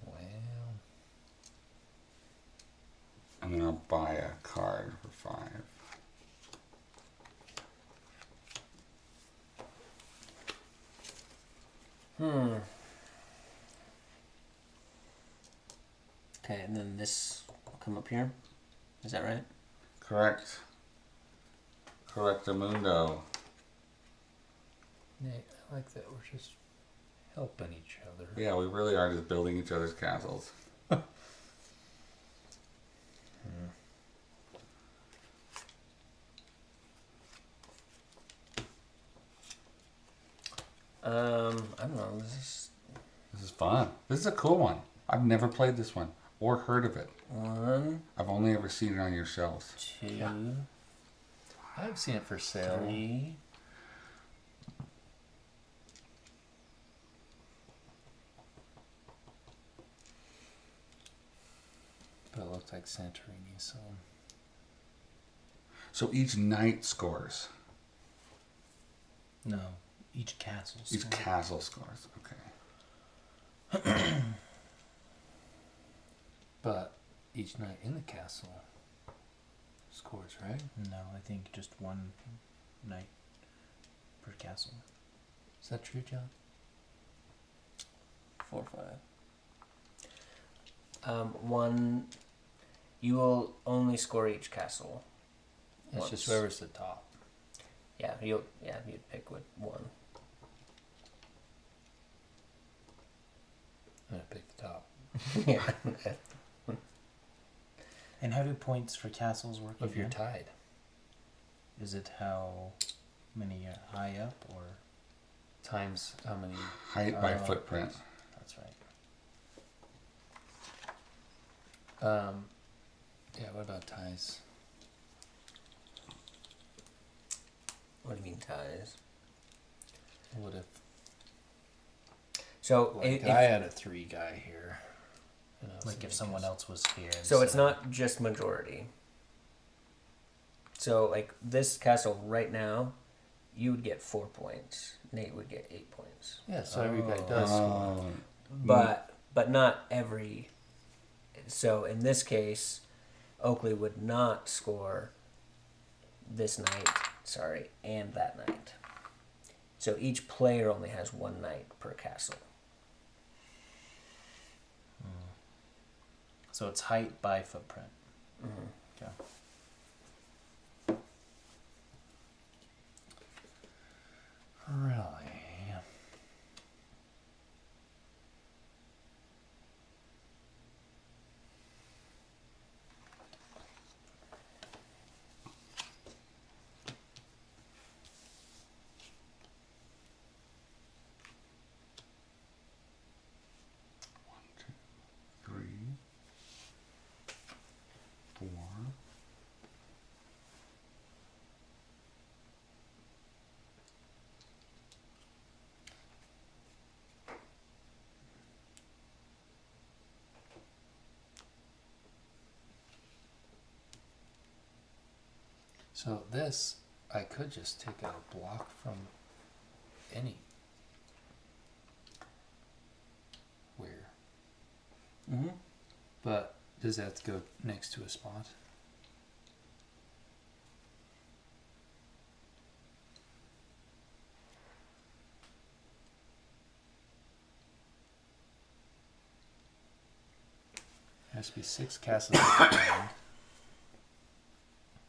Well, and then I'll buy a card for 5. Okay, and then this will come up here. Is that right? Correct. Correctamundo. yeah, I like that. We're just helping each other. Yeah, we really are just building each other's castles. I don't know. This This is fun. This is a cool one. I've never played this one or heard of it. is 1, I've only ever seen it on your shelves. 2, I've seen it for sale. 3. But it looked like Santorini, so. So each knight scores. No, each castle. Each score. castle scores. Okay. But each knight in the castle scores, right? No, I think just 1 knight per castle. Is that true, John? 4, 5. 1. You will only score each castle. It's once. just whoever's the top. Yeah, you'd pick with 1. I'm gonna pick the top. Yeah. And how do points for castles work? If you're again? tied. Is it how many high up or? times how many? Height by footprint. That's right. Yeah. What about ties? What do you mean ties? What if? So Like if, I had a 3 guy here. And I was Like if thinking, someone else was here. so it's not just majority. So like this castle right now, you would get 4 points. Nate would get 8 points. Yeah, so everybody does score. Oh, But not every. So in this case, Oakley would not score this night. Sorry, and that night. So each player only has 1 night per castle. So it's height by footprint. Mm-hmm. Okay. Really? three, four. So this, I could just take out a block from any. Where? Mm-hmm. But does that have to go next to a spot? Has to be 6 castles.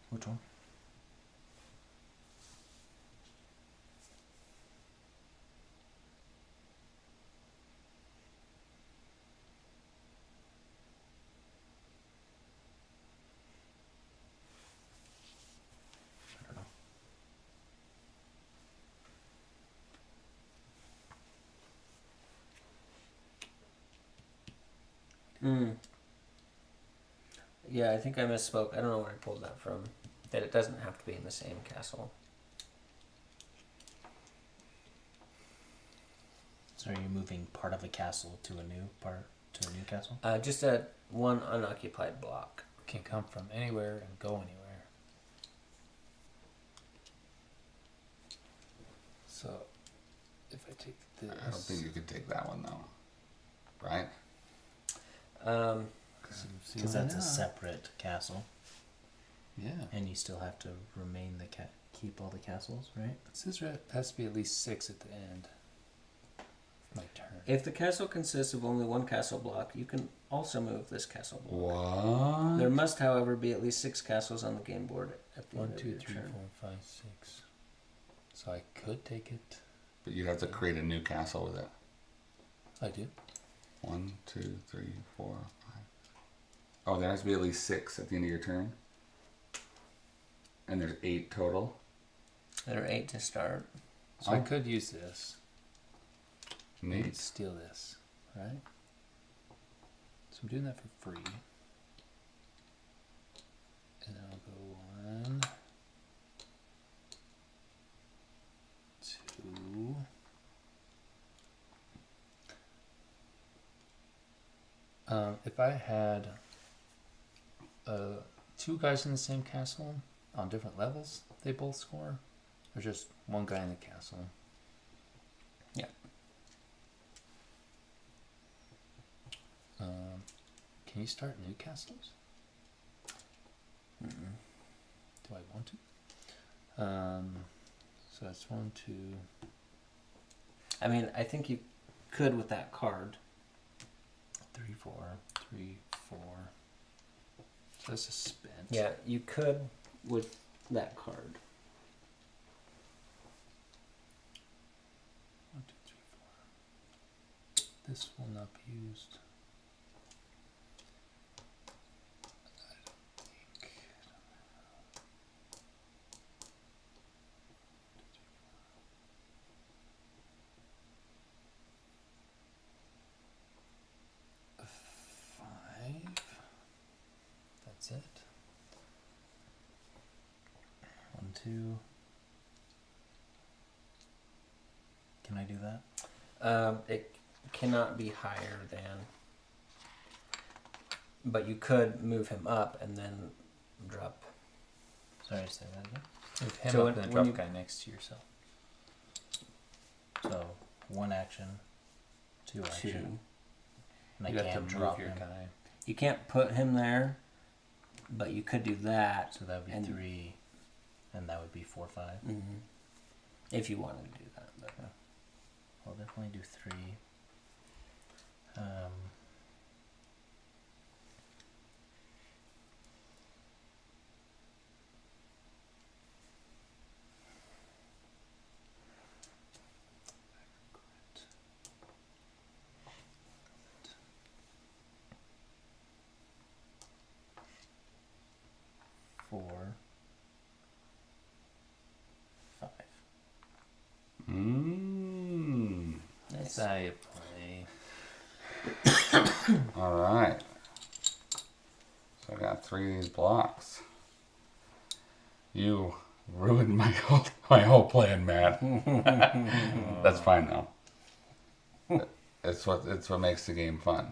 Which one? I don't know. Yeah, I think I misspoke. I don't know where I pulled that from. That it doesn't have to be in the same castle. So are you moving part of a castle to a new castle? Just a 1 unoccupied block. Can come from anywhere and go anywhere. So, if I take this, I don't think you could take that one though, right? see Because why that's a not? separate castle, Yeah, and you still have to remain keep all the castles, right? it says it has to be at least 6 at the end. My turn. If the castle consists of only 1 castle block, you can also move this castle block. What? There must, however, be at least 6 castles on the game board at the 1, end 2, of your 3, turn. 4, 5, 6. So I could take it. But you'd have to create a new castle with it. I do. 1, 2, 3, 4, 5. Oh, there has to be at least 6 at the end of your turn. And there's 8 total. There are 8 to start. So I could use this. Maybe Neat. steal this, right? So I'm doing that for free. And I'll go 1, 2. If I had 2 guys in the same castle on different levels, they both score, or just 1 guy in the castle? Yeah. Can you start new castles? Mm-mm. Do I want to? So that's 1, 2. I mean, I think you could with that card. 3, 4, 3, 4. So that's a spent. Yeah, you could with that card. 1, 2, 3, 4. This will not be used. I don't think. 2. Can I do that? It cannot be higher than. But you could move him up and then drop. Sorry, say that again. Move him So up when- and then when drop you- guy next to yourself. So 1 action, 2 action. And I You have to can't move drop your him. guy. You can't put him there, but you could do that. So that would be And- 3, and that would be 4, 5. Mm-hmm. If you wanted to do that. But. I'll definitely do 3. Four, 5. Mmm. Nice. That's how you play. All right. So I got 3 of these blocks. You ruined my whole plan, man. That's fine though. It's what makes the game fun.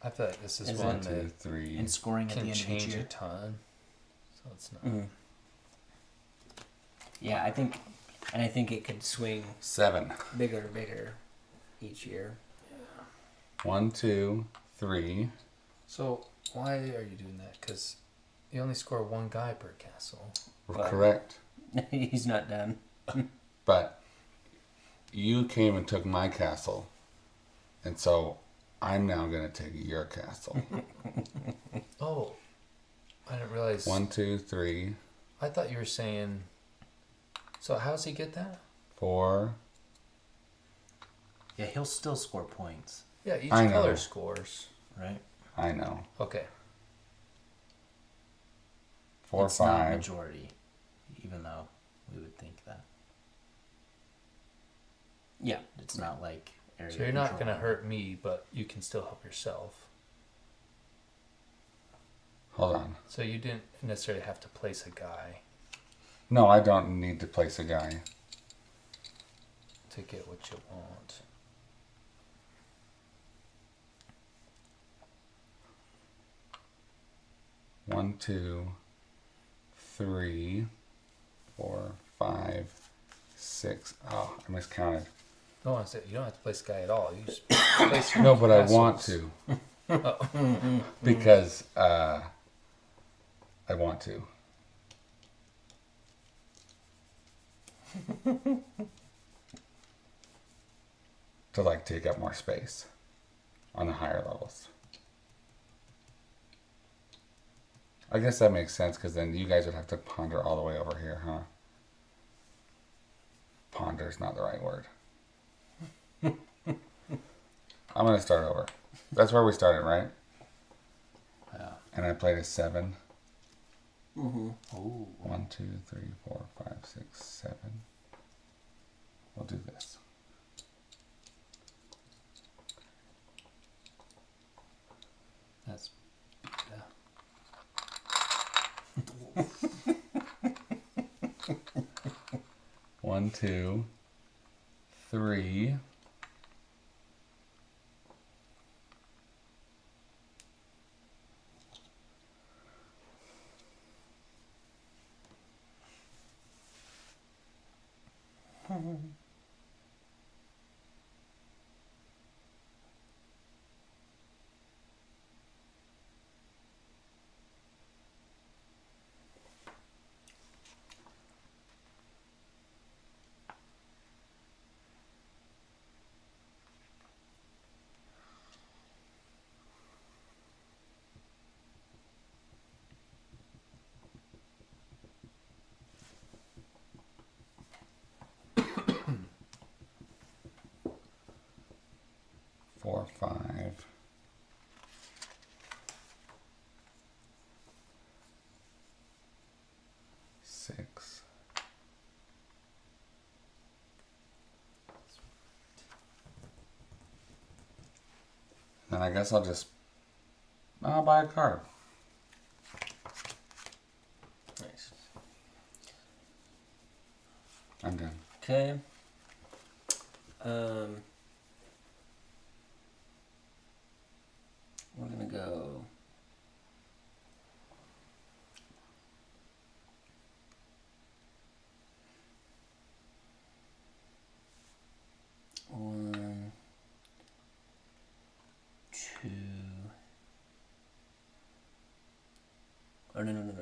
I feel like this is Is one it? 2, that 3. And scoring at the can end of each change a year. ton. So it's not. Mhm. Yeah, I think it could swing 7. bigger and bigger each year. 1, 2, 3. So why are you doing that? Because you only score 1 guy per castle. Well- Correct. He's not done. But you came and took my castle, and so I'm now gonna take your castle. Oh, I didn't realize. 1, 2, 3, I thought you were saying. So how does he get that? 4. Yeah, he'll still score points, Yeah, each I know. color scores. right? I know. Okay. 4, It's not 5. majority, even though we would think that. Yeah. It's not like area So you're not control. going to hurt me, but you can still help yourself. Hold on. So you didn't necessarily have to place a guy No, I don't need to place a guy. to get what you want. One, 2, 3, 4, 5, 6. Oh, I miscounted. No, I said you don't have to place a guy at all. You just place your No, but I castles. want to. Because I want to. To like take up more space on the higher levels. I guess that makes sense because then you guys would have to ponder all the way over here, huh? Ponder is not the right word. I'm going to start over. That's where we started, right? Yeah. And I played a 7. Mm-hmm. Ooh. 1, 2, 3, 4, 5, 6, 7. We'll do this. That's yeah. 1, 2, 3. Four, 5. Six. Then I guess I'll buy a card. Nice. I'm done. Okay. We're gonna go. One, two. Oh no!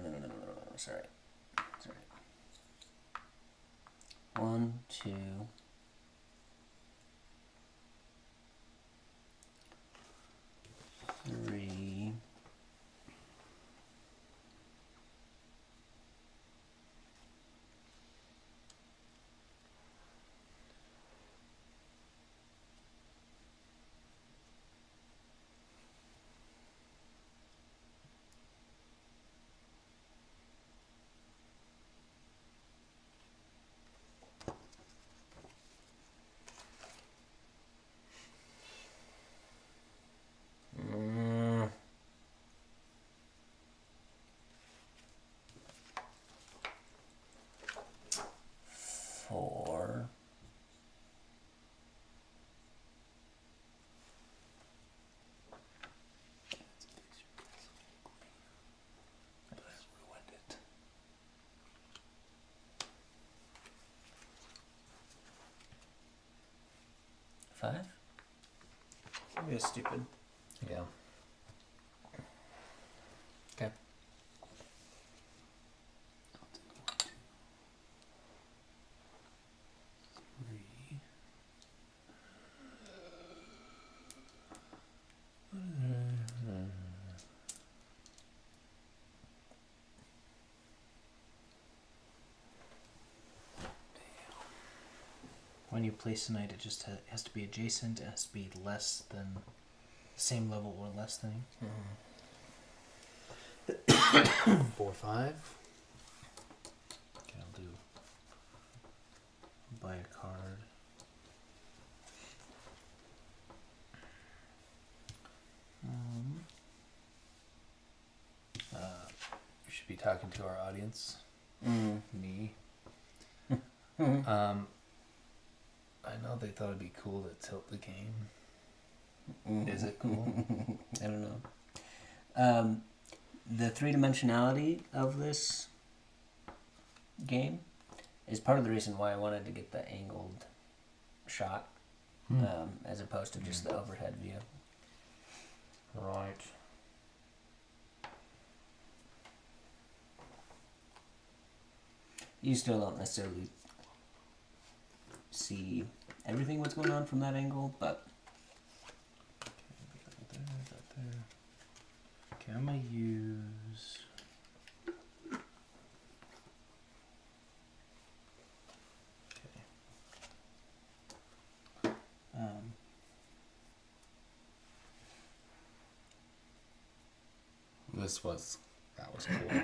Sorry. One, two. Three. Four. Ruined it. Five? Maybe it's stupid. Yeah. Okay. Three. When you place a knight, it just has to be adjacent. It has to be less than same level or less than. 4, 5. Okay, I'll do buy a card. We should be talking to our audience. Me. I know they thought it'd be cool to tilt the game. Is it cool? I don't know. The three-dimensionality of this game is part of the reason why I wanted to get the angled shot as opposed to just the overhead view. Right. You still don't necessarily see everything what's going on from that angle, but Okay, I'm gonna use. Okay. That was cool.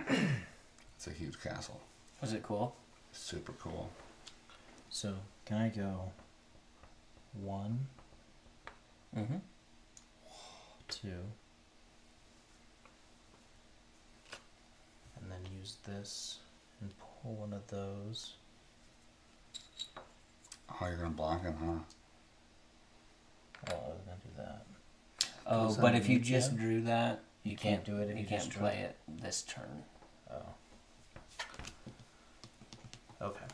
It's a huge castle. was it cool? Super cool. So can I go 1, 2, and then use this and pull one of those. Oh, you're gonna block him, huh? Oh, I was gonna do that. Oh, Goes but if you underneath just you? drew that, You can't do it if you you can't just drew play it? it this turn. Oh. Okay.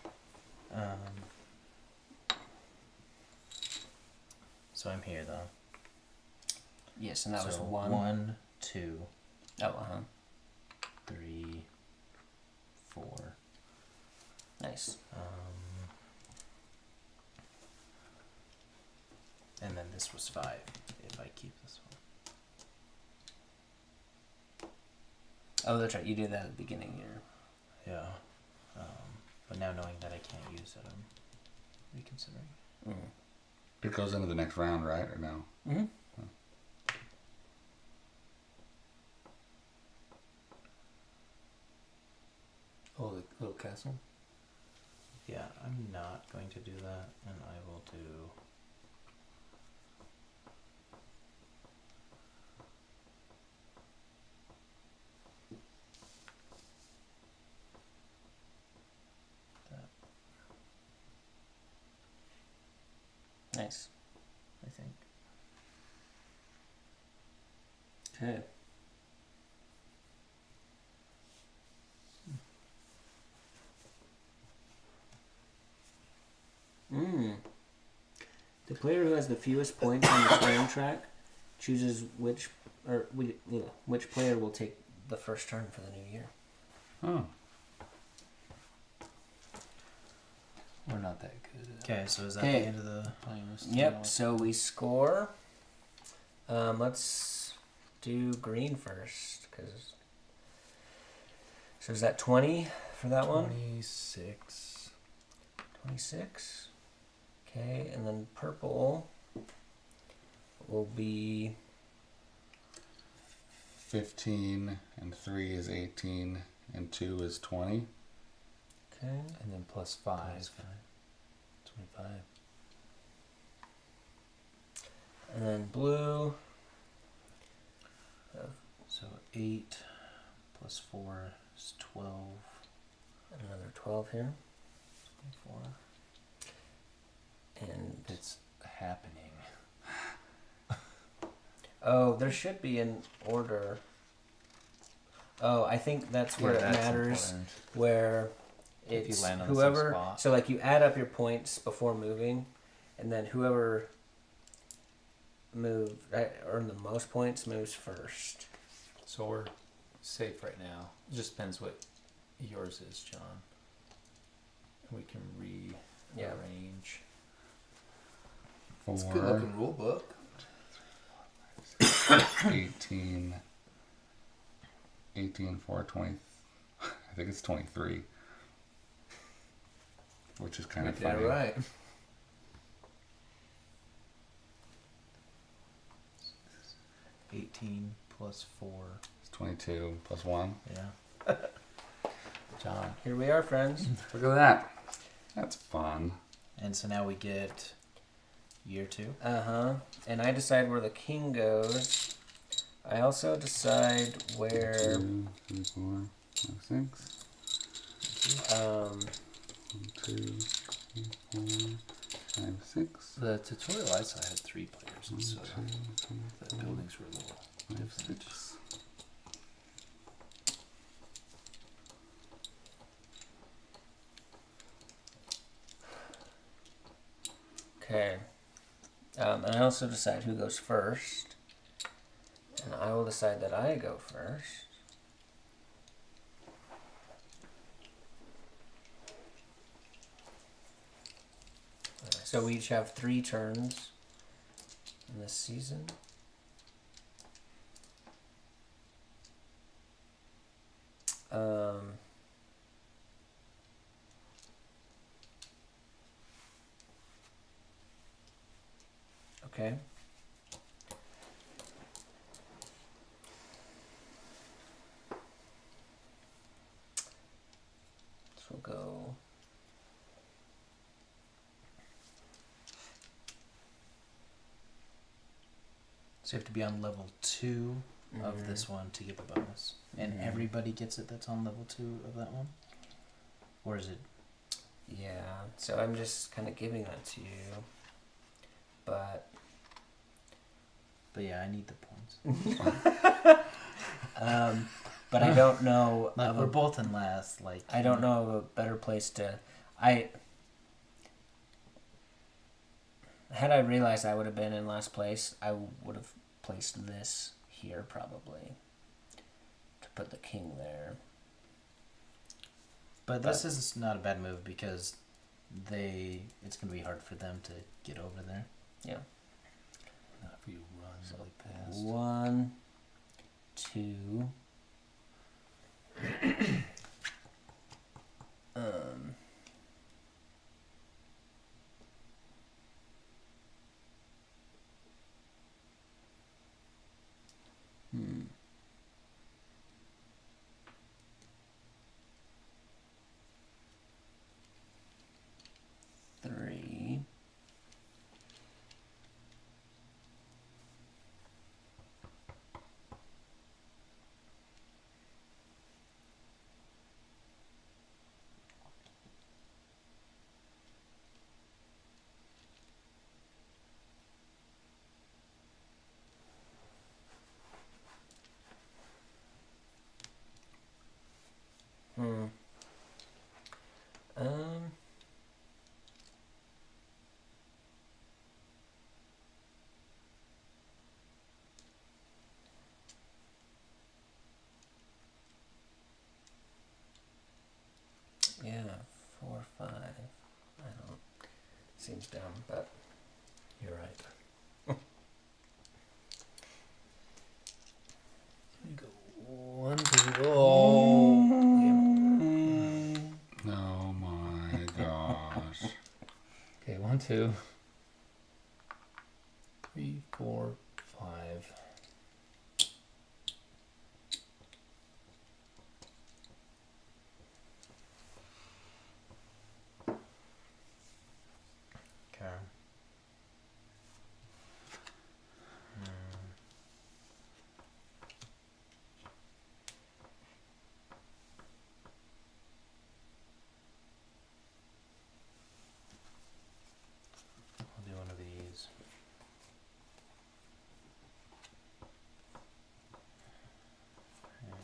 So I'm here though. Yes, and that was So one. 1, 2, Oh, 3, 4. Nice. And then this was 5 if I keep this one. Oh, that's right. You did that at the beginning here. Yeah. But now knowing that I can't use it, I'm reconsidering. It goes into the next round, right? Or no? Mm-hmm. Oh, the little castle? Yeah, I'm not going to do that, and I will do. That. Okay. The player who has the fewest points on the turn track chooses which player will take the first turn for the new year. Oh. We're not that good at Okay, so is that Okay. the end of the playing this. Yep. So we score. Let's do green first, so is that 20 for that one? 26. 26. Okay, and then purple will be 15 and 3 is 18 and 2 is 20. okay. And then plus 5. Plus 5. 25. And then blue. So 8 plus 4 is 12. And another 12 here. 24. And It's happening. oh, there should be an order. Oh, I think that's where it that's matters. important. Where If you it's land on the same whoever. spot. So like you add up your points before moving, and then whoever earned the most points moves first. So we're safe right now. It just depends what yours is, John. We can rearrange. 4, It's a good looking rule book. 18, 4, 20. I think it's 23. Which is kind of Yeah, funny. right. +18 4. It's 22 plus 1. Yeah. John. Here we are, friends. Look at that. That's fun. And so now we get year 2. And I decide where the king goes. I also decide where 2, 3, 4, 5, 6. 1, 2, 3, 4, 5, 6. The tutorial I saw had 3 players, and so 1, 2, 3, the buildings were a little 5, different. 6. Okay. And I also decide who goes first. And I will decide that I go first. So we each have 3 turns in this season. Okay. So we'll go. So you have to be on level 2 of this one to get the bonus. And everybody gets it that's on level 2 of that one? Or is it? Yeah, so I'm just kind of giving that to you. But yeah, I need the points. but I don't know. Like, we're both in last. Like, I don't know of a better place to. Had I realized I would have been in last place, I would have placed this here probably to put the king there. But this is not a bad move because it's going to be hard for them to get over there. Yeah. Not if you run really fast. 1, 2. Three. seems dumb, but you're right. Go 1, 2. Oh. Oh my gosh. Okay, 1, 2, 3, 4, 5. Okay. I'll do one of these. And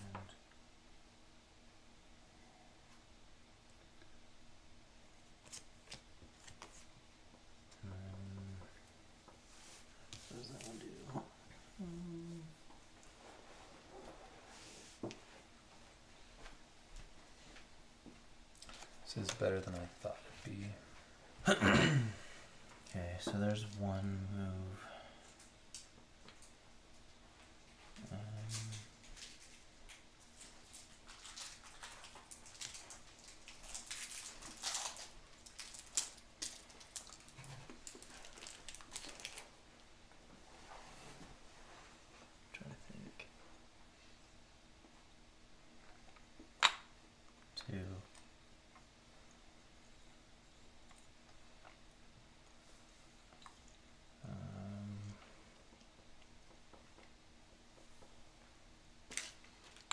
what does that one do? This is better than I thought it'd be. Okay, so there's one move. Trying to think. 2.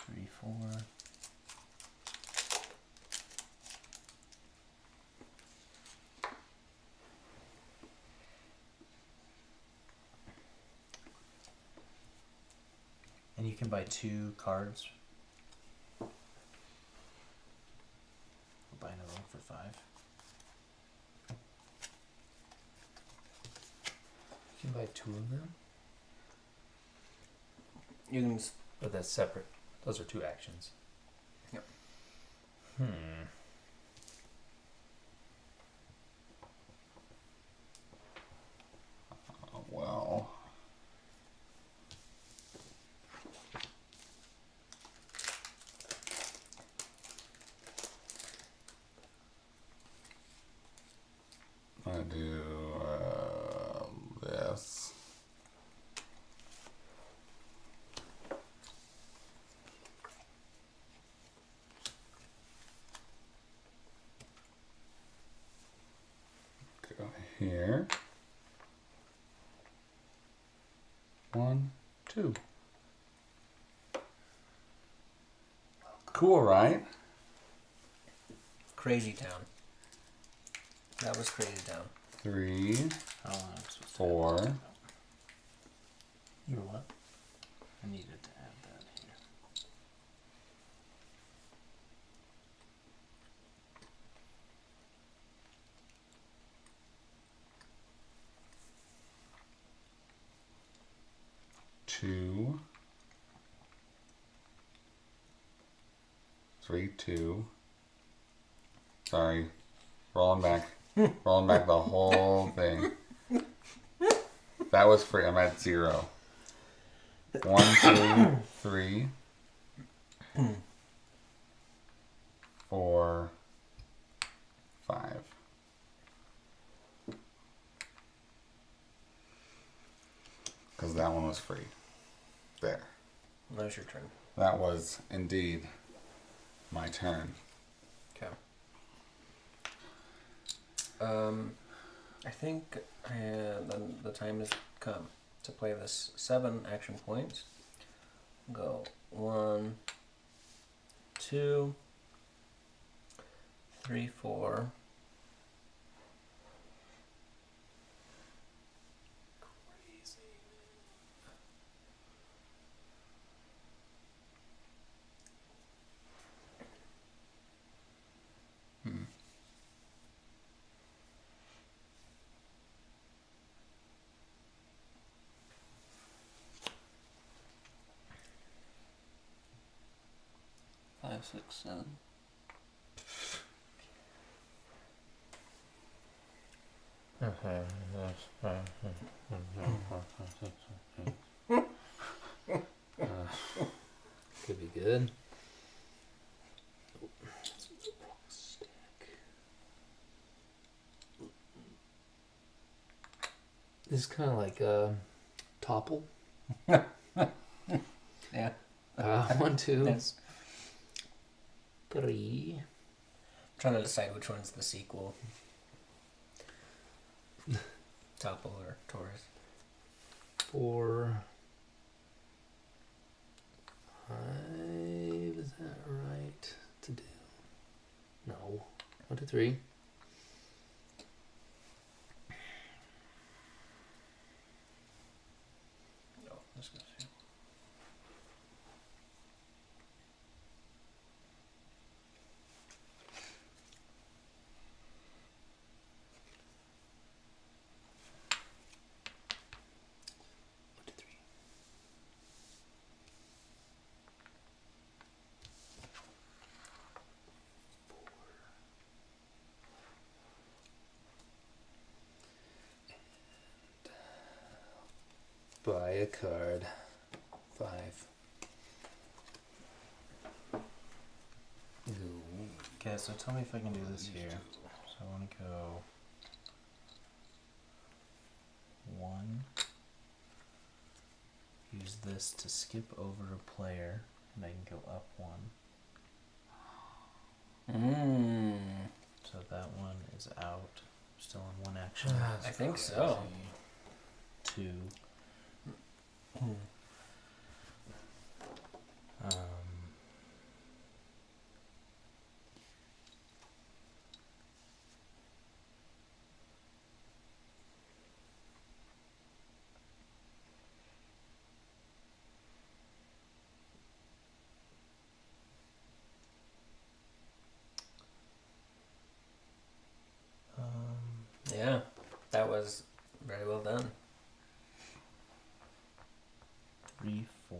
3, 4. And you can buy 2 cards. I'll buy another one for 5. You can buy 2 of them? You can. But that's separate. Those are 2 actions. Yep. Oh, well. I'm gonna do this. Go here. 1, 2. Cool, right? Crazy Town. That was Crazy Town. 3, How long am I supposed to 4. add that? You were what? I needed to add that here. 2, 3, 2. Sorry, rolling back the whole thing. That was free. I'm at 0. 1, 2, 3, 4, 5. Because that one was free. There. Now's your turn. That was indeed my turn. Okay. I think the time has come to play this 7 action points. Go 1, 2, 3, 4. Hmm. Five, 6, 7. 5, Could be good. This is kind of like a topple. Yeah. 1, 2, That's 3. trying to decide which one's the sequel. Topple or Torres. 4, 5. Is that right to do? No. 1, 2, 3. No, let's go see. Buy a card. 5. Ooh. Okay, so tell me if I can do this here. So I want to go 1. Use this to skip over a player, and I can go up 1. So that one is out. Still in 1 action. I think so. 2. Yeah, that was very well done. 3, 4.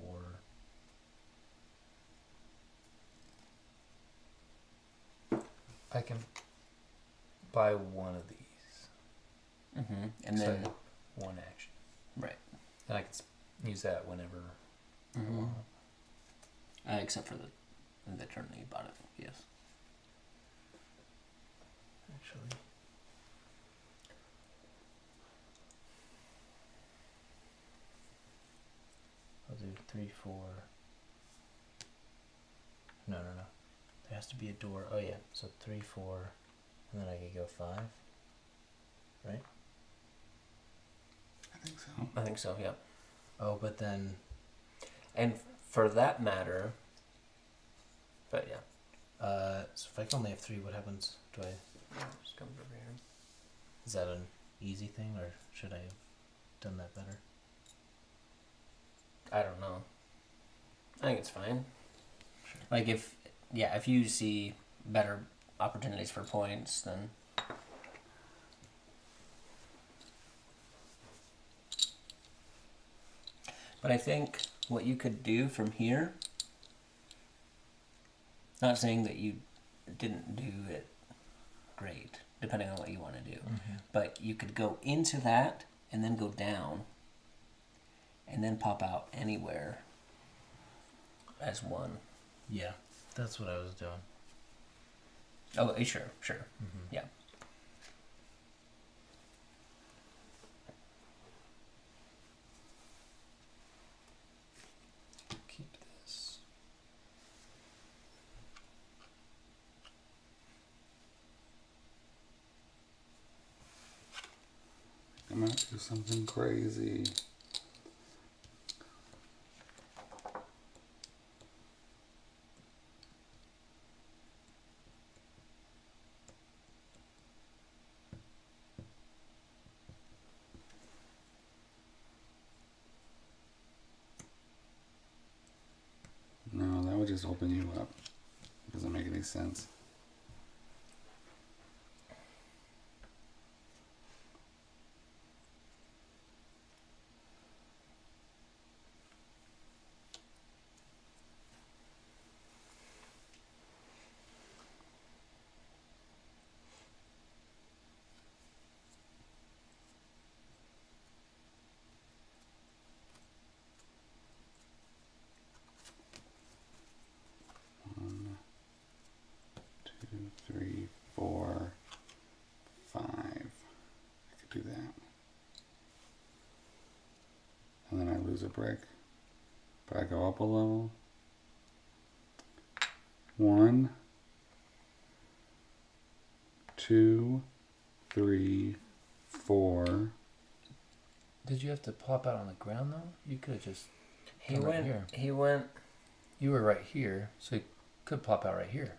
I can buy one of these. And So then, 1 action. right. And I can use that whenever. Except for the turn that you bought it, yes. Actually. I'll do 3, 4. No. There has to be a door. Oh yeah, so 3, 4, and then I could go 5. Right? I think so. I think so, yeah. Oh, but then And for that matter, but yeah. so if I can only have 3, what happens? Do I? Just come over here. Is that an easy thing, or should I have done that better? I don't know. I think it's fine. Sure. Like if you see better opportunities for points, then but I think what you could do from here, not saying that you didn't do it great, depending on what you want to do, but you could go into that and then go down and then pop out anywhere as 1. Yeah, that's what I was doing. Oh, sure. Yeah. Keep this. I'm gonna do something crazy. No, that would just open you up. Doesn't make any sense. 3, 4, 5. I could do that. And then I lose a brick. But I go up a level. 1, 2, 3, 4. Did you have to plop out on the ground though? You could have just. He Come right went. here. He went. You were right here, so you could plop out right here.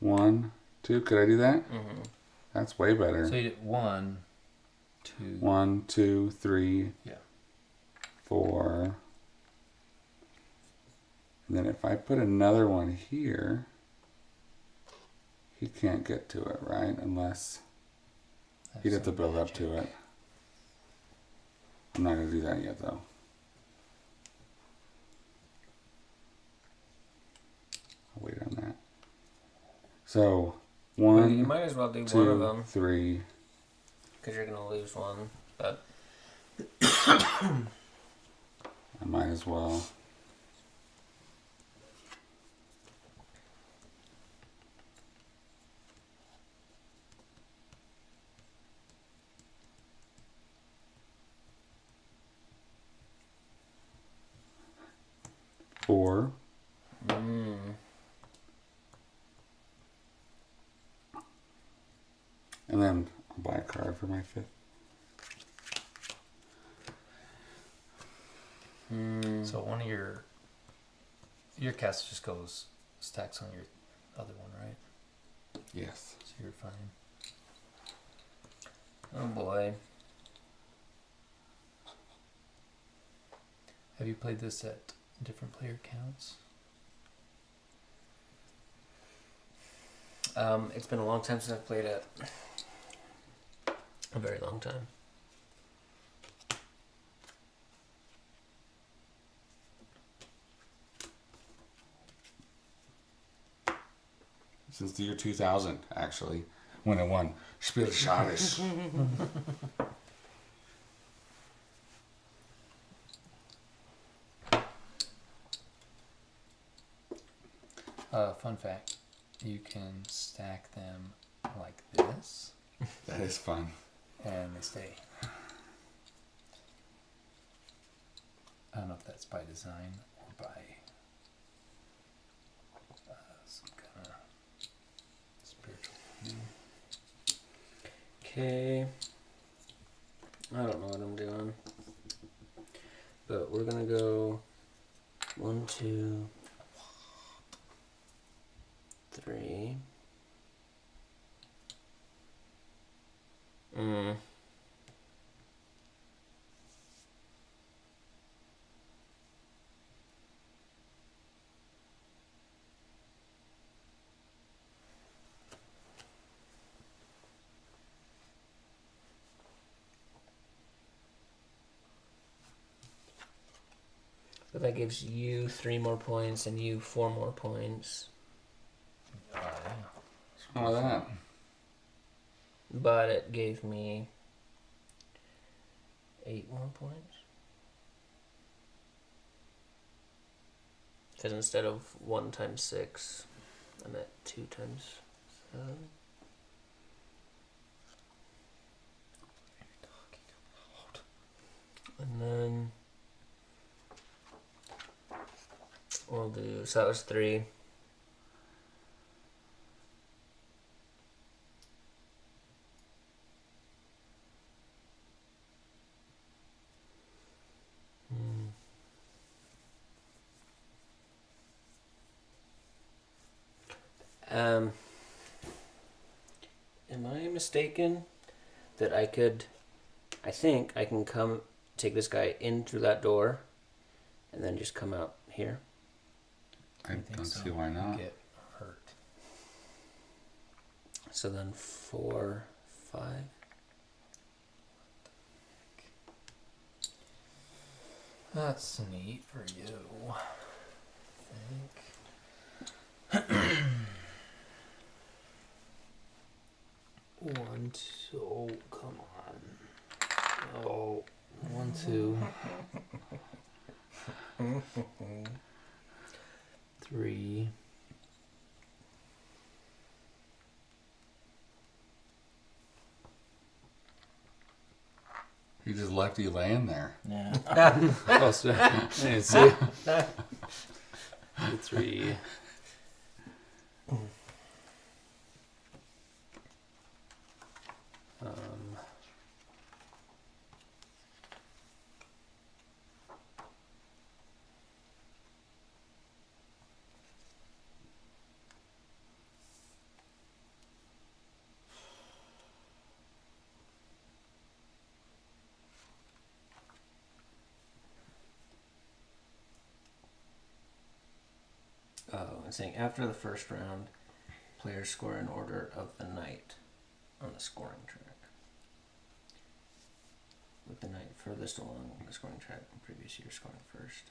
1, 2. Could I do that? Mm-hmm. That's way better. So you did 1, 2. 1, 2, 3. Yeah. 4. And then if I put another one here, he can't get to it, right? Unless he'd have to build up to it. I'm not going to do that yet, though. I'll wait on that. So, Well, you 1, might as well do one of 2, them 3. because you're gonna lose one. But I might as well. Four. And then I'll buy a card for my 5th. So one of your cast just goes stacks on your other one, right? Yes. So you're fine. oh boy, Have you played this at different player counts? it's been a long time since I've played it. A very long time. Since the year 2000, actually, when it won Spiel Jahres. Fun fact, you can stack them like this, That is fun. and they stay. I don't know if that's by design or by some kind of spiritual thing. Okay. I don't know what I'm doing. But we're gonna go 1, 2, 3. But that gives you 3 more points and you 4 more points. Oh, yeah. What's wrong with that? But it gave me 8 more points. Because instead of 1 times 6, I'm at 2 times 7. And then we'll do, so that was 3. Am I mistaken that I think I can come take this guy in through that door and then just come out here? I don't see why not. Get hurt. So then 4, 5. That's neat for you. I think. 1, 2. Oh, come on. Oh, 1, 2. 3. He just left you laying there. Yeah. Close to. I didn't see. 3. Oh, I'm saying after the first round, players score in order of the night on the scoring track. With the knight furthest along the scoring track from previous year scoring first.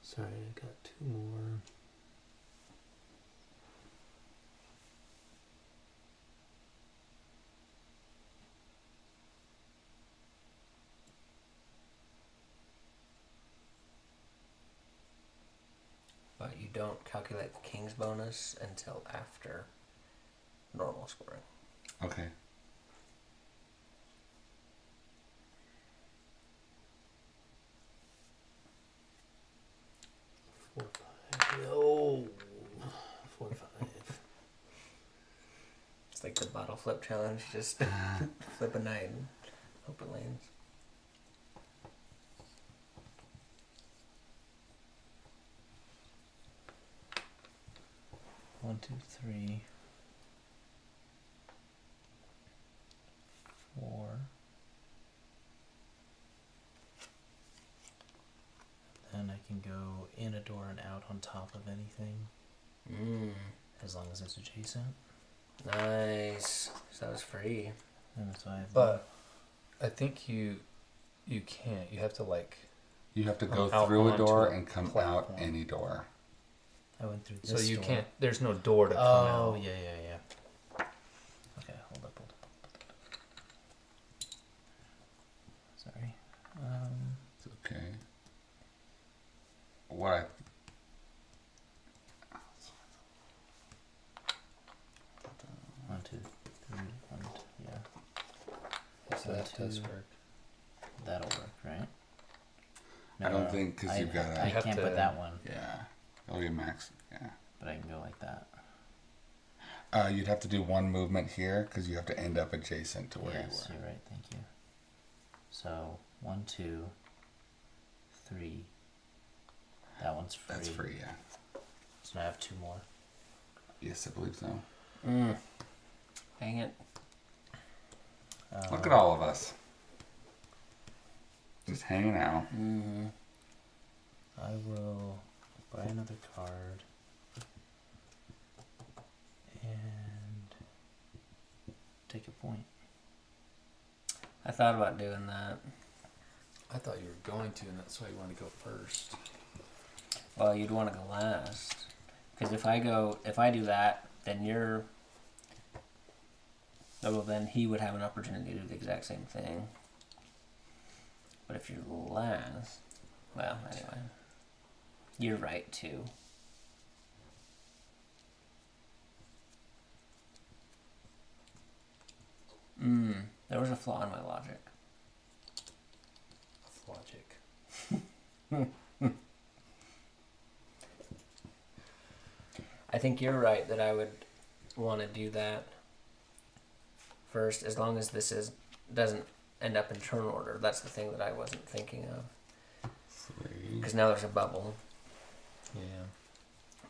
Sorry, I got 2 more. But you don't calculate the king's bonus until after normal scoring. Okay. Four, 5. No. 4, 5. It's like the bottle flip challenge. Just flip a knight and hope it lands. 1, 2, 3, 4. Then I can go in a door and out on top of anything, as long as it's adjacent. Nice. So that was free. And that's why I've But I think you can't. You have to like. You have to Come go out through a onto door a and come out platform. any door. I went through this So you door. can't. There's no door to come Oh, out. yeah. Okay, hold up. Sorry. It's okay. What I 1, 2, 3, 1, 2, yeah. So that does 2. work. That'll work, right? I don't think because you've got I a have can't to- put that one, yeah. That'll be max. Yeah. but I can go like that. You'd have to do one movement here because you have to end up adjacent to where Yes, you were. you're right. Thank you. So 1, 2, 3. That one's free. That's free, yeah. So now I have 2 more. Yes, I believe so. Dang it. Look at all of us. Just hanging out. I will buy another card and take a point. I thought about doing that. I thought you were going to, and that's why you wanted to go first. Well, you'd want to go last. Because if I do that, then you're... Oh, well, then he would have an opportunity to do the exact same thing. But if you're last... Well, anyway. You're right, too. There was a flaw in my logic. Logic. I think you're right that I would want to do that first, as long as doesn't end up in turn order. That's the thing that I wasn't thinking of. 3. Because now there's a bubble. Yeah.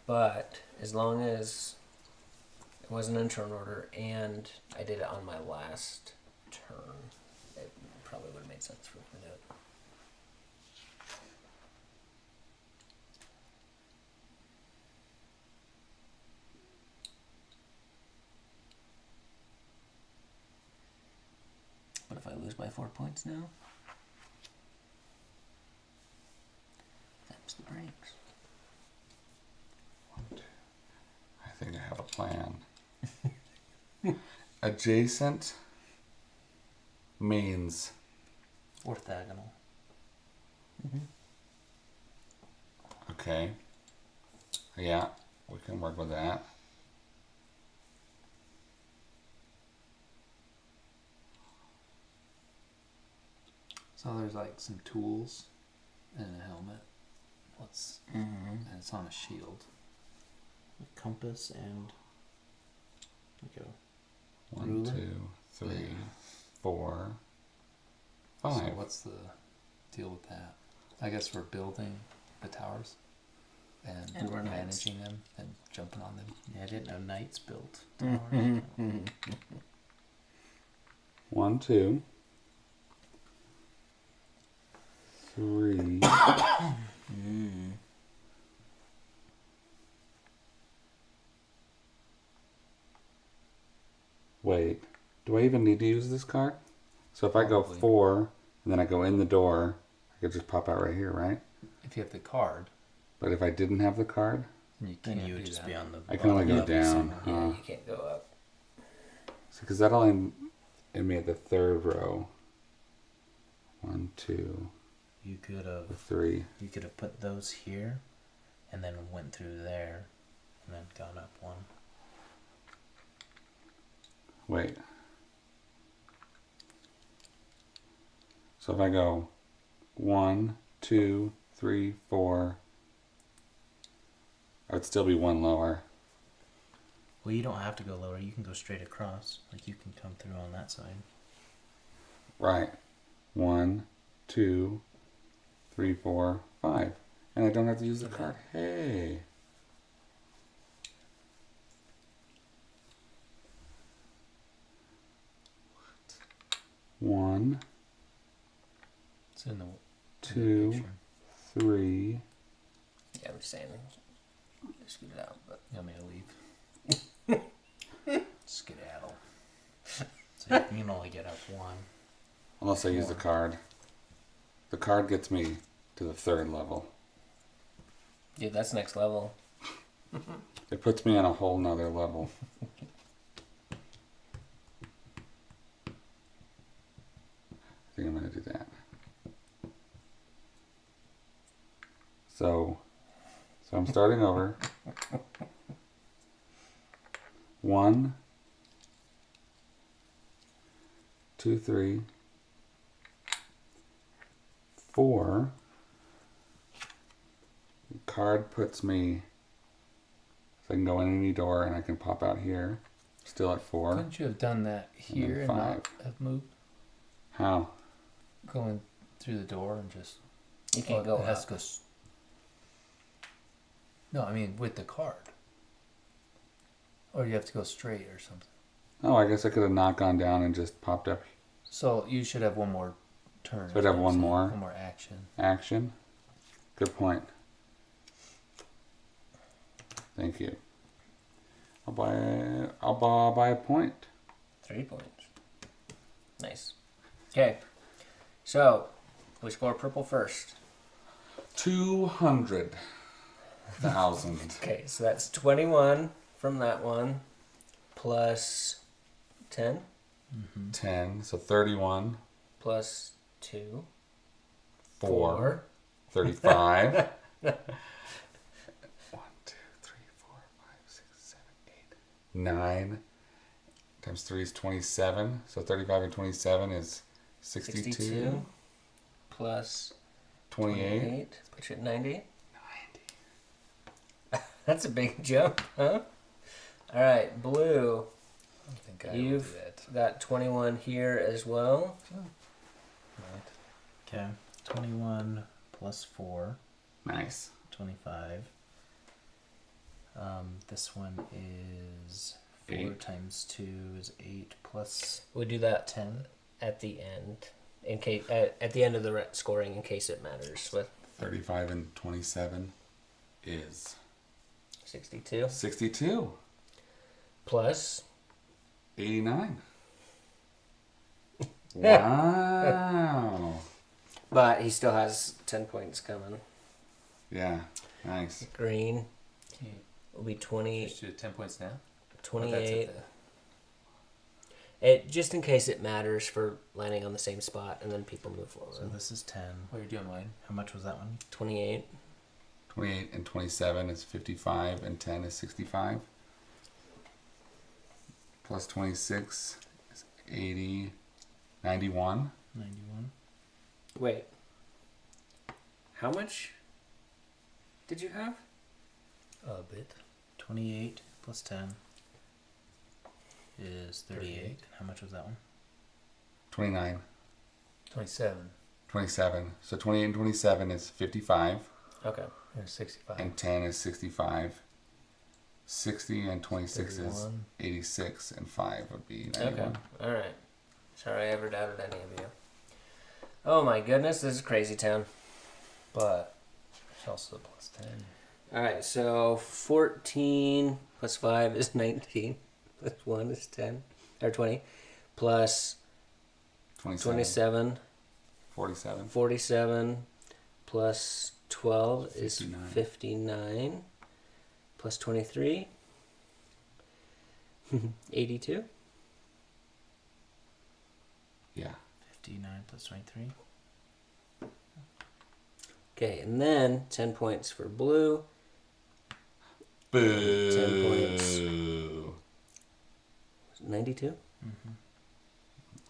But as long as it wasn't in turn order and I did it on my last turn, it probably would have made sense for me to do it. But if I lose by 4 points now, that's the breaks. I think I have a plan. Adjacent means Orthogonal. okay. Yeah. We can work with that. So there's like some tools and a helmet. What's and it's on a shield. A compass and like a 1, ruler? 2, 3, 4, 5. So what's the deal with that? I guess we're building the towers and we're managing them and jumping on them. Yeah, I didn't know knights built towers. 1, 2, 3. Wait, do I even need to use this card? So if I go Probably. 4 and then I go in the door, I could just pop out right here, right? If you have the card, But if I didn't have the card, then you can't Then you would do just that. be on the I can only go level down. somewhere. Yeah, Huh. you can't go up. Because that'll end me at the 3rd row. 1, 2, You could have 3. put those here, and then went through there, and then gone up one. Wait. So if I go 1, 2, 3, 4, I would still be 1 lower. Well, you don't have to go lower. You can go straight across. Like you can come through on that side. Right. 1, 2, 3, 4, 5. And I don't have to use the card. Hey. One, It's in the 2, picture. 3. Yeah, I'm just saying. Just scoot it out, but You want me to leave? Skedaddle. So you can only get up one. Unless I use the card. The card gets me to the 3rd level. dude, that's next level. It puts me on a whole nother level. I think I'm going to do that. So I'm starting over. 1, 2, 3, 4. Card puts me, so I can go in any door and I can pop out here. Still at 4. Couldn't you have done that And then here and not 5. have moved? How? Going through the door and just... You can't Well, go it has up. to go no, I mean with the card. Or you have to go straight or something. Oh, I guess I could have not gone down and just popped up So you should have one more turn. So I'd have one more? One more action. action. Good point. Thank you. I'll buy a point. 3 points. Nice. Okay. So, we score purple first. 200,000. Okay, so that's 21 from that one. Plus 10. 10. So 31. Plus 2. 4. 35. 1, 2, 3, 4, 5, 6, 7, 8, 9. Times 3 is 27. So 35 and 27 is 62. Plus 28. Put you at 90. 90. That's a big jump, huh? Alright, blue. I don't think I You've will do that. got 21 here as well. Right. Okay. 21 plus 4, Nice. 25. This one is 4 8. times 2 is 8 plus We'll do that 10. at the end. In case at the end of the scoring, in case it matters. With 35 and 27 is 62 62. plus 89. Wow. but he still has 10 points coming. Yeah. Nice. Green Can you will be 20, just do 10 points now? Or that's 28. at It just in case it matters for landing on the same spot, and then people move So forward. this is 10. What you're doing, mine? How much was that one? 28. 28 and 27 is 55, and 10 is 65. Plus 26 is 80, 91. 91. Wait. How much did you have? A bit. 28 plus 10 is 38. And how much was that one? 29. 27. 27. So 28 and 27 is 55, Okay. And 65. and 10 is 65. 60 and 26 is 31. 86, and 5 would be 91. Okay. All right. Sorry I ever doubted any of you. Oh my goodness, this is crazy town. But it's also plus 10. All right, so 14 plus 5 is 19. Plus 1 is 10. Or 20. Plus 27. 47. 47. Plus 12 is 59. 59. Plus 23. 82. Yeah. 59 plus 23. Okay, and then 10 points for blue. Boo. 10 points. 92. Mm-hmm.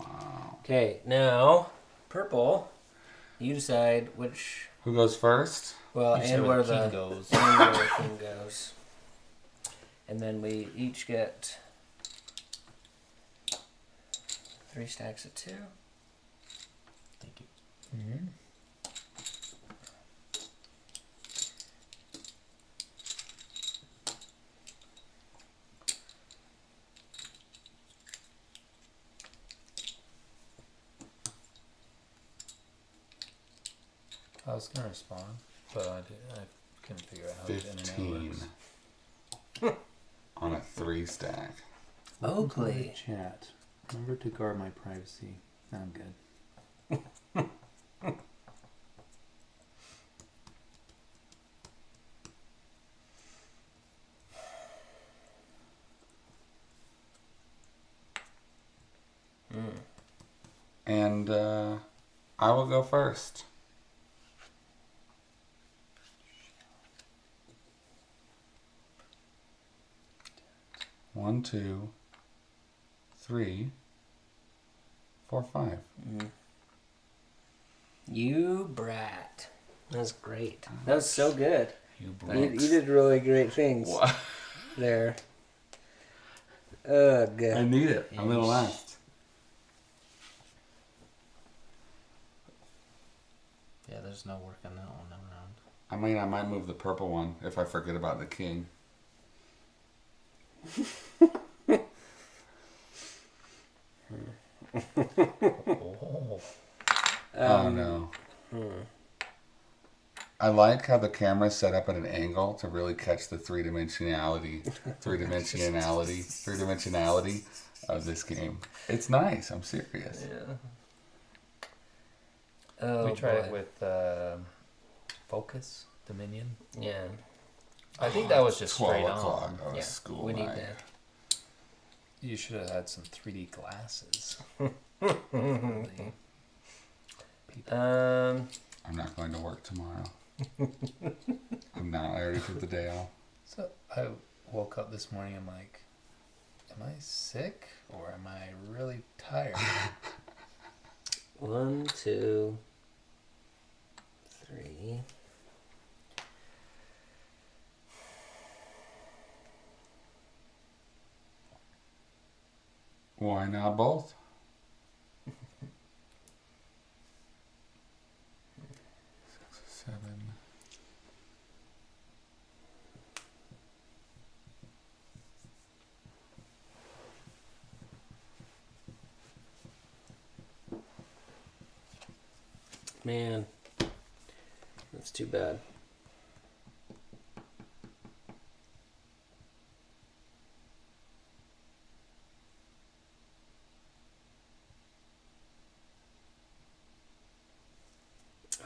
Wow. Okay, now purple. You decide which. Who goes first? Well, You say and where where the king the goes. and where the king goes. And then we each get 3 stacks of 2. Thank you. Mm-hmm. I was gonna respond, but I couldn't figure out how the internet 15. works. On a 3 stack. Oakley. Chat. Remember to guard my privacy. I'm good. And I will go first. One, 2, 3, 4, 5. You brat. That's great. That was so good. You You did really great things What? there. I Good. need it. I'm gonna last. Yeah, there's no work on that one around. I might move the purple one if I forget about the king. Oh. Oh no. I like how the camera's set up at an angle to really catch the three-dimensionality of this game. It's nice. I'm serious. Yeah. Oh, We tried boy. it with Focus Dominion. Yeah. I think that was just 12 straight o'clock. on. Oh, Yeah. school We need night. that. You should have had some 3D glasses. Really. I'm not going to work tomorrow. I'm not. I already took the day off. So I woke up this morning. I'm like, am I sick or am I really tired? 1, 2, 3. Why not both? 6, 7. Man. That's too bad.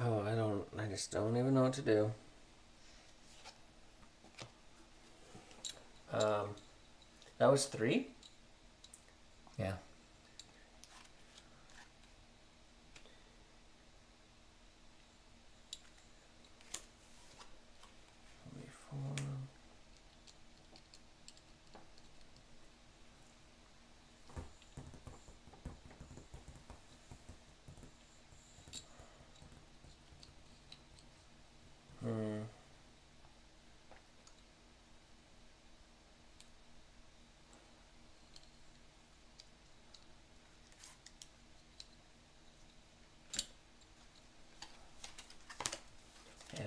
Oh, I just don't even know what to do. That was 3? Yeah.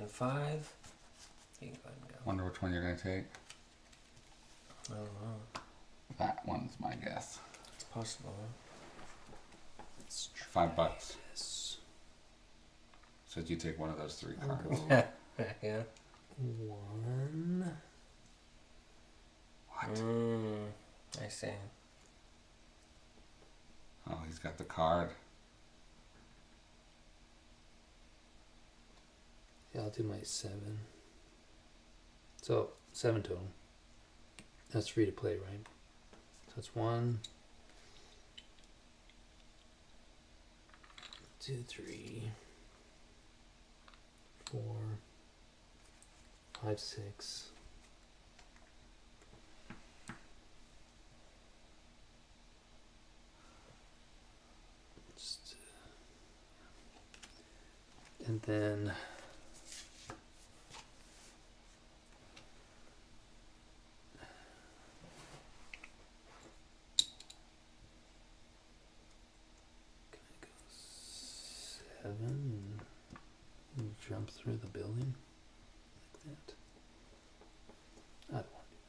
5. You can go ahead and go. Wonder which one you're gonna take. I don't know. That one's my guess. It's possible. Let's $5. this. So you take one of those 3 cards. Yeah. 1. What? I see. Oh, he's got the card. Yeah, I'll do my 7. So 7 total. That's free to play, right? So it's 1, 2, 3, 4, 5, 6. Just, and then can I go 7 and jump through the building like that? I don't want to do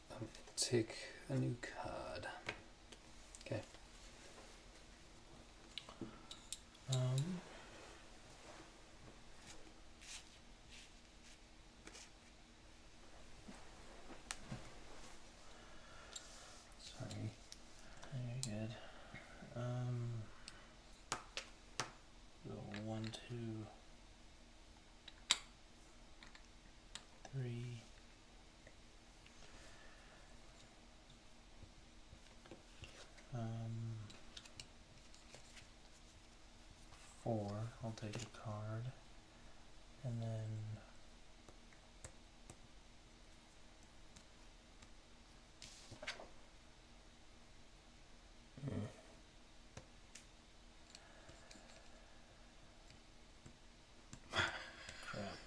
that. I'm going to take a new card. Okay. Sorry. You're good. Go 1, 2, 3. 4. I'll take a card, and then crap.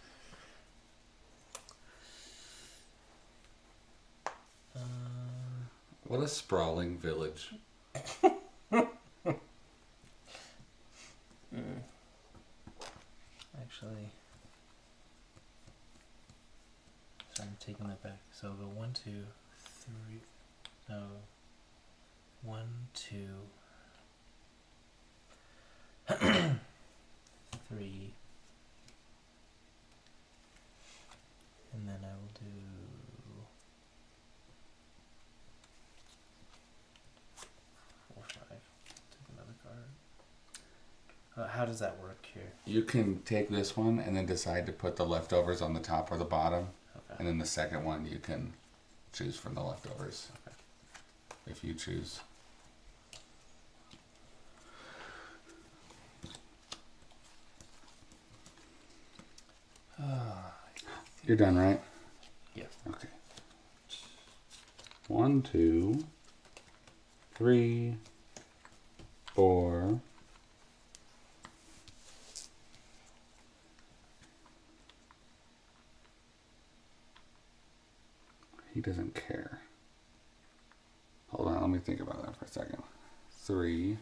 What a sprawling village. Actually, so I'm taking that back. So I'll go 1, 2, 3. No. 1, 2, 3, and then I will do 4, 5. Take another card. How does that work here? You can take this one and then decide to put the leftovers on the top or the bottom. Okay. And then the second one you can choose from the leftovers. Okay. If you choose. You're done, right? Yeah. Okay. 1, 2, 3, 4. He doesn't care. Hold on, let me think about that for a second. 3.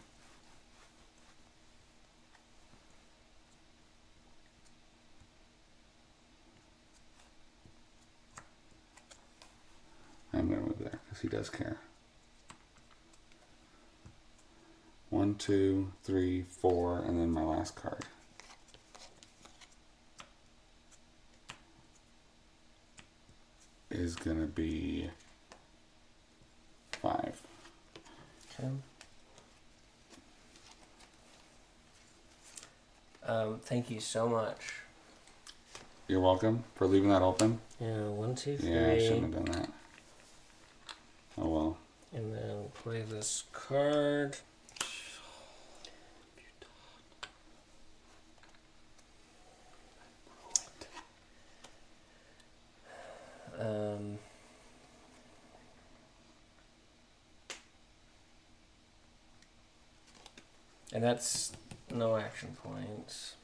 I'm going to move there because he does care. 1, 2, 3, 4, and then my last card. Is going to be 5. Okay. Thank you so much. You're welcome for leaving that open. Yeah, 1, 2, 3. Yeah, I shouldn't have done that. Oh well. And then play this card. And that's no action points.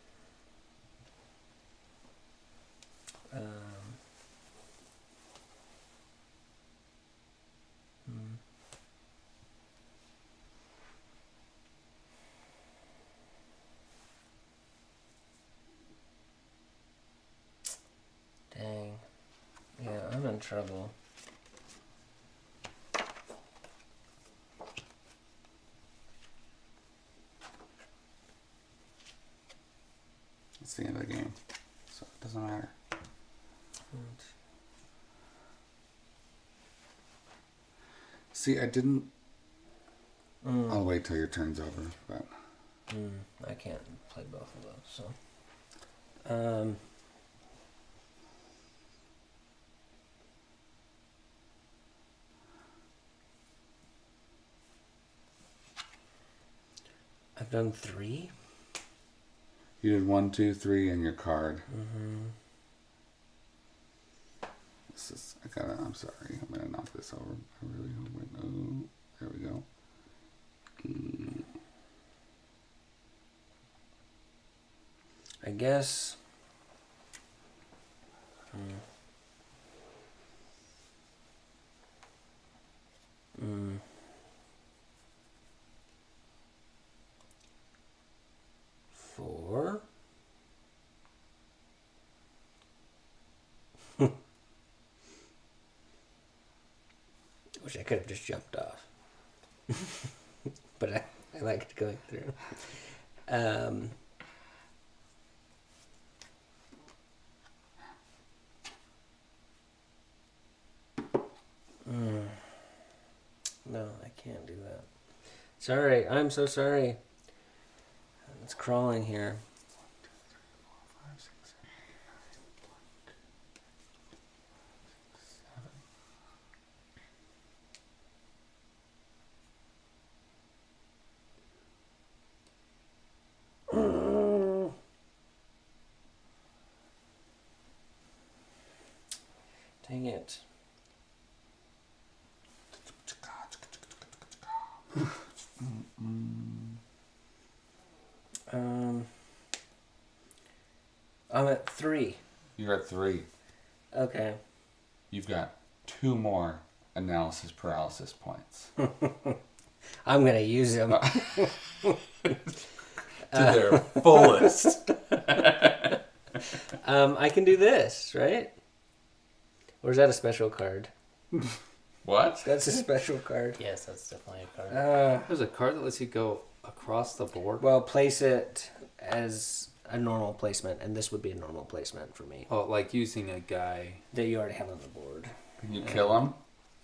trouble. It's the end of the game, so it doesn't matter. See, I didn't. I'll wait till your turn's over, but. I can't play both of those, so. I've done 3. You did 1, 2, 3, and your card. This is. I'm sorry. I'm gonna knock this over. I really hope it. Oh, there we go. I guess. 4. Wish I could have just jumped off. But I liked going through. No, I can't do that. Sorry, I'm so sorry. It's crawling here. 5, 6, 7, 7. Dang it. I'm at 3. You're at 3. Okay. You've got 2 more analysis paralysis points. I'm gonna use them. To their fullest. I can do this, right? Or is that a special card? What? That's a special card. Yes, that's definitely a card. There's a card that lets you go across the board. Well, place it as a normal placement, and this would be a normal placement for me. Oh, like using a guy. That you already have on the board. Can you kill him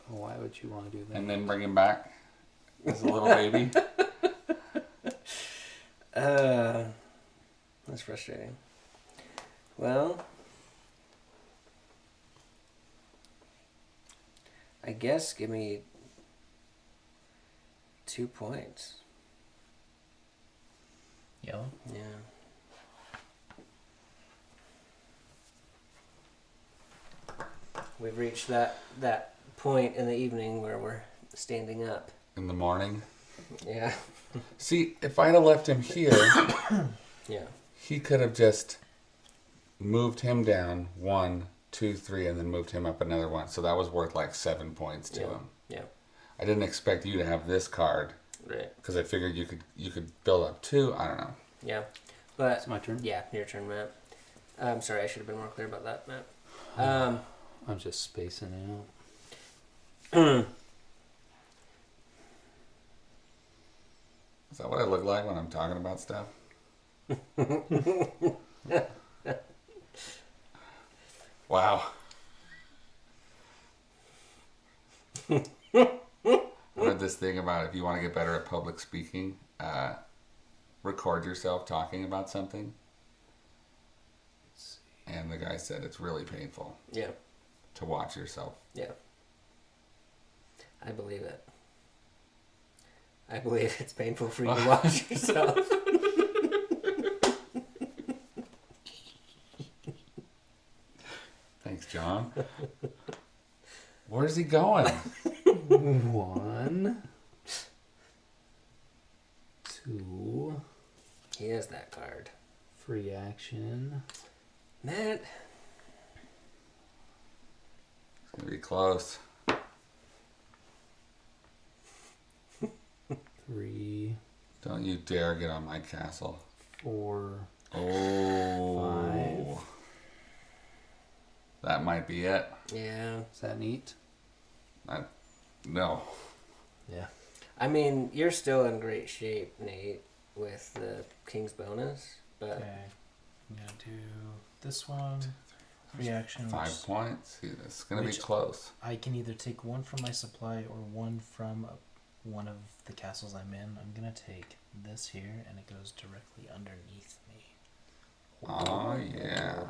Why would you want to do that? and then bring him back as a little baby? That's frustrating. Well, I guess give me 2 points. Yeah. Yeah. We've reached that point in the evening where we're standing up. In the morning. Yeah. See, if I'd have left him here, Yeah. he could have just moved him down 1, 2, 3, and then moved him up another 1. So that was worth like 7 points to him. Yeah. I didn't expect you to have this card Right. because I figured you could build up 2. I don't know. Yeah. But It's my turn. yeah, your turn, Matt. I'm sorry, I should have been more clear about that, Matt. I'm just spacing out. Is that what I look like when I'm talking about stuff? Wow. I read this thing about if you want to get better at public speaking, record yourself talking about something. And the guy said it's really painful Yeah. to watch yourself. Yeah. I believe it. I believe it's painful for you to watch yourself. Thanks, John. Where's he going? 1, 2, He has that card. free action. Matt. It's going to be close. 3, Don't you dare get on my castle. 4, Oh. 5. That might be it. Yeah. Is that neat? No. Yeah. I mean, you're still in great shape, Nate, with the King's bonus, but Okay. I'm gonna do this one. Reaction. 5 points. It's gonna be Which- close. I can either take one from my supply or one from one of the castles I'm in. I'm gonna take this here, and it goes directly underneath me. Oh yeah.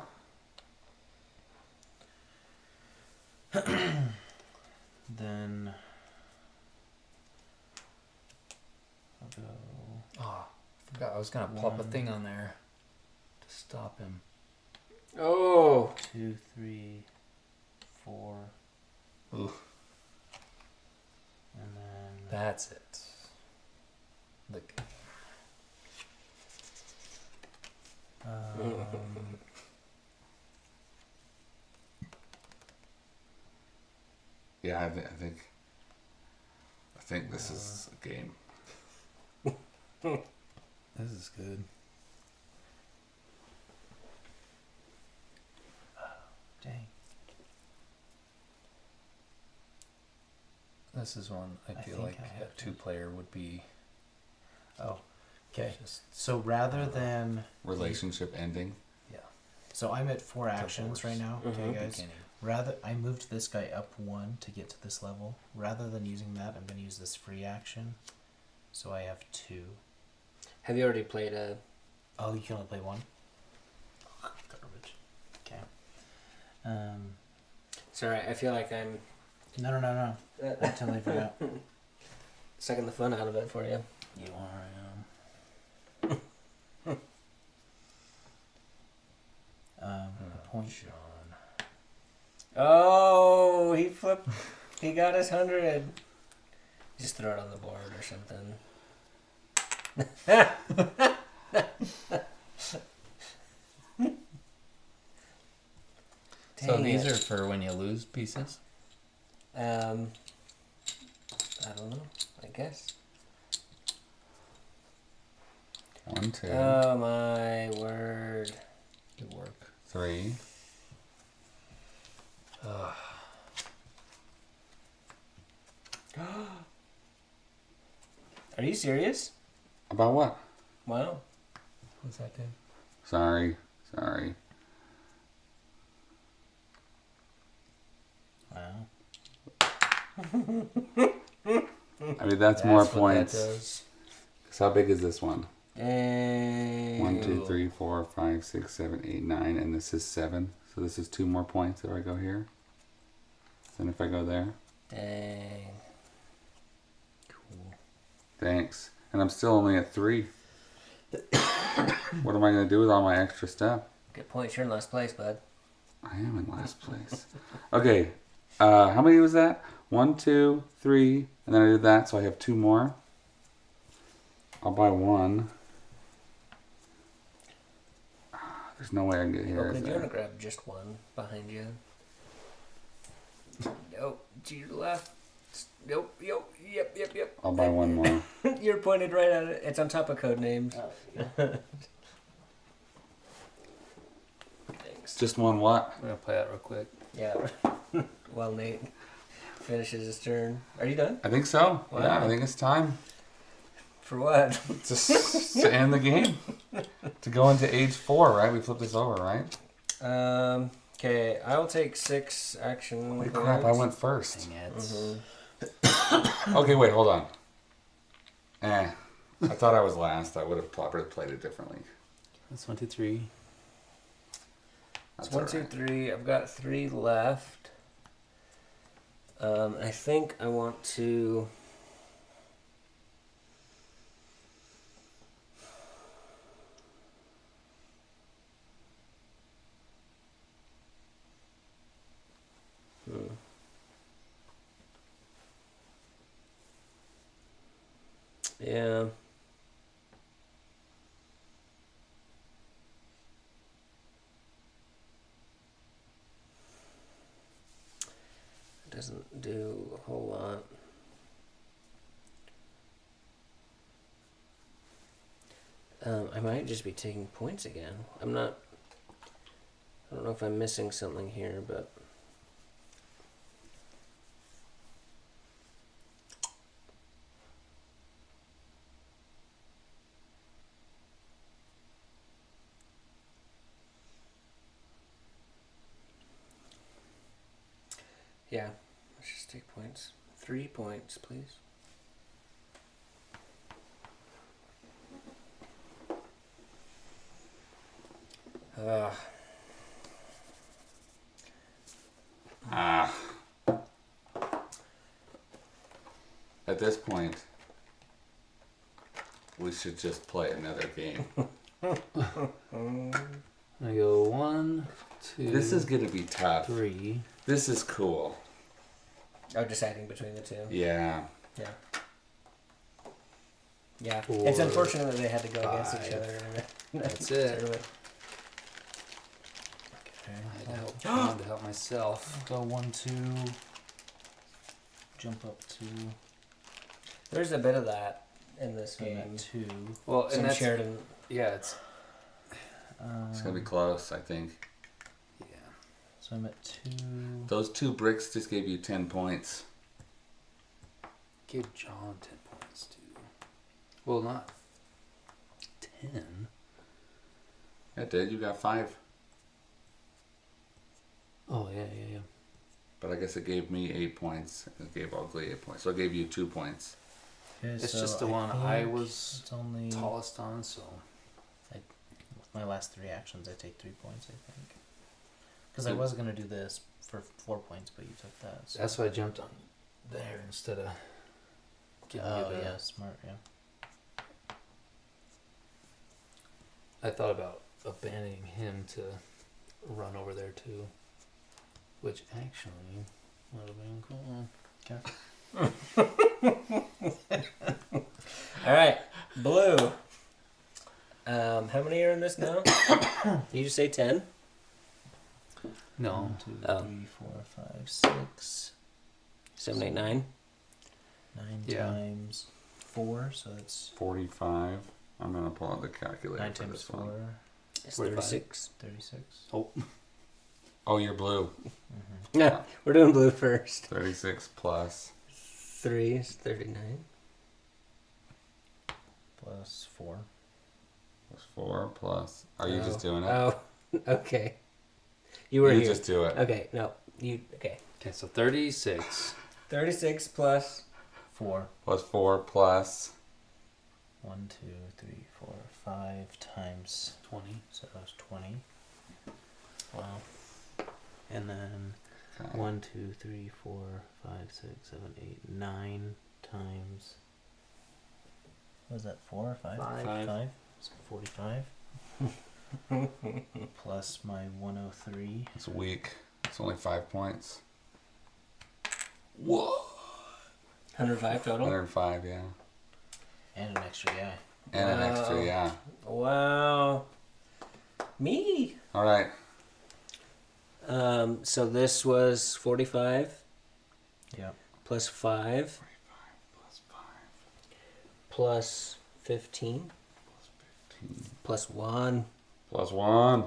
Then I'll go. Oh, I forgot I was gonna plop a One. thing on there to stop him. oh, 2, 3, 4, Ooh. and then That's it. Look. Yeah, I think this is a game. This is good. dang. This is one I I feel think like I a have to- 2-player would be Oh, okay. just So rather than Relationship ending. so I'm at 4 actions right now. Okay, Mhm. guys. beginning. Rather, I moved this guy up 1 to get to this level. Rather than using that, I'm going to use this free action. So I have 2. have you already played a? Oh, you can only play 1? Garbage. Okay. Sorry, I feel like I'm No. I totally forgot. sucking the fun out of it for you. You are, a point. John. Oh, he flipped. He got his 100. Just throw it on the board or something. So Dang these it. are for when you lose pieces? I don't know. I guess. 1, 2, Oh my word. Good work. 3. Are you serious? About what? Wow. What's that do? Sorry. Wow. I mean, that's more what points. That does. So how big is this one? Dang. 1, 2, 3, 4, 5, 6, 7, 8, 9, and this is 7. So this is 2 more points if I go here. Then if I go there. Dang. Cool. Thanks. And I'm still only at 3. What am I going to do with all my extra stuff? Good point. You're in last place, bud. I am in last place. Okay. How many was that? 1, 2, 3, and then I did that, so I have 2 more. I'll buy 1. There's no way I can get here. Okay, Is do you want there? to grab just one behind you? Nope. To your left. Nope. Yep. I'll buy 1 more. You're pointed right at it. It's on top of code names. Thanks. Just 1 what? We're going to play that real quick. Yeah. Well, Nate finishes his turn. Are you done? I think so. Wow. Yeah, I think it's time For what? to end the game. To go into age 4, right? We flipped this over, right? Okay, I will take 6 action. Holy crap, I went first. Dang it. Mhm. Okay, wait, hold on. I thought I was last. I would have probably played it differently. That's 1, 2, 3. It's That's 1, 2, alright. 3. I've got 3 left. I think I want to. Yeah. Doesn't do a whole lot. I might just be taking points again. I'm not. I don't know if I'm missing something here, but Yeah. Let's just take points. 3 points, please. At this point, we should just play another game. I go 1, 2. This is gonna be tough. 3. This is cool. Oh, deciding between the two. Yeah. Yeah. Yeah. 4, It's unfortunate that they had to go against each 5. other. That's it. Tournament. I had to help myself. Go 1, 2. Jump up 2. There's a bit of that in this I'm game. at 2. Well, Some and that's shared in. yeah, it's It's gonna be close, I think. yeah. So I'm at 2. Those 2 bricks just gave you 10 points. Give John 10 points too. Well, not 10. It did. You got 5. Oh yeah. But I guess it gave me 8 points. It gave Ugly 8 points. So it gave you 2 points. Okay, It's so just the one I think was it's only tallest on, so with my last 3 actions. I take 3 points, I think. Because I was gonna do this for 4 points, but you took that. So. that's why I jumped on there instead of giving Oh you the. yeah, smart. Yeah. I thought about abandoning him to run over there too, which actually would have been cool. All right, blue. How many are in this now? You just say 10? No, 1, 2, Oh. 3, 4, 5, 6, 7, 8, 9. 9 Yeah. times 4, so that's 45. I'm gonna pull out the calculator 9 for times this 4, one. It's 45. 36. 36. Oh, you're blue. No, we're doing blue first. 36 plus. 3 is 39. Plus 4. Plus 4 plus. Are you just doing it? Oh, okay. You were you here. just do it. Okay, no. You okay. okay, so 36. 36 plus 4. Plus 4 plus. 1, 2, 3, 4, 5 times 20. So that's 20. Wow. And then Okay. 1, 2, 3, 4, 5, 6, 7, 8, 9 times. What was that? 4 or 5? Five. 5. So 45. Plus my 103. It's weak. It's only 5 points. Whoa! 105 total. 105, yeah. And an extra guy. And an extra, Wow. yeah. Wow. Me. All right. So this was 45 Yep. plus 5 Plus 5 plus 15 plus 15 plus 1 plus 1.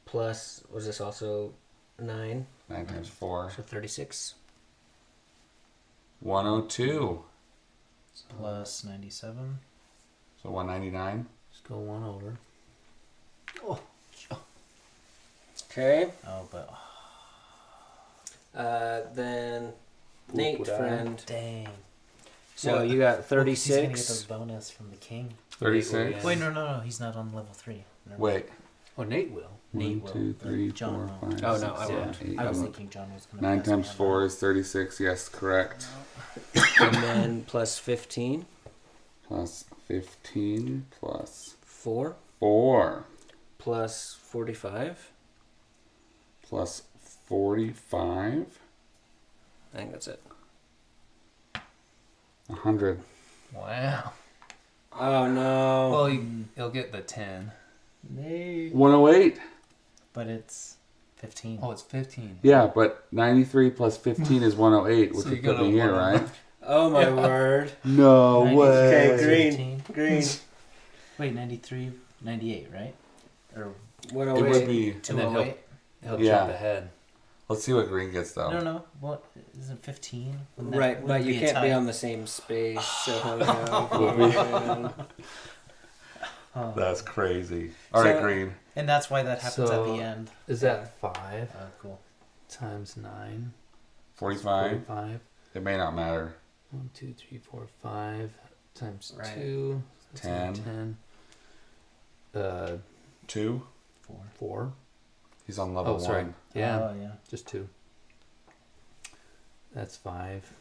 plus, was this also 9? 9 times 4. So 36. 102. Plus 97. So 199. Just go 1 over. Okay. Oh, but Then Nate, would I? friend. dang. So What? you got He's gonna get 36. those bonus from the king. 36. Wait, no, he's not on level 3. Never mind. Wait. Oh, Nate will. Nate 1, will, 2, but 3, John 4, won't. 5, Oh, 6, no, I 7, won't. 8, I was 9. thinking John was gonna. 9 pass me times on 4 that. is 36. Yes, correct. And then plus 15. Plus 15 plus 4 4 plus 45. plus 45. I think that's it. 100. Wow. Oh no. Well, he'll get the 10. Nate. 108. But it's 15. Oh, it's 15. Yeah, but 93 plus 15 is 108, which So would you put got a me here, 109. right? Oh my word. No 93 way. Okay, plus green. 15. Green. Wait, 93, 98, right? Or It 108. would be. And then 208? he'll Yeah. jump ahead. Let's see what green gets though. No. What isn't 15? Wouldn't that- Right, but wouldn't you be a can't be tie? on the same space. So no. Oh. That's crazy. All right, So- green. And that's why that happens at So- the end. Is that 5 Oh, cool. times 9? 45. 45. It may not matter. 1, 2, 3, 4, 5 times Right. 2. That's 10. 10. 2. 4. He's on level Oh, sorry. 1. Yeah, Oh, yeah. just 2. That's 5.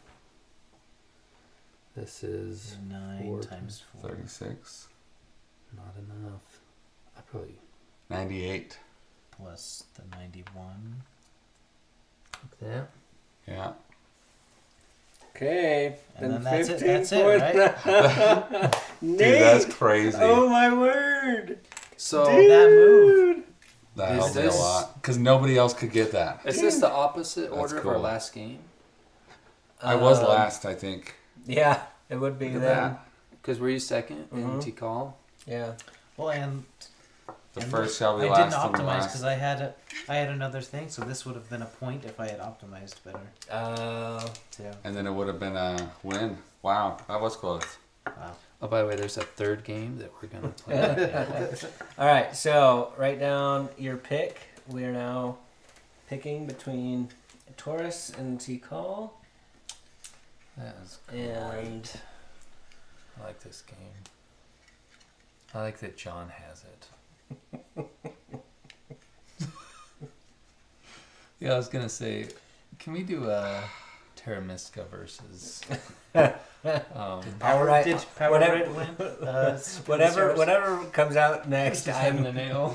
This is 9 4 times 4. 36. not enough. I probably 98. Plus the 91. like that. Yeah. Okay. And then then that's it. 15 That's it, points. right? Dude, Nate! that's crazy. Oh my word! So That move. That Is helped me a this- lot. Because nobody else could get that. is this the opposite That's order of our cool. last game? I was last, I think. Yeah, it would be Look at then. that. Because were you second in Mhm. Tikal? Yeah. Well, and The and first shall be I last didn't and the optimize last. because I had another thing, so this would have been a point if I had optimized better too. And then it would have been a win. Wow, that was close. Wow. Oh, by the way, there's a third game that we're going to play. All right, so write down your pick. We are now picking between Torres and Tikal. That is great. And I like this game. I like that John has it. Yeah, I was going to say, can we do a Terra Mystica versus... all right, Did Power whatever- Grid win? whatever comes out next. Just having a nail.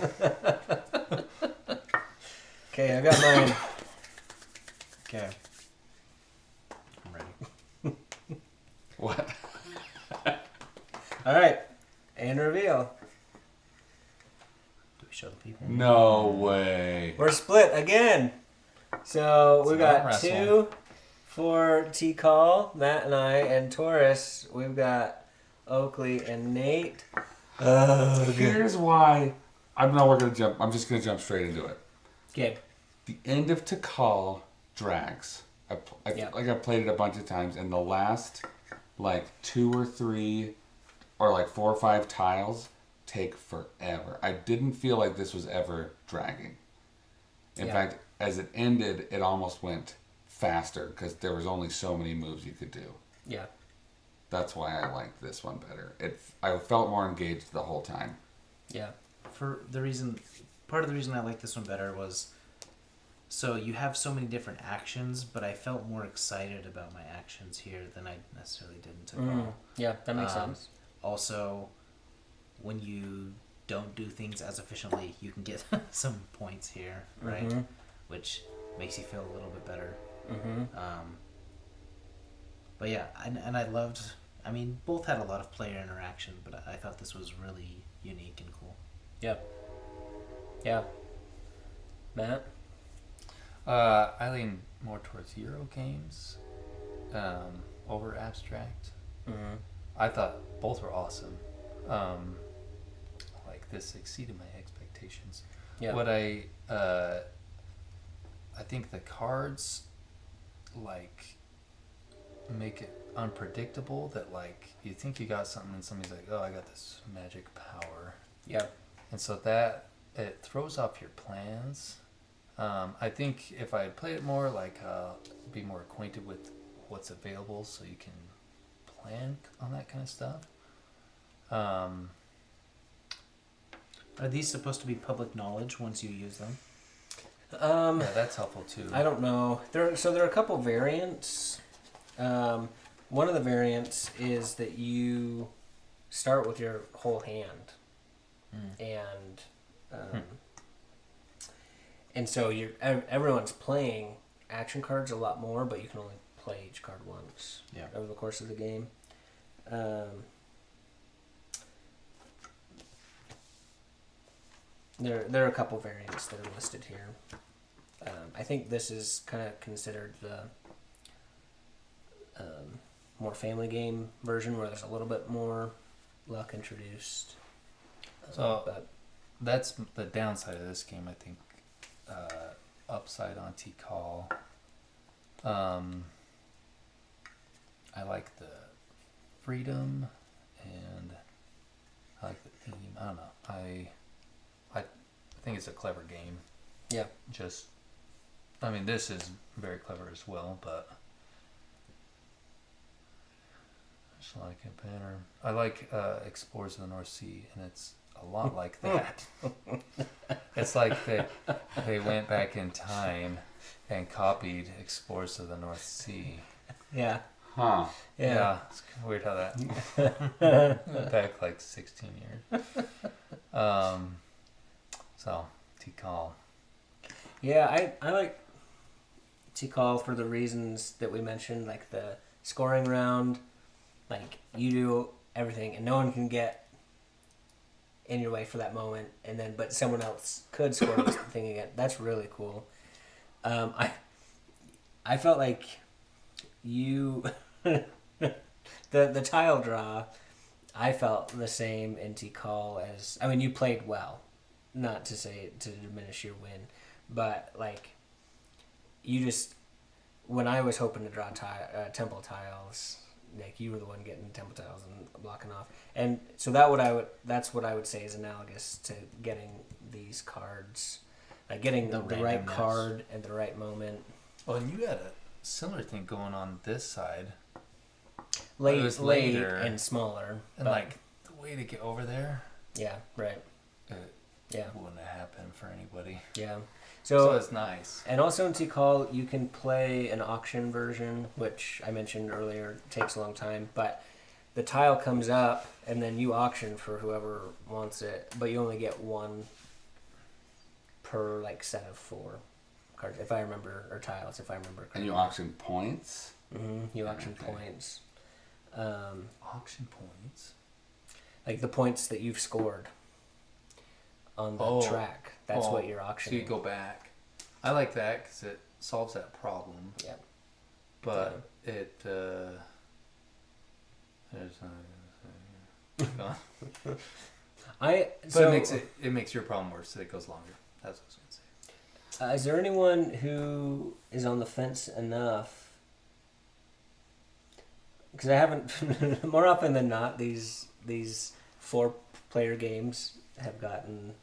Okay, I got mine. Okay. I'm ready. What? All right, and reveal. Do we show the people? No way. We're split again. So we It's an arm got wrestle. 2 for Tikal, Matt and I, and Torres. We've got Oakley and Nate. Here's why. I'm just gonna jump straight into it. Okay. The end of Tikal drags. I Yeah. like I played it a bunch of times, and the last like 2 or 3 or like 4 or 5 tiles take forever. I didn't feel like this was ever dragging. In Yeah. fact, as it ended, it almost went faster because there was only so many moves you could do. Yeah. That's why I liked this one better. I felt more engaged the whole time. Yeah. For the reason, part of the reason I like this one better was, so you have so many different actions, but I felt more excited about my actions here than I necessarily did in Tikal. Yeah, that makes Um, sense. Also, when you don't do things as efficiently, you can get some points here, right? Mhm. Which makes you feel a little bit better. Mm-hmm. But yeah, and I loved. I mean, both had a lot of player interaction, but I thought this was really unique and cool. Yeah. Yeah. Matt? I lean more towards Euro games over abstract. Mm-hmm. I thought both were awesome. Like this exceeded my expectations. Yeah. What I think the cards like make it unpredictable. That like you think you got something and somebody's like, oh, I got this magic power, Yeah. and so that it throws off your plans. I think if I had played it more, like be more acquainted with what's available, so you can plan on that kind of stuff. Are these supposed to be public knowledge once you use them? Yeah, that's helpful too. I don't know. There are a couple variants. One of the variants is that you start with your whole hand, and so everyone's playing action cards a lot more, but you can only play each card once over the course of the game. There are a couple variants that are listed here. I think this is kind of considered the more family game version, where there's a little bit more luck introduced. So but that's the downside of this game, I think. Upside on Tikal. I like the freedom, and I like the theme. I don't know. I think it's a clever game. yeah, Just I mean, this is very clever as well, but I just like it better. I like Explorers of the North Sea, and it's a lot like that. It's like they went back in time and copied Explorers of the North Sea. Yeah. Huh. Yeah, it's kind of weird how that went back like 16 years. So, Tikal. Yeah, I like Tikal for the reasons that we mentioned, like the scoring round. Like, you do everything, and no one can get in your way for that moment, and then but someone else could score this thing again. That's really cool. I felt like you the tile draw. I felt the same in Tikal as, I mean, you played well, not to say to diminish your win, but like you just, when I was hoping to draw temple tiles, like you were the one getting temple tiles and blocking off, and so that's what I would say is analogous to getting these cards, like getting the right card at the right moment. Well, and you had a similar thing going on this side. Late, it was late later and smaller, and but, like the way to get over there, yeah, right, it wouldn't have happened for anybody. yeah. So it's nice. And also in Tikal, you can play an auction version, which I mentioned earlier takes a long time, but the tile comes up and then you auction for whoever wants it, but you only get one per like set of 4 cards, if I remember, or tiles, if I remember correctly. And you auction points? Mm-hmm. You auction Okay. points. Auction points? Like the points that you've scored on the track. That's what you're auctioning. So you go back. I like that because it solves that problem. Yeah. But it... there's but it makes your problem worse, so it goes longer. That's what I was going to say. Is there anyone who is on the fence enough? Because I haven't, more often than not, these 4-player games have gotten,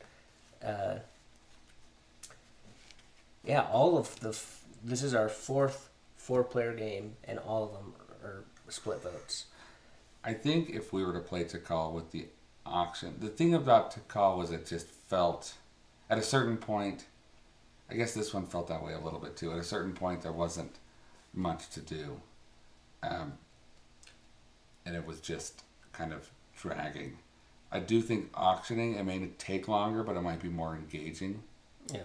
all of this is our 4th 4-player game, and all of them are split votes. I think if we were to play Tikal with the auction, the thing about Tikal was it just felt, at a certain point, I guess this one felt that way a little bit too. At a certain point, there wasn't much to do. And it was just kind of dragging. I do think auctioning, it may take longer, but it might be more engaging. Yeah.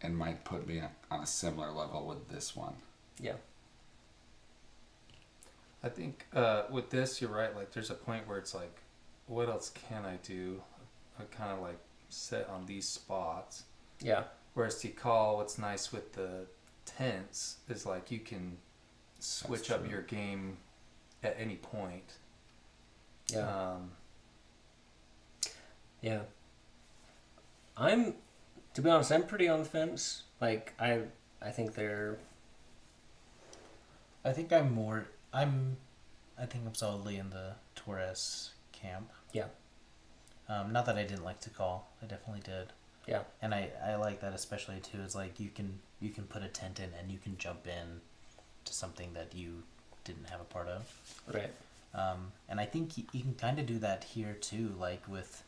And might put me on a similar level with this one. Yeah. I think with this, you're right. Like, there's a point where it's like, what else can I do? I kind of like set on these spots. Yeah. Whereas Tikal, what's nice with the tents is like you can switch up your game at any point. Yeah. Yeah. To be honest, I'm pretty on the fence. Like, I think they're... I think I'm solidly in the Torres camp. Yeah. Not that I didn't like to call. I definitely did. Yeah. And I like that especially too. It's like you can put a tent in and you can jump in to something that you didn't have a part of. Right. And I think you can kind of do that here too. Like with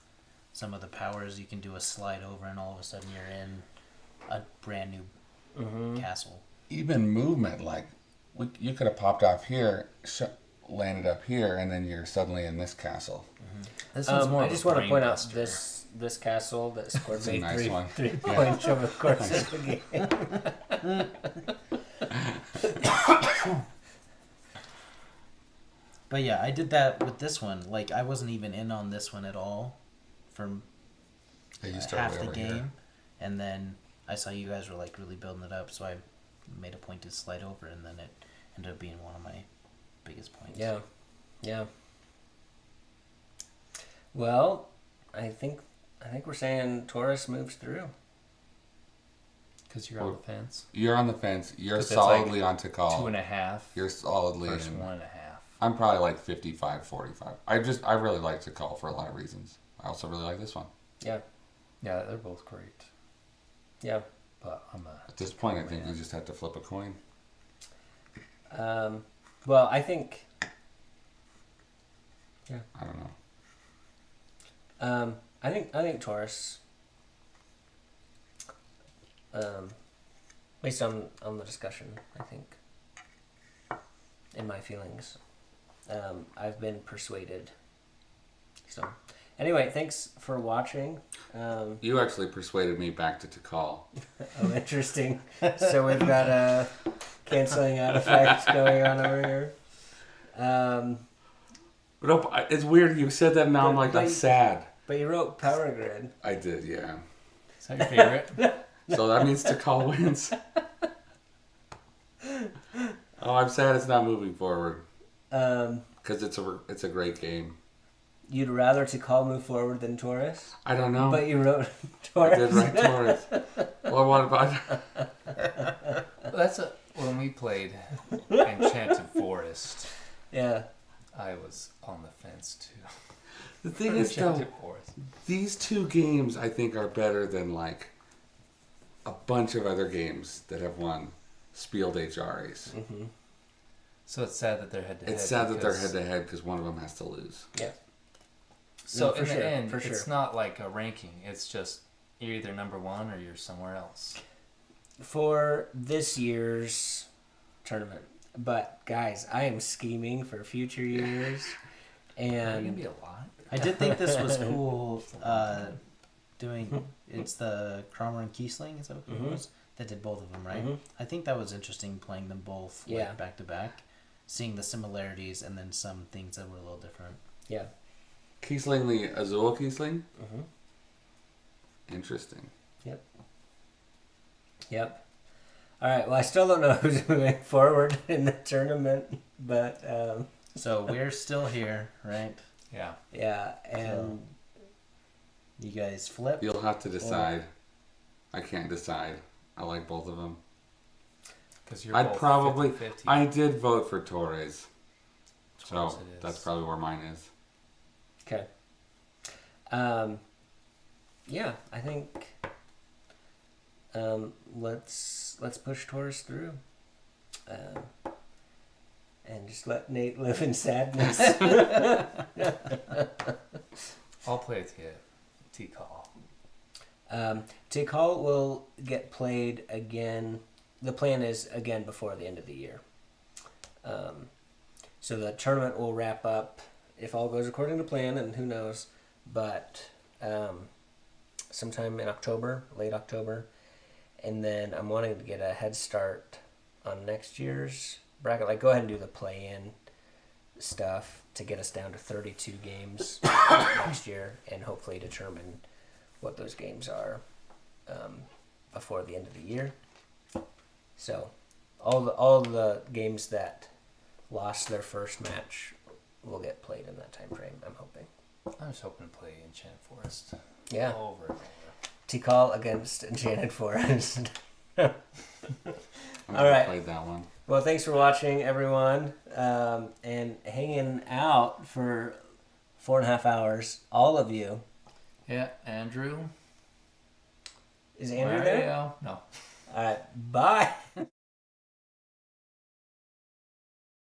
some of the powers, you can do a slide over and all of a sudden you're in a brand new castle. Even movement, like you could have popped off here, landed up here, and then you're suddenly in this castle. This one's more I of just a want to brain point buster. out this castle that scored It's a me nice one. 3 points over the course of the game. But yeah, I did that with this one. Like I wasn't even in on this one at all from Yeah, you start half way the over game, here. and then I saw you guys were like really building it up, so I made a point to slide over, and then it ended up being one of my biggest points. Yeah. Yeah. Well, I think we're saying Torres moves through. Because you're on the fence. You're on the fence. You're 'Cause it's solidly like on Tikal. 2.5. You're solidly First in. 1.5. I'm probably like 55-45. I really like Tikal for a lot of reasons. I also really like this one. Yeah. Yeah, they're both great. Yeah. but I'm At this point, I think we just have to flip a coin. Well, I think. Yeah. I don't know. I think Torres. Based on the discussion, I think. In my feelings, I've been persuaded. So, anyway, thanks for watching. You actually persuaded me back to Tikal. Oh, interesting. So we've got a canceling out effect going on over here. But it's weird. You said that now. I'm like, I'm sad. But you wrote Power Grid. I did, yeah. Is that your favorite? So that means Tikal wins. Oh, I'm sad it's not moving forward. Because it's a great game. You'd rather Tikal move forward than Torres? I don't know. But you wrote Torres. I did write Torres. Well, what about... When we played Enchanted Forest, Yeah. I was on the fence too. The thing is, though, Enchanted Forest. these two games, I think, are better than, like, a bunch of other games that have won Spiel des Jahres. Mm-hmm. So it's sad that they're head to head. It's sad that they're head-to-head because one of them has to lose. Yeah. So No, for in sure, the end, for sure. it's not like a ranking. It's just you're either number one or you're somewhere else. For this year's tournament. But, guys, I am scheming for future years. It's gonna And be a lot. I did think this was cool. Doing it's the Cromer and Kiesling, is that what it was? That did both of them, right? Mhm. I think that was interesting playing them both Yeah. back to back, seeing the similarities and then some things that were a little different. yeah. Kiesling, the Azul Kiesling? Mm-hmm. Interesting. Yep. All right. Well, I still don't know who's moving forward in the tournament, but So we're still here, right? Yeah. yeah. And You guys flip. You'll have to decide. I can't decide. I like both of them. Because you're I'd both probably... 50-50. I did vote for Torres. course So it is. that's probably where mine is. okay. Yeah. I think let's push Torres through. And just let Nate live in sadness. I'll play with you. Tikal. Tikal will get played again. The plan is again before the end of the year. So the tournament will wrap up if all goes according to plan, and who knows, but sometime in October, late October, and then I'm wanting to get a head start on next year's bracket. Like, go ahead and do the play-in stuff to get us down to 32 games next year, and hopefully determine what those games are before the end of the year. So all the games that lost their first match will get played in that time frame, I'm hoping. I was hoping to play Enchanted Forest. Yeah. Over and over. Tikal against Enchanted Forest. I All right. played that one. Well, thanks for watching, everyone, and hanging out for 4.5 hours. All of you. Yeah, Andrew. Is Andrew there? Mario. No. All right. Bye.